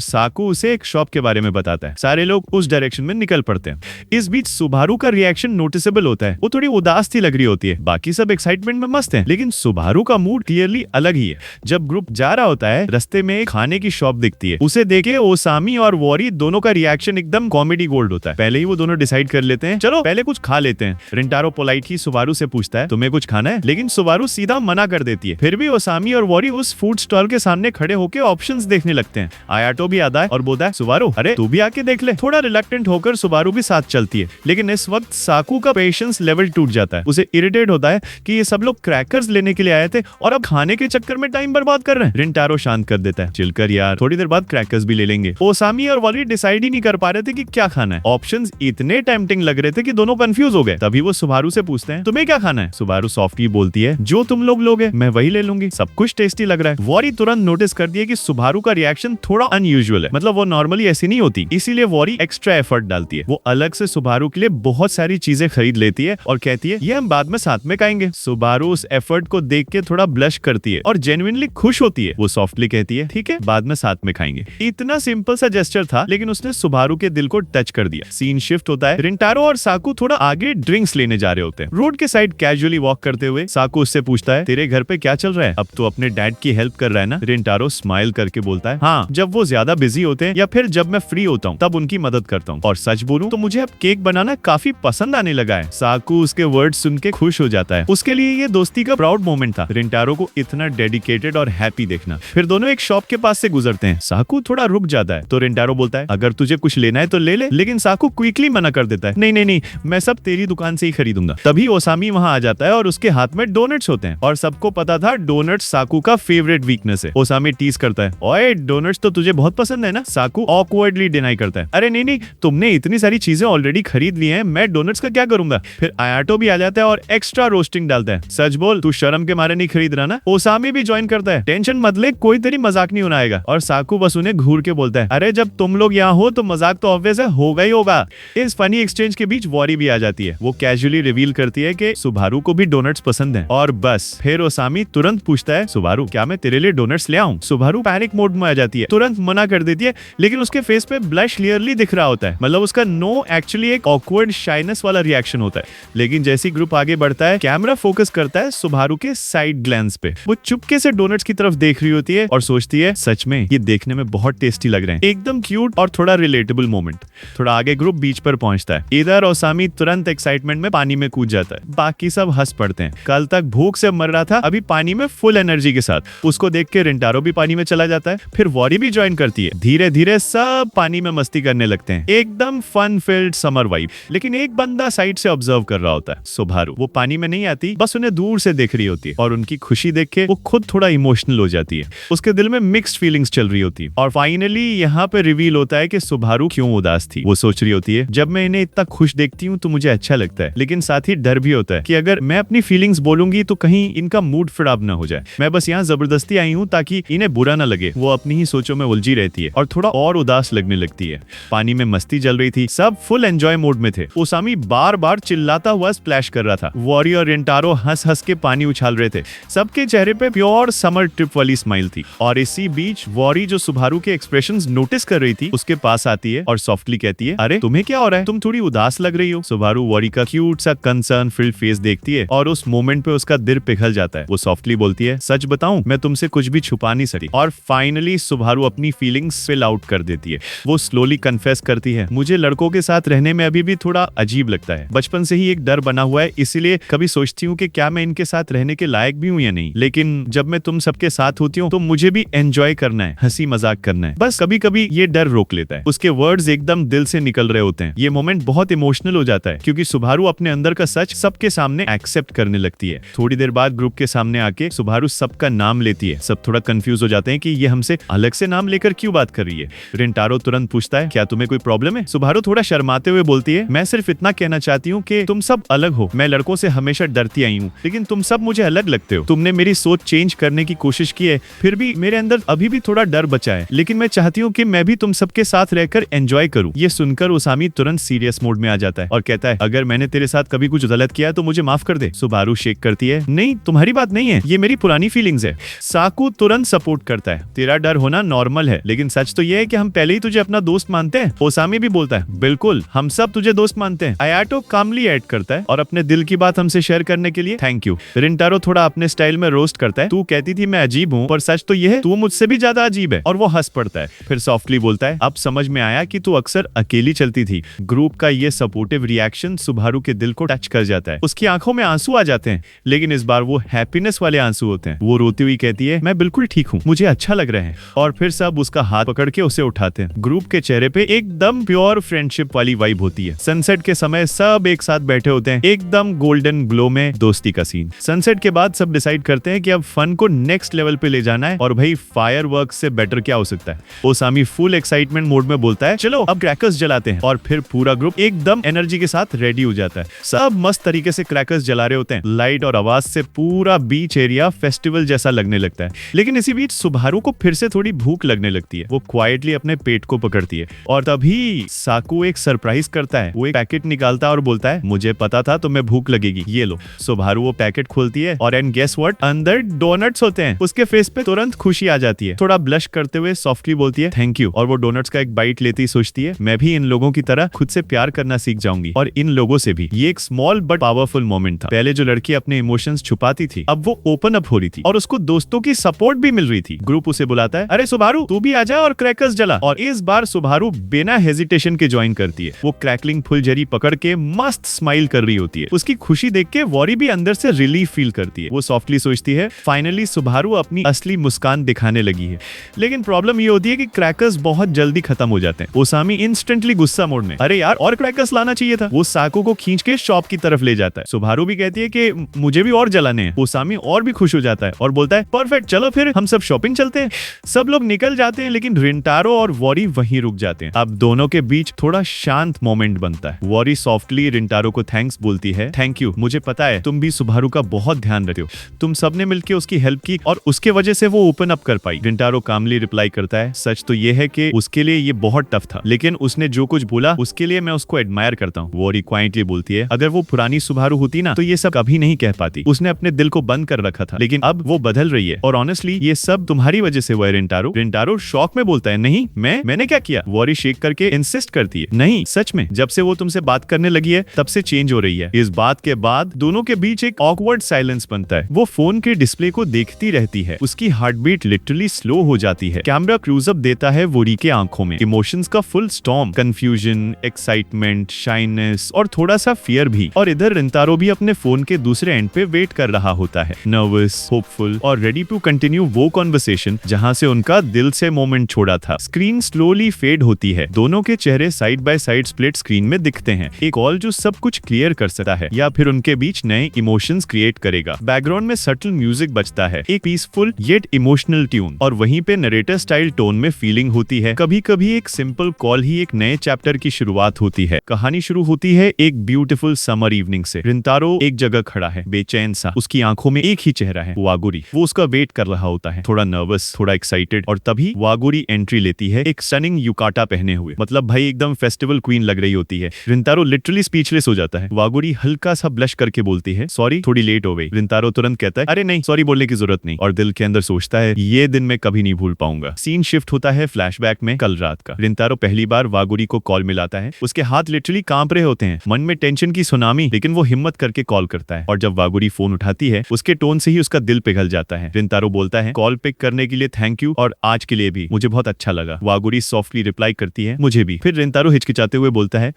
साकू उसे एक शॉप के बारे में बताता है। सारे लोग उस डायरेक्शन में निकल पड़ते हैं। इस बीच सुबारू का रिएक्शन नोटिसेबल होता है, वो थोड़ी उदास सी लग रही होती है। बाकी सब एक्साइटमेंट में मस्त हैं, लेकिन सुबारू का मूड क्लियरली अलग ही है। जब ग्रुप जा रहा होता है रास्ते में एक खाने की शॉप दिखती है, उसे देखे ओसामी और वॉरी दोनों का रिएक्शन एकदम कॉमेडी गोल्ड होता है। पहले ही वो दोनों डिसाइड कर लेते हैं, चलो पहले कुछ खा लेते हैं। रिंटारो पोलाइटली सुबारू से पूछता है, तुम्हें कुछ खाना है? लेकिन सुबारू सीधा मना कर देती है। फिर भी ओसामी और वॉरी उस फूड स्टॉल के सामने खड़े होकर ऑप्शंस देखने लगते हैं। आयाटो भी आता है और बोलता है, सुबारू अरे तू भी आके देख ले। थोड़ा रिलक्टेंट होकर सुबारू भी साथ चलती है, लेकिन इस वक्त साकू का पेशेंस लेवल टूट जाता है। उसे इरिटेट होता है कि ये सब लोग क्रैकर्स लेने के लिए आए थे और अब खाने के चक्कर में टाइम बर्बाद कर रहे हैं। रिंटारो शांत कर देता है, चिल कर यार, थोड़ी देर बाद क्रैकर्स भी ले लेंगे। ओसामी और वॉरी डिसाइड ही नहीं कर पा रहे थे कि क्या खाना है। ऑप्शंस इतने टेम्पटिंग लग रहे थे कि दोनों कंफ्यूज हो गए। तभी वो सुबारू से पूछते हैं, तुम्हें क्या खाना है? सुबारू सॉफ्टली बोलती है, जो तुम लोग लोगे मैं वही ले लूंगी, सब कुछ टेस्टी लग रहा है। वॉरी तुरंत नोटिस कर दिया कि सुबारू का रिएक्शन थोड़ा अनयूजुअल है, मतलब वो नॉर्मली ऐसी नहीं होती, इसीलिए वॉरी एक्स्ट्रा एफर्ट डालती है। वो अलग से सुबारू के लिए बहुत सारी चीजें खरीद लेती है और कहती है, ये हम बाद में साथ में खाएंगे। सुबारू उस एफर्ट को देख के थोड़ा ब्लश करती है और जेन्युइनली खुश होती है। वो सॉफ्टली कहती है ठीक है बाद में साथ में खाएंगे। इतना सिंपल सा जेस्चर था लेकिन उसने सुबारू के दिल को टच कर दिया। सीन शिफ्ट होता है, रिंटारो और साकू थोड़ा आगे ड्रिंक्स लेने जा रहे होते हैं। रोड के साइड कैजुअली वॉक करते हुए साकू उससे पूछता है तेरे घर पे क्या चल रहा है, अब तो अपने डैड की हेल्प कर रहा है ना। रिंटारो स्माइल करके बोलता है हाँ, जब वो ज्यादा बिजी होते हैं या फिर जब मैं फ्री होता हूँ तब उनकी मदद करता हूँ, और सच बोलूं तो मुझे अब केक बनाना काफी पसंद आने लगा है। साकू उसके वर्ड सुन के खुश हो जाता है, उसके लिए ये दोस्ती का प्राउड मोमेंट था रिंटारो को इतना डेडिकेटेड और हैप्पी देखना। फिर दोनों एक शॉप के पास से गुजरते हैं। साकू थोड़ा रुक जाता है तो रिंटारो बोलता है अगर तुझे कुछ लेना है तो ले ले, लेकिन साकू क्विकली मना कर देता है नहीं नहीं नहीं, मैं सब तेरी दुकान से ही खरीदूंगा। तभी ओसामी वहां आ जाता है और उसके हाथ में डोनट्स होते हैं, और सबको पता था डोनट्स साकू का फेवरेट वीकनेस है। ओसामी टीज करता है ओए डोनट्स तो तुझे बहुत पसंद है ना। साकू ऑकवर्डली डिनाई करता है अरे नहीं नहीं, तुमने इतनी सारी चीजें ऑलरेडी खरीद ली हैं, मैं डोनट्स का क्या करूंगा। फिर आयाटो भी आ जाता है और एक्स्ट्रा रोस्टिंग डालता है। सच बोल तू शर्म के मारे नहीं खरीद रहा ना। ओसामी भी ज्वाइन करता है टेंशन मत ले, कोई तेरी मजाक नहीं उड़ाएगा। और साकू बस उन्हें घूर के बोलता है अरे जब तुम लोग यहाँ हो तो मजाक तो ऑब्वियस है होगा ही होगा। इस फनी एक्सचेंज के बीच वॉरी भी आ जाती है। वो कैजुअली रिवील करती है कि सुबारू को भी डोनट्स पसंद है, और बस फिर ओसामी तुरंत पूछता है सुबारू क्या मैं तेरे लिए डोनट्स ले आऊं। सुबारू पैनिक मोड में आ जाती है, तुरंत मना कर देती है, लेकिन उसके फेस पे ब्लश क्लियरली दिख रहा होता है, मतलब उसका नो एक्चुअली एक ऑकवर्ड शाइनेस वाला रिएक्शन होता है। लेकिन जैसे ग्रुप आगे बढ़ता है कैमरा फोकस करता है सुबारू के साइड ग्लैंस पे। वो चुपके से डोनट्स की तरफ देख रही होती है और सोचती है सच में ये देखने में बहुत टेस्टी लग रहे हैं, एकदम क्यूट और थोड़ा रिलेटेबल मोमेंट। थोड़ा आगे ग्रुप बीच पर पहुंचता है, इधर ओसामी तुरंत एक्साइटमेंट में पानी में कूद जाता है। बाकी सब हंस पड़ते हैं, कल तक भूख से मर रहा था अभी पानी में फुल एनर्जी के साथ। उसको देख के रिंटारो भी पानी में चला जाता है, फिर वॉरी भी ज्वाइन करती है। धीरे धीरे सब पानी में मस्ती करने लगते हैं, एकदम फन फिल्ड समर वाइब। लेकिन एक बंदा साइड से ऑब्जर्व कर रहा होता है सुबारू। वो पानी में नहीं आती, बस उन्हें दूर से देख रही होती है, और उनकी खुशी देख के वो खुद थोड़ा इमोशनल हो जाती है। उसके दिल में मिक्स्ड फीलिंग्स चल रही होती है। और फाइनली यहाँ पे रिवील होता है कि सुबारू क्यों उदास थी। वो सोच रही होती है जब मैं इन्हें इतना खुश देखती हूँ तो मुझे अच्छा लगता है, लेकिन साथ ही डर भी होता है कि अगर मैं अपनी फीलिंग्स बोलूंगी तो कहीं इनका मूड खराब ना हो जाए। मैं बस यहाँ जबरदस्ती आई हूँ ताकि इन्हें बुरा ना लगे। वो अपनी ही सोचों में उलझी रहती है और थोड़ा और उदास लगने लगती है। पानी में मस्ती चल रही थी, सब फुल एंजॉय मोड में थे। ओसामी बार बार चिल्लाता हुआ स्प्लैश कर रहा था। वॉरी और रिंटारो हंस हंस के पानी उछाल रहे थे। सबके चेहरे पे प्योर समर ट्रिप वाली स्माइल थी। और इसी बीच वॉरी जो सुबारू के एक्सप्रेशंस नोटिस कर रही थी उसके पास आती है और सॉफ्टली कहती है अरे तुम्हें क्या हो रहा है, तुम थोड़ी उदास लग रही हो। सुबारू वॉरी का क्यूट सा कंसर्न फिल्ड फेस देखती है और उस मोमेंट पे उसका दिल पिघल जाता है। वो सॉफ्टली बोलती है सच बताऊं मैं तुमसे कुछ भी छुपा नहीं सकती। और फाइनली सुबारू अपनी फीलिंग्स फिल आउट कर देती है। वो स्लोली कन्फेस करती है मुझे लड़कों के साथ रहने में अभी भी थोड़ा अजीब लगता है। बचपन से ही एक डर बना हुआ है, इसीलिए कभी सोचती हूँ कि क्या मैं इनके साथ रहने के लायक भी हूँ या नहीं। लेकिन जब मैं तुम सबके साथ होती हूँ तो मुझे भी एंजॉय करना है, हंसी मजाक करना है। बस कभी कभी ये डर रोक लेता है। उसके वर्ड्स एकदम दिल से निकल रहे होते हैं। ये मोमेंट बहुत इमोशनल हो जाता है क्योंकि सुबारू अपने अंदर का सच सबके सामने एक्सेप्ट करने लगती है। थोड़ी देर बाद ग्रुप के सामने आके सुबारू सबका नाम लेती है। सब थोड़ा कंफ्यूज हो जाते हैं कि ये हमसे अलग से नाम लेकर क्यों बात कर रही है। रिंटारो तुरंत पूछता है क्या तुम्हें कोई प्रॉब्लम है। सुबारू थोड़ा शर्माते हुए बोलती है मैं सिर्फ इतना कहना चाहती हूँ कि तुम सब अलग हो। मैं लड़कों से हमेशा डरती आई हूँ, लेकिन तुम सब मुझे अलग लगते हो। तुमने मेरी सोच चेंज करने की कोशिश की है, फिर भी मेरे अंदर अभी भी थोड़ा डर बचा है, लेकिन मैं चाहती हूँ कि मैं भी तुम सबके साथ रहकर एंजॉय करूँ। ये सुनकर ओसामी तुरंत सीरियस मोड में आ जाता है और कहता है अगर मैंने तेरे साथ कभी कुछ गलत किया तो मुझे माफ कर दे। सुबारू शेक करती है नहीं तुम्हारी बात नहीं है, ये मेरी पुरानी फीलिंग्स है। साकू तुरंत सपोर्ट करता है तेरा डर होना नॉर्मल है, लेकिन सच तो ये है कि हम पहले ही तुझे अपना दोस्त मानते हैं। ओसामी भी बोलता है बिल्कुल हम सब तुझे दोस्त मानते हैं। आयाटो कामली ऐड करता है और अपने दिल की बात हमसे शेयर करने के लिए थैंक यू। रिंटारो थोड़ा अपने स्टाइल में रोस्ट करता है तू कहती थी मैं अजीब हूँ, पर सच तो ये है तू मुझसे भी ज्यादा अजीब है। और वो हंस पड़ता है। फिर सॉफ्टली बोलता है अब समझ में आया कि तू अक्सर अकेली चलती थी। ग्रुप का ये सपोर्टिव रिएक्शन सुबारू के दिल को टच कर जाता है। उसकी आंखों में आंसू आ जाते हैं, लेकिन इस बार वो हैप्पीनेस वाले आंसू होते हैं। वो रोती हुई कहती है मैं बिल्कुल ठीक हूँ, मुझे अच्छा लग रहा है। और फिर सब उसका हाथ पकड़ के उसे उठाते हैं। ग्रुप के चेहरे पे एकदम प्योर फ्रेंडशिप वाली वाइब होती है। सनसेट के समय सब एक साथ बैठे होते हैं, एकदम गोल्डन ग्लो में दोस्ती का सीन। सनसेट के बाद सब डिसाइड करते हैं कि अब फन को नेक्स्ट लेवल पे ले जाना है, और भाई फायरवर्क्स से बेटर क्या हो सकता है। ओसामी फुल एक्साइटमेंट मोड में बोलता है चलो अब क्रैकर्स जलाते हैं। और फिर पूरा ग्रुप एकदम एनर्जी के साथ रेडी हो जाता है। सब मस्त तरीके से क्रैकर्स जला रहे होते हैं। लाइट और आवाज से पूरा बीच एरिया फेस्टिवल जैसा लगने लगता है। लेकिन इसी बीच सुबारू को फिर से थोड़ी भूख लगने लगती है। वो क्वाइटली अपने पेट को पकड़ती है और तभी साकू एक सरप्राइज करता है। वो एक पैकेट निकालता है और बोलता है मुझे पता था तुम्हें भूख लगेगी, ये लो। सुबारू वो पैकेट खोलती है और एंड गेस व्हाट, अंदर डोनट्स होते हैं। उसके फेस पे पे तुरंत खुशी आ जाती है। थोड़ा ब्लश करते हुए सॉफ्टली बोलती है थैंक यू, और वो डोनट्स का एक बाइट लेती ही सोचती है मैं भी इन लोगों की तरह खुद से प्यार करना सीख जाऊंगी, और इन लोगों से भी। ये एक स्मॉल बट पावरफुल मोमेंट था। पहले जो लड़की अपने इमोशंस छुपाती थी, अब वो ओपन अप हो रही थी और उसको दोस्तों की सपोर्ट भी मिल रही थी। ग्रुप उसे बुलाता है, अरे सुबारू तू भी आ जा और क्रैकर्स जला, और इस बार सुबारू बिना हेजिटेशन के ज्वाइन करती है। वो क्रैकलिंग फुलझड़ी पकड़ के मस्त स्माइल कर रही होती है। उसकी खुशी देख के वॉरी भी अंदर से रिलीफ फील करती है। वो सॉफ्टली सोचती है फाइनली सुबारू अपनी असली मुस्कान दिखाने लगी है। लेकिन प्रॉब्लम ये होती है कि क्रैकर्स बहुत जल्दी खत्म हो जाते हैं। ओसामी इंस्टेंटली गुस्सा मोड़ने, अरे यार और क्रैकर्स लाना चाहिए था। वो साको को खींच के शॉप की तरफ ले जाता है। सुबारू भी कहती है कि मुझे भी और जलाने हैं। ओसामी और भी खुश हो जाता है और बोलता है परफेक्ट, चलो फिर हम सब शॉपिंग चलते हैं। सब लोग निकल जाते हैं लेकिन रिंटारो और वॉरी वहीं रुक जाते हैं। अब दोनों के बीच थोड़ा शांत मोमेंट बनता है। वॉरी सॉफ्टली रिंटारो को थैंक्स बोलती है, थैंक यू, मुझे पता है तुम भी सुबारू का बहुत ध्यान रखते हो। तुम सबने मिलकर उसकी हेल्प की और उसके वजह से वो ओपन अप कर पाई। रिंटारो कामली रिप्लाई करता है, सच तो ये है कि उसके लिए ये बहुत टफ था, लेकिन उसने जो कुछ बोला उसके लिए मैं उसको एडमायर करता हूँ। वॉरी क्वाइटली बोलती है, अगर वो पुरानी सुबारू होती ना तो ये सब कभी नहीं कह पाती। उसने अपने दिल को बंद कर रखा था, लेकिन अब वो बदल रही है और ऑनेस्टली ये सब तुम्हारी वजह से हुआ है रिंटारो। रिंटारो शॉक में बोलता है, नहीं मैंने क्या किया? वॉरी शेक करके इंसिस्ट करती है, नहीं सच में जब से वो तुमसे बात करने लगी है तब से चेंज हो रही है। इस बात के बाद दोनों के बीच एक ऑकवर्ड साइलेंस बनता है। वो फोन के डिस्प्ले को देखती रहती है। उसकी हार्ट बीट लिटरली स्लो हो जाती है। कैमरा क्लोजअप देता है वोरी के आंखों में। इमोशंस का full storm, confusion, excitement, shyness और थोड़ा सा फियर भी। और इधर रिंटारो भी अपने फोन के दूसरे एंड पे वेट कर रहा होता है, नर्वस, होपफुल और रेडी टू कंटिन्यू वो कॉन्वर्सेशन जहां से उनका दिल से मोमेंट छोड़ा था। स्क्रीन स्लोली फेड होती है। दोनों के चेहरे side by side split screen में दिखते हैं। एक कॉल जो सब कुछ क्लियर कर सकता है या फिर उनके बीच नए इमोशंस क्रिएट करेगा। बैकग्राउंड में सटल म्यूजिक बजता है, एक पीसफुल येट इमोशनल ट्यून, और वहीं पे नरेटर स्टाइल टोन में फीलिंग होती है। कभी कभी एक सिंपल कॉल ही एक नए चैप्टर की शुरुआत होती है। कहानी शुरू होती है एक ब्यूटीफुल समर इवनिंग से। रिंटारो एक जगह खड़ा है, बेचैन सा। उसकी आंखों में एक ही चेहरा है, वागुरी। वो उसका वेट कर रहा होता है, थोड़ा नर्वस, थोड़ा एक्साइटेड। और तभी वागुरी एंट्री लेती है, एक स्टनिंग युकाटा पहने हुए। मतलब भाई एकदम फेस्टिवल क्वीन लग रही होती है। रिंटारो लिटरली स्पीचलेस हो जाता है। वागुरी हल्का सा ब्लश करके बोलती है, सॉरी थोड़ी लेट हो गई। रिंटारो तुरंत कहता है, अरे नहीं सॉरी बोलने की जरूरत नहीं, और दिल के अंदर सोचता है ये दिन मैं कभी नहीं भूल पाऊंगा। सीन शिफ्ट होता है फ्लैशबैक में कल रात का। रिंटारो पहली बार वागुरी को कॉल मिलाता है। उसके हाथ लिटरली कांप रहे होते हैं, मन में टेंशन की सुनामी, लेकिन वो हिम्मत करके कॉल करता है। और जब वागुरी फोन उठाती है उसके टोन से ही उसका दिल पिघल जाता है। रिंटारो बोलता है, कॉल पिक करने के लिए थैंक यू, और आज के लिए भी मुझे बहुत अच्छा लगा। वागुरी सॉफ्टली रिप्लाई करती है, मुझे भी। फिर रिंटारो हिचकिचाते हुए बोलता है,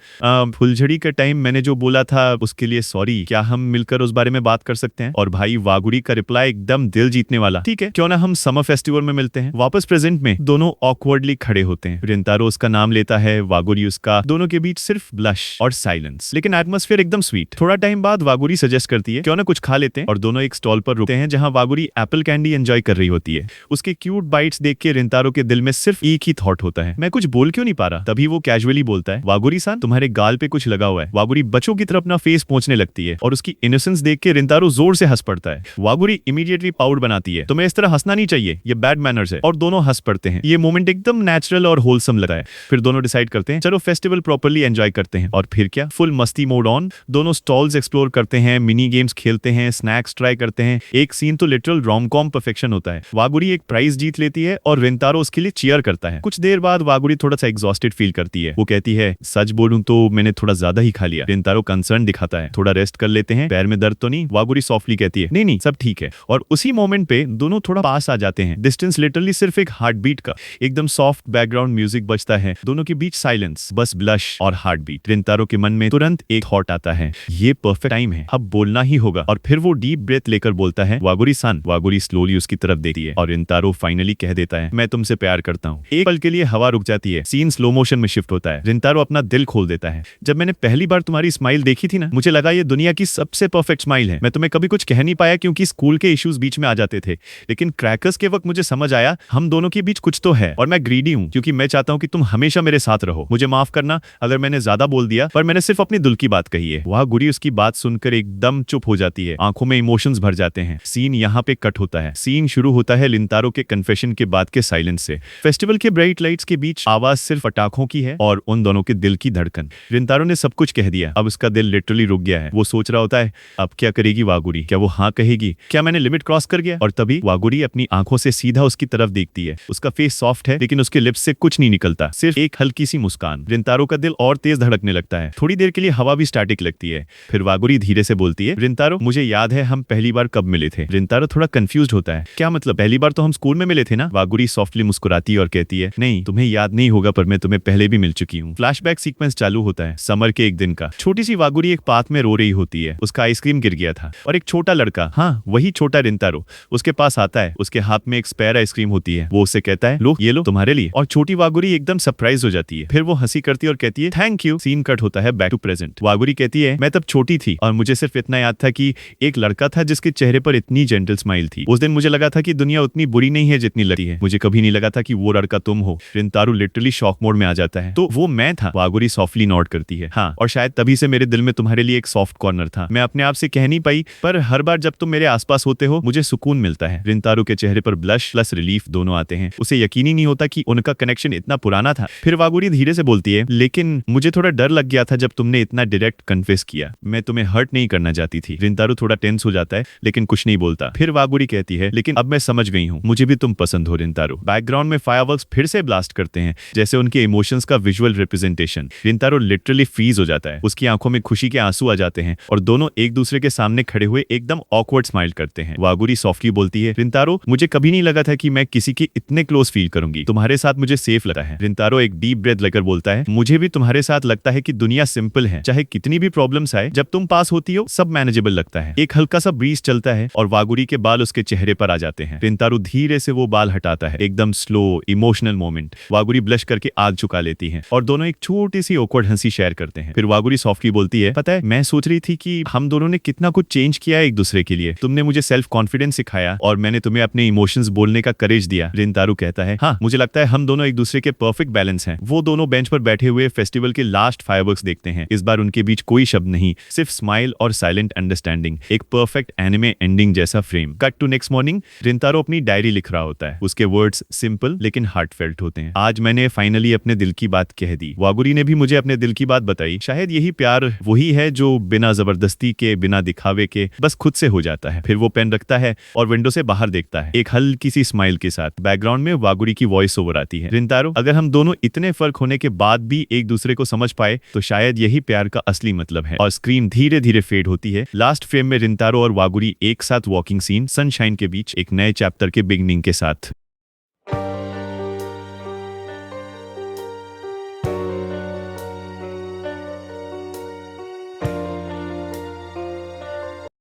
फुलझड़ी के टाइम मैंने जो बोला था उसके लिए सॉरी, क्या हम मिलकर उस बारे में बात कर सकते हैं? और भाई वागुरी का रिप्लाई एकदम दिल जीतने वाला, ठीक है क्यों ना हम समर फेस्टिवल में मिलते हैं। वापस प्रेजेंट में दोनों ऑकवर्डली खड़े होते हैं। रिंटारो उसका नाम लेता है, वागुरी उसका। दोनों के बीच सिर्फ ब्लश और साइलेंस, लेकिन एटमॉस्फेयर एकदम स्वीट। थोड़ा टाइम बाद वागुरी सजेस्ट करती है, क्यों ना कुछ खा लेते हैं, और दोनों एक स्टॉल पर रुकते हैं जहां वागुरी एप्पल कैंडी एंजॉय कर रही होती है। उसके क्यूट बाइट्स देख के रिंटारो के दिल में सिर्फ एक ही थॉट होता है, मैं कुछ बोल क्यों नहीं पा रहा। तभी वो कैजुअली बोलता है, वागुरी सान तुम्हारे गाल पे कुछ लगा हुआ है। वागुरी बच्चों की तरफ अपना फेस पहुंचने लगती है और उसकी इनोसेंस देख के रिंटारो जोर से हंस पड़ता है। वागुरी इमीडिएटली पाउड बनाती है, तुम्हें इस तरह हंसना नहीं चाहिए, ये बैड मैनर्स है, और दोनों हंस पड़ते हैं। ये मोमेंट एकदम नेचुरल और होलसम लगता है। फिर दोनों डिसाइड करते हैं चलो फेस्टिवल प्रॉपर्ली एंजॉय करते हैं, और फिर क्या फुल मस्ती मोड ऑन। दोनों स्टॉल्स एक्सप्लोर करते हैं, मिनी गेम्स खेलते हैं, स्नैक्स ट्राई करते हैं। एक सीन तो लिटरल रोम-कॉम परफेक्शन होता है। वागुरी एक प्राइज जीत लेती है और रिंटारो उसके लिए चीयर करता है। कुछ देर बाद वागुरी थोड़ा सा एग्जॉस्टेड फील करती है। वो कहती है, सच बोलूं तो मैंने थोड़ा ज्यादा ही खा लिया। रिंटारो कंसर्न दिखाता है, थोड़ा रेस्ट कर लेते हैं, पैर में दर्द तो नहीं? वागुरी सॉफ्टली कहती है, नहीं नहीं सब ठीक है। और उसी मोमेंट पे दोनों थोड़ा पास आ जाते हैं। डिस्टेंस लिटरली सिर्फ एक हार्ट बीट का। एकदम सॉफ्ट बैकग्राउंड म्यूजिक बजता है, दोनों के बीच साइलेंस, बस ब्लश और हार्ट बीट। रिंटारो के मन में तुरंत एक थॉट आता है, ये परफेक्ट टाइम है, अब बोलना ही होगा। और फिर वो डीप ब्रेथ लेकर बोलता है, वागुरी सान। वागुरी स्लोली उसकी तरफ देखती है और रिंटारो फाइनली कह देता है, मैं तुमसे प्यार करता हूँ। एक पल के लिए हवा रुक जाती है, सीन स्लो मोशन में शिफ्ट होता है। रिंटारो अपना दिल खोल देता है, जब मैंने पहली बार तुम्हारी स्माइल देखी थी ना, मुझे लगा ये दुनिया की सबसे परफेक्ट स्माइल है। मैं तुम्हें कभी कुछ कह नहीं पाया क्योंकि स्कूल के इश्यूज बीच में आ जाते थे, लेकिन क्रैकर्स के वक्त मुझे समझ आया हम दोनों के बीच कुछ तो है, और मैं ग्रीडी हूँ क्योंकि मैं चाहता हूँ कि तुम हमेशा मेरे साथ रहो। मुझे माफ करना अगर मैंने ज्यादा बोल दिया, पर मैंने सिर्फ अपनी दिल की बात कही है। वागुरी उसकी बात सुनकर एकदम चुप हो जाती है, आंखों में इमोशंस भर जाते हैं। सीन यहाँ पे कट होता है। सीन शुरू होता है रिंटारो के कन्फेशन के बाद के साइलेंस से। फेस्टिवल के ब्राइट लाइट्स के बीच आवाज सिर्फ पटाखों की है और उन दोनों के दिल की धड़कन। रिंटारो ने सब कुछ कह दिया, अब उसका दिल लिटरली रुक गया है। वो सोच रहा होता है अब क्या करेगी वागुरी, क्या वो हाँ कहेगी, क्या मैंने लिमिट क्रॉस कर गया? और तभी वागुरी वागुरी अपनी आंखों से सीधा उसकी तरफ देखती है। उसका फेस सॉफ्ट है लेकिन उसके लिप्स से कुछ नहीं निकलता, सिर्फ एक हल्की सी मुस्कान। रिंतारो का दिल और तेज धड़कने लगता है। थोड़ी देर के लिए हवा भी स्टैटिक लगती है। फिर वागुरी धीरे से बोलती है, रिंतारो मुझे याद है हम पहली बार कब मिले थे। रिंतारो थोड़ा कंफ्यूज्ड होता है, क्या मतलब पहली बार तो हम स्कूल में मिले थे ना। वागुरी सॉफ्टली मुस्कुराती है और कहती है, नहीं तुम्हें याद नहीं होगा पर मैं तुम्हें पहले भी मिल चुकी हूँ। फ्लैशबैक सीक्वेंस चालू होता है समर के एक दिन का। छोटी सी वागुरी एक पार्क में रो रही होती है। उसका आइसक्रीम गिर गया था और एक छोटा लड़का, हाँ वही छोटा रिंतारो, उसके पास आता है। उसके हाथ में एक स्पेयर आइसक्रीम होती है। वो उससे कहता है, लो ये लो तुम्हारे लिए। और छोटी वागुरी एकदम सरप्राइज हो जाती है। फिर वो हंसी करती है और कहती है, थैंक यू। सीन कट होता है बैक टू प्रेजेंट। वागुरी कहती है, मैं तब छोटी थी और मुझे सिर्फ इतना याद था कि एक लड़का था जिसके चेहरे पर इतनी जेंटल स्माइल थी। उस दिन मुझे लगा था कि दुनिया उतनी बुरी नहीं है जितनी लगती है। मुझे कभी नहीं लगा था कि वो लड़का तुम हो। रिंतारो लिटरली शॉक मोड में आ जाता है। तो वो मैं था। वागुरी सॉफ्टली नॉड करती है, हाँ और शायद तभी से मेरे दिल में तुम्हारे लिए एक सॉफ्ट कॉर्नर था। मैं अपने आप से कह नहीं पाई पर हर बार जब तुम मेरे आसपास होते हो मुझे सुकून मिलता है। रिंतारो के चेहरे पर ब्लश प्लस रिलीफ दोनों आते हैं। उसे यकीन ही नहीं होता कि उनका कनेक्शन इतना पुराना था। फिर वागुरी धीरे से बोलती है, लेकिन मुझे थोड़ा डर लग गया था जब तुमने इतना डायरेक्ट कन्फेस किया। मैं तुम्हें हर्ट नहीं करना चाहती थी। रिंतारो थोड़ा टेंस हो जाता है लेकिन कुछ नहीं बोलता। फिर वागुरी कहती है, लेकिन अब मैं समझ गई हूँ, मुझे भी तुम पसंद हो रिंतारो। बैकग्राउंड में फायरवर्क्स फिर से ब्लास्ट करते हैं जैसे उनके इमोशंस का विजुअल रिप्रेजेंटेशन। रिंतारो लिटरली फ्रीज हो जाता है। उसकी आंखों में खुशी के आंसू आ जाते हैं और दोनों एक दूसरे के सामने खड़े हुए एकदम ऑकवर्ड स्माइल करते हैं। वागुरी सॉफ्टली बोलती है, रिंतारो मुझे कभी नहीं लगा था कि मैं किसी की इतने क्लोज फील करूंगी। तुम्हारे साथ मुझे सेफ लगा है। रिंतारो एक डीप ब्रेथ लेकर बोलता है, मुझे भी तुम्हारे साथ लगता है कि दुनिया सिंपल है। चाहे कितनी भी प्रॉब्लम्स आए, जब तुम पास होती हो सब मैनेजेबल लगता है। एक हल्का सा ब्रीज चलता है और वागुरी के बाल उसके चेहरे पर आ जाते हैं। रिंतारो धीरे से वो बाल हटाता है। एकदम स्लो इमोशनल मोमेंट। वागुरी ब्लश करके आग झुका लेती है और दोनों एक छोटी सी ऑकवर्ड हंसी शेयर करते हैं। फिर वागुरी सॉफ्टली बोलती है, पता है मैं सोच रही थी कि हम दोनों ने कितना कुछ चेंज किया है एक दूसरे के लिए। तुमने मुझे सेल्फ कॉन्फिडेंस सिखाया और मैंने तुम्हें अपने इमोशंस बोलने का करेज दिया। रिंतारो कहता है, हाँ मुझे लगता है हम दोनों एक दूसरे के परफेक्ट बैलेंस हैं। वो दोनों बेंच पर बैठे हुए फेस्टिवल के लास्ट फायरवर्क्स देखते हैं। इस बार उनके बीच कोई शब्द नहीं, सिर्फ स्माइल और साइलेंट अंडरस्टैंडिंग। एक परफेक्ट एनिमे एंडिंग जैसा frame. Cut to next morning. Rintaro अपनी डायरी लिख रहा होता है। उसके वर्ड्स सिंपल लेकिन हार्टफेल्ट होते हैं। आज मैंने फाइनली अपने दिल की बात कह दी। वागुरी ने भी मुझे अपने दिल की बात बताई। शायद यही प्यार वही है जो बिना जबरदस्ती के, बिना दिखावे के बस खुद से हो जाता है। फिर वो पेन रखता है और विंडो से बाहर देखता है एक हल्की सी स्माइल के साथ। बैकग्राउंड में वागुरी की वॉइस ओवर आती है, रिंतारो अगर हम दोनों इतने फर्क होने के बाद भी एक दूसरे को समझ पाए तो शायद यही प्यार का असली मतलब है। और स्क्रीन धीरे धीरे फेड होती है। लास्ट फ्रेम में रिंतारो और वागुरी एक साथ वॉकिंग सीन, सनशाइन के बीच, एक नए चैप्टर के बिगनिंग के साथ।